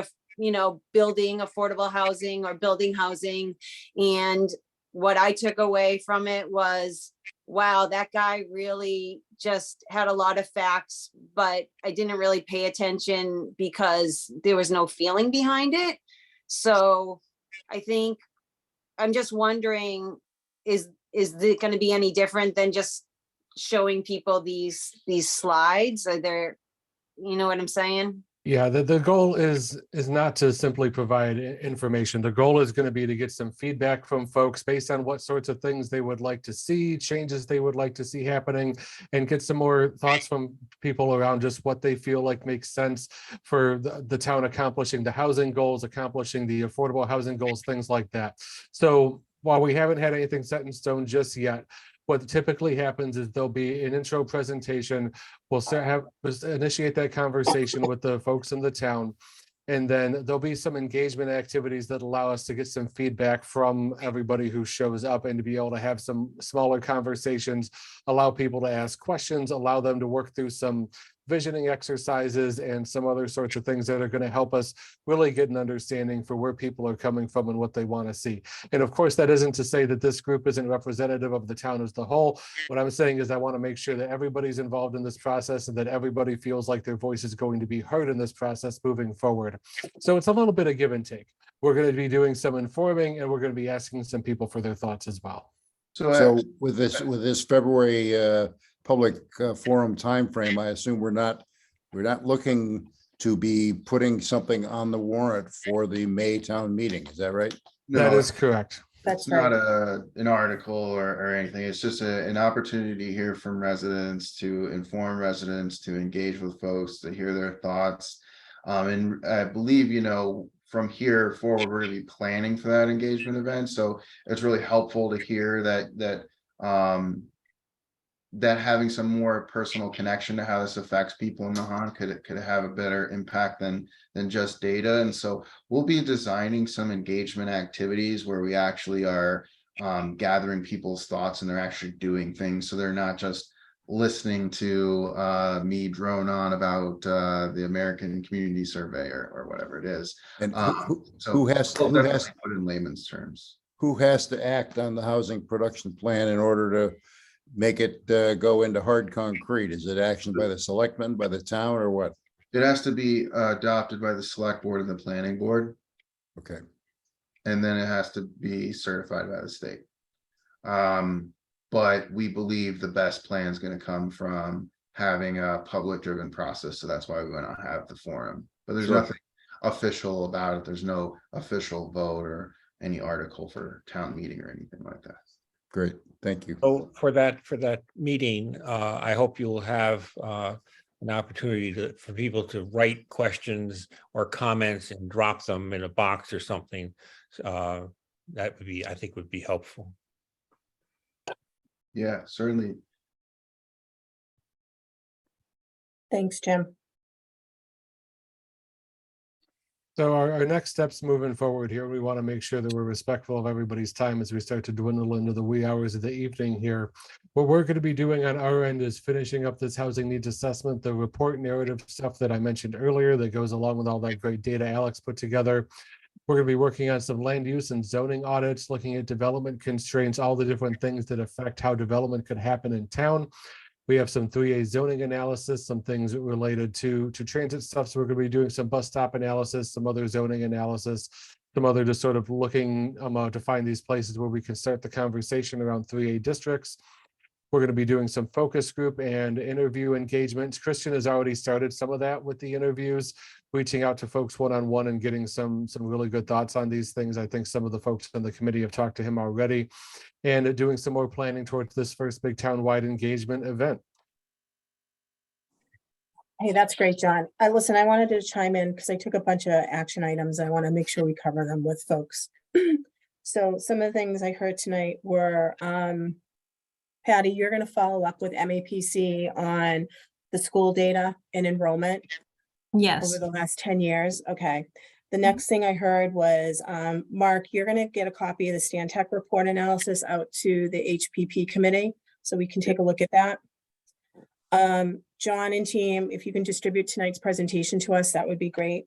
building affordable housing or building housing. And what I took away from it was, wow, that guy really just had a lot of facts, but I didn't really pay attention because there was no feeling behind it. So I think I'm just wondering, is it going to be any different than just showing people these slides? Are there, you know what I'm saying? Yeah, the goal is not to simply provide information. The goal is going to be to get some feedback from folks based on what sorts of things they would like to see, changes they would like to see happening, and get some more thoughts from people around just what they feel like makes sense for the town accomplishing the housing goals, accomplishing the affordable housing goals, things like that. So while we haven't had anything set in stone just yet, what typically happens is there'll be an intro presentation. We'll initiate that conversation with the folks in the town. And then there'll be some engagement activities that allow us to get some feedback from everybody who shows up and to be able to have some smaller conversations, allow people to ask questions, allow them to work through some visioning exercises and some other sorts of things that are going to help us really get an understanding for where people are coming from and what they want to see. And of course, that isn't to say that this group isn't representative of the town as the whole. What I'm saying is I want to make sure that everybody's involved in this process and that everybody feels like their voice is going to be heard in this process moving forward. So it's a little bit of give and take. We're going to be doing some informing, and we're going to be asking some people for their thoughts as well. So with this February public forum timeframe, I assume we're not looking to be putting something on the warrant for the May town meeting. Is that right? That is correct. It's not an article or anything. It's just an opportunity to hear from residents, to inform residents, to engage with folks, to hear their thoughts. And I believe, from here forward, we're going to be planning for that engagement event. So it's really helpful to hear that having some more personal connection to how this affects people in Nahant could have a better impact than just data. And so we'll be designing some engagement activities where we actually are gathering people's thoughts and they're actually doing things. So they're not just listening to me drone on about the American Community Survey or whatever it is. And who has to put in layman's terms? Who has to act on the housing production plan in order to make it go into hard concrete? Is it action by the selectmen, by the town, or what? It has to be adopted by the select board and the planning board. Okay. And then it has to be certified by the state. But we believe the best plan is going to come from having a public driven process. So that's why we want to have the forum, but there's nothing official about it. There's no official vote or any article for town meeting or anything like that. Great, thank you. So for that meeting, I hope you'll have an opportunity for people to write questions or comments and drop them in a box or something. That would be, I think, would be helpful. Yeah, certainly. Thanks, Jim. So our next steps moving forward here, we want to make sure that we're respectful of everybody's time as we start to dwindle into the wee hours of the evening here. What we're going to be doing on our end is finishing up this housing needs assessment, the report narrative stuff that I mentioned earlier that goes along with all that great data Alex put together. We're going to be working on some land use and zoning audits, looking at development constraints, all the different things that affect how development could happen in town. We have some 3A zoning analysis, some things related to transit stuff. So we're going to be doing some bus stop analysis, some other zoning analysis. some other just sort of looking to find these places where we can start the conversation around 3A districts. We're going to be doing some focus group and interview engagements. Christian has already started some of that with the interviews, reaching out to folks one-on-one and getting some really good thoughts on these things. I think some of the folks on the committee have talked to him already, and doing some more planning towards this first big town-wide engagement event. Hey, that's great, John. Listen, I wanted to chime in because I took a bunch of action items. I want to make sure we cover them with folks. So some of the things I heard tonight were, Patty, you're going to follow up with MAPC on the school data and enrollment Yes. over the last 10 years. Okay. The next thing I heard was, Mark, you're going to get a copy of the Stan Tech report analysis out to the HPP committee so we can take a look at that. John and team, if you can distribute tonight's presentation to us, that would be great.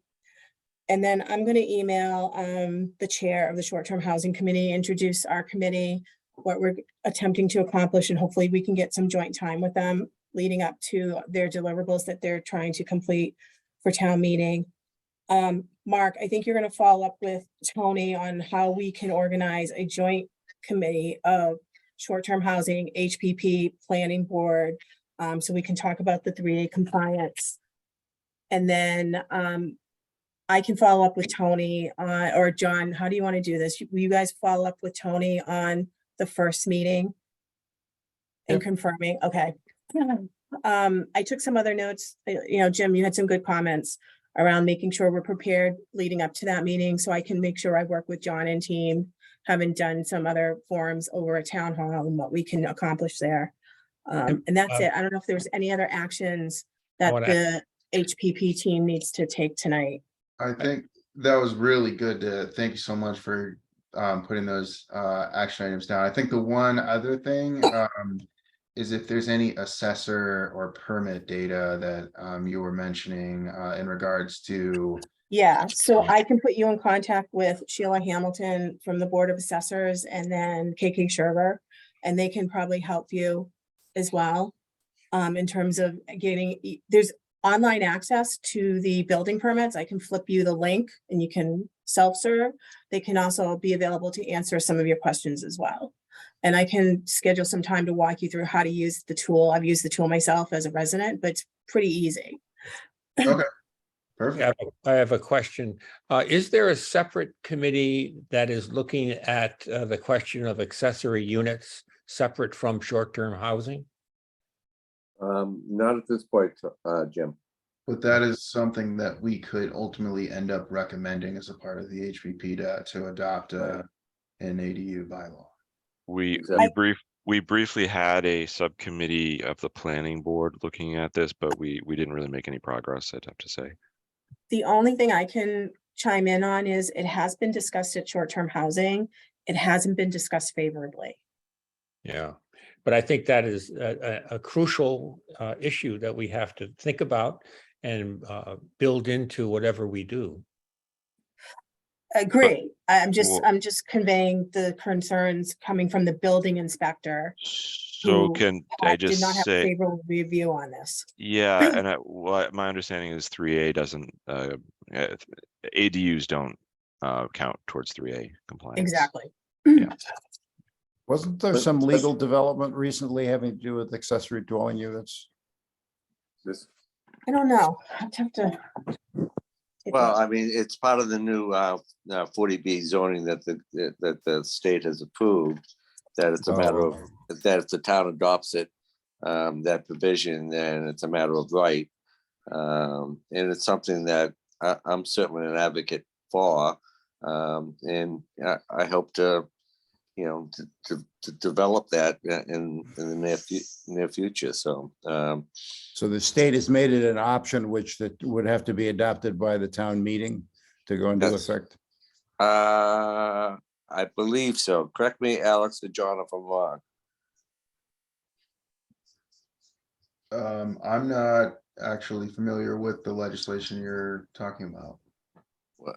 And then I'm going to email the chair of the short-term housing committee, introduce our committee, what we're attempting to accomplish, and hopefully we can get some joint time with them leading up to their deliverables that they're trying to complete for town meeting. Mark, I think you're going to follow up with Tony on how we can organize a joint committee of short-term housing, HPP, planning board, so we can talk about the 3A compliance. And then I can follow up with Tony or John. How do you want to do this? Will you guys follow up with Tony on the first meeting and confirming? Okay. I took some other notes. Jim, you had some good comments around making sure we're prepared leading up to that meeting, so I can make sure I work with John and team, having done some other forums over at town hall and what we can accomplish there. And that's it. I don't know if there's any other actions that the HPP team needs to take tonight. I think that was really good. Thank you so much for putting those action items down. I think the one other thing is if there's any assessor or permit data that you were mentioning in regards to. Yeah, so I can put you in contact with Sheila Hamilton from the Board of Assessors and then KK Sherver, and they can probably help you as well in terms of getting, there's online access to the building permits. I can flip you the link and you can self-serve. They can also be available to answer some of your questions as well. And I can schedule some time to walk you through how to use the tool. I've used the tool myself as a resident, but it's pretty easy. Okay, perfect. I have a question. Is there a separate committee that is looking at the question of accessory units separate from short-term housing? Not at this point, Jim. But that is something that we could ultimately end up recommending as a part of the HPP to adopt an ADU bylaw. We briefly had a subcommittee of the planning board looking at this, but we didn't really make any progress, I'd have to say. The only thing I can chime in on is it has been discussed at short-term housing. It hasn't been discussed favorably. Yeah, but I think that is a crucial issue that we have to think about and build into whatever we do. Agree. I'm just conveying the concerns coming from the building inspector. So can I just did not have a say, favorable review on this. yeah, and my understanding is 3A doesn't, ADUs don't count towards 3A compliance. Exactly. Yeah. Wasn't there some legal development recently having to do with accessory dwelling units? I don't know. I'd have to. Well, I mean, it's part of the new 40B zoning that the state has approved, that it's a matter of, that if the town adopts it, that provision, then it's a matter of right. And it's something that I'm certainly an advocate for. And I hope to, to develop that in the near future. So, so the state has made it an option which that would have to be adopted by the town meeting to go into effect. I believe so. Correct me, Alex or John, if I'm wrong. I'm not actually familiar with the legislation you're talking about.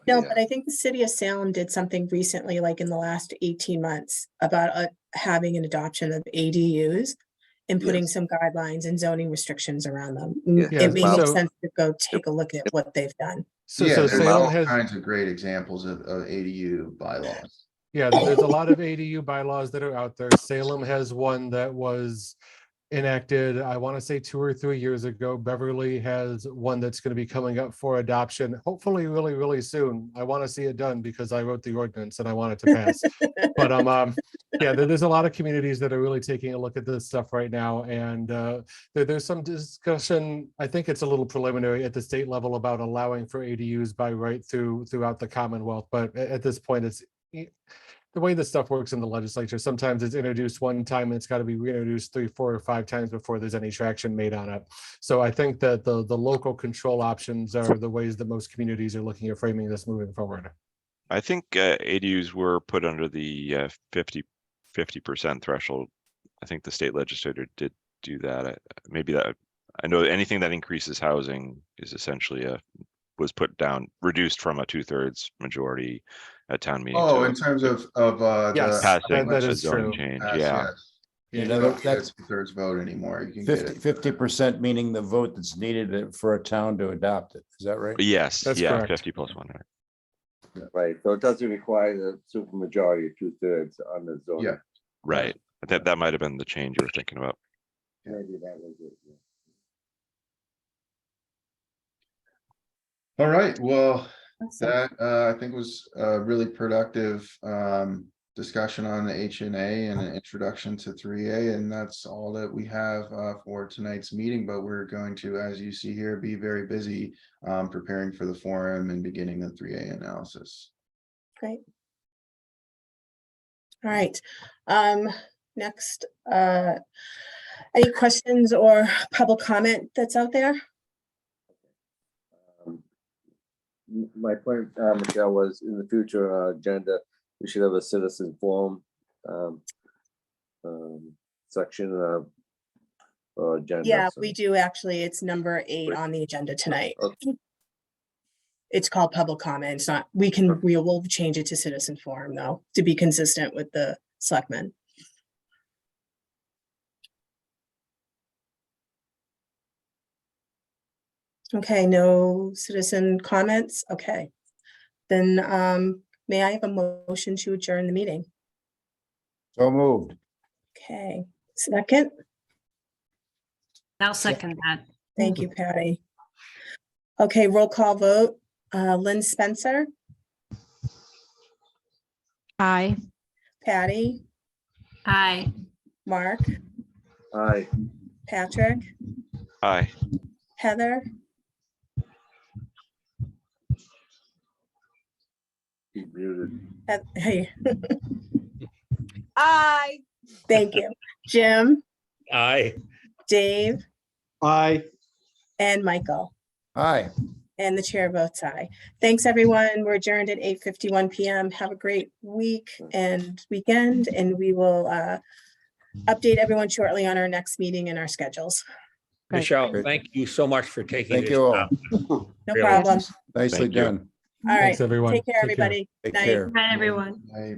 No, but I think the city of Salem did something recently, like in the last 18 months, about having an adoption of ADUs and putting some guidelines and zoning restrictions around them. It may make sense to go take a look at what they've done. So, Yeah, so there's Salem all has, kinds of great examples of ADU bylaws. yeah, there's a lot of ADU bylaws that are out there. Salem has one that was enacted, I want to say 2 or 3 years ago. Beverly has one that's going to be coming up for adoption, hopefully really, really soon. I want to see it done because I wrote the ordinance and I want it to pass. But yeah, there's a lot of communities that are really taking a look at this stuff right now. And there's some discussion, I think it's a little preliminary at the state level about allowing for ADUs by right throughout the Commonwealth. But at this point, it's the way this stuff works in the legislature. Sometimes it's introduced one time and it's got to be reintroduced 3, 4, or 5 times before there's any traction made on it. So I think that the local control options are the ways that most communities are looking at framing this moving forward. I think ADUs were put under the 50% threshold. I think the state legislature did do that. Maybe that, I know anything that increases housing is essentially was put down, reduced from a 2/3 majority at town meeting. Oh, to in terms of Yes, the passing that a is zoning true. change. pass, Yeah. yes. You You know, don't get a that's 2/3 vote anymore. You can get it. 50% meaning the vote that's needed for a town to adopt it. Is that right? Yes. That's Yeah. correct. 50 plus 1. Right, so it doesn't require the supermajority of 2/3 on the zoning. Yeah. Right. That might have been the change you were thinking about. Maybe that was it. Yeah. All right, well, Awesome. that I think was a really productive discussion on the HNA and an introduction to 3A, and that's all that we have for tonight's meeting. But we're going to, as you see here, be very busy preparing for the forum and beginning the 3A analysis. Great. All right. Next, any questions or public comment that's out there? My point, Michelle, was in the future agenda, we should have a citizen forum section or agenda. Yeah, so- we do actually. It's number 8 on the agenda tonight. Okay. It's called public comment. It's not, we will change it to citizen forum though, to be consistent with the selectmen. Okay, no citizen comments? Okay. Then may I have a motion to adjourn the meeting? So moved. Okay, second. I'll second that. Thank you, Patty. Okay, roll call vote. Lynn Spencer, Aye. Patty, Aye. Mark, Aye. Patrick, Aye. Heather, Keep muted. hey, Aye. thank you. Jim, Aye. Dave, Aye. and Michael. Aye. And the chair votes aye. Thanks, everyone. We're adjourned at 8:51 PM. Have a great week and weekend, and we will update everyone shortly on our next meeting and our schedules. Right. Michelle, Great. thank you so much for taking Thank this. you all. time. No Really. problem. Nicely Thank you. done. All right. Thanks, everyone. Take care, Take care. everybody. Take Night. care. Bye, everyone. I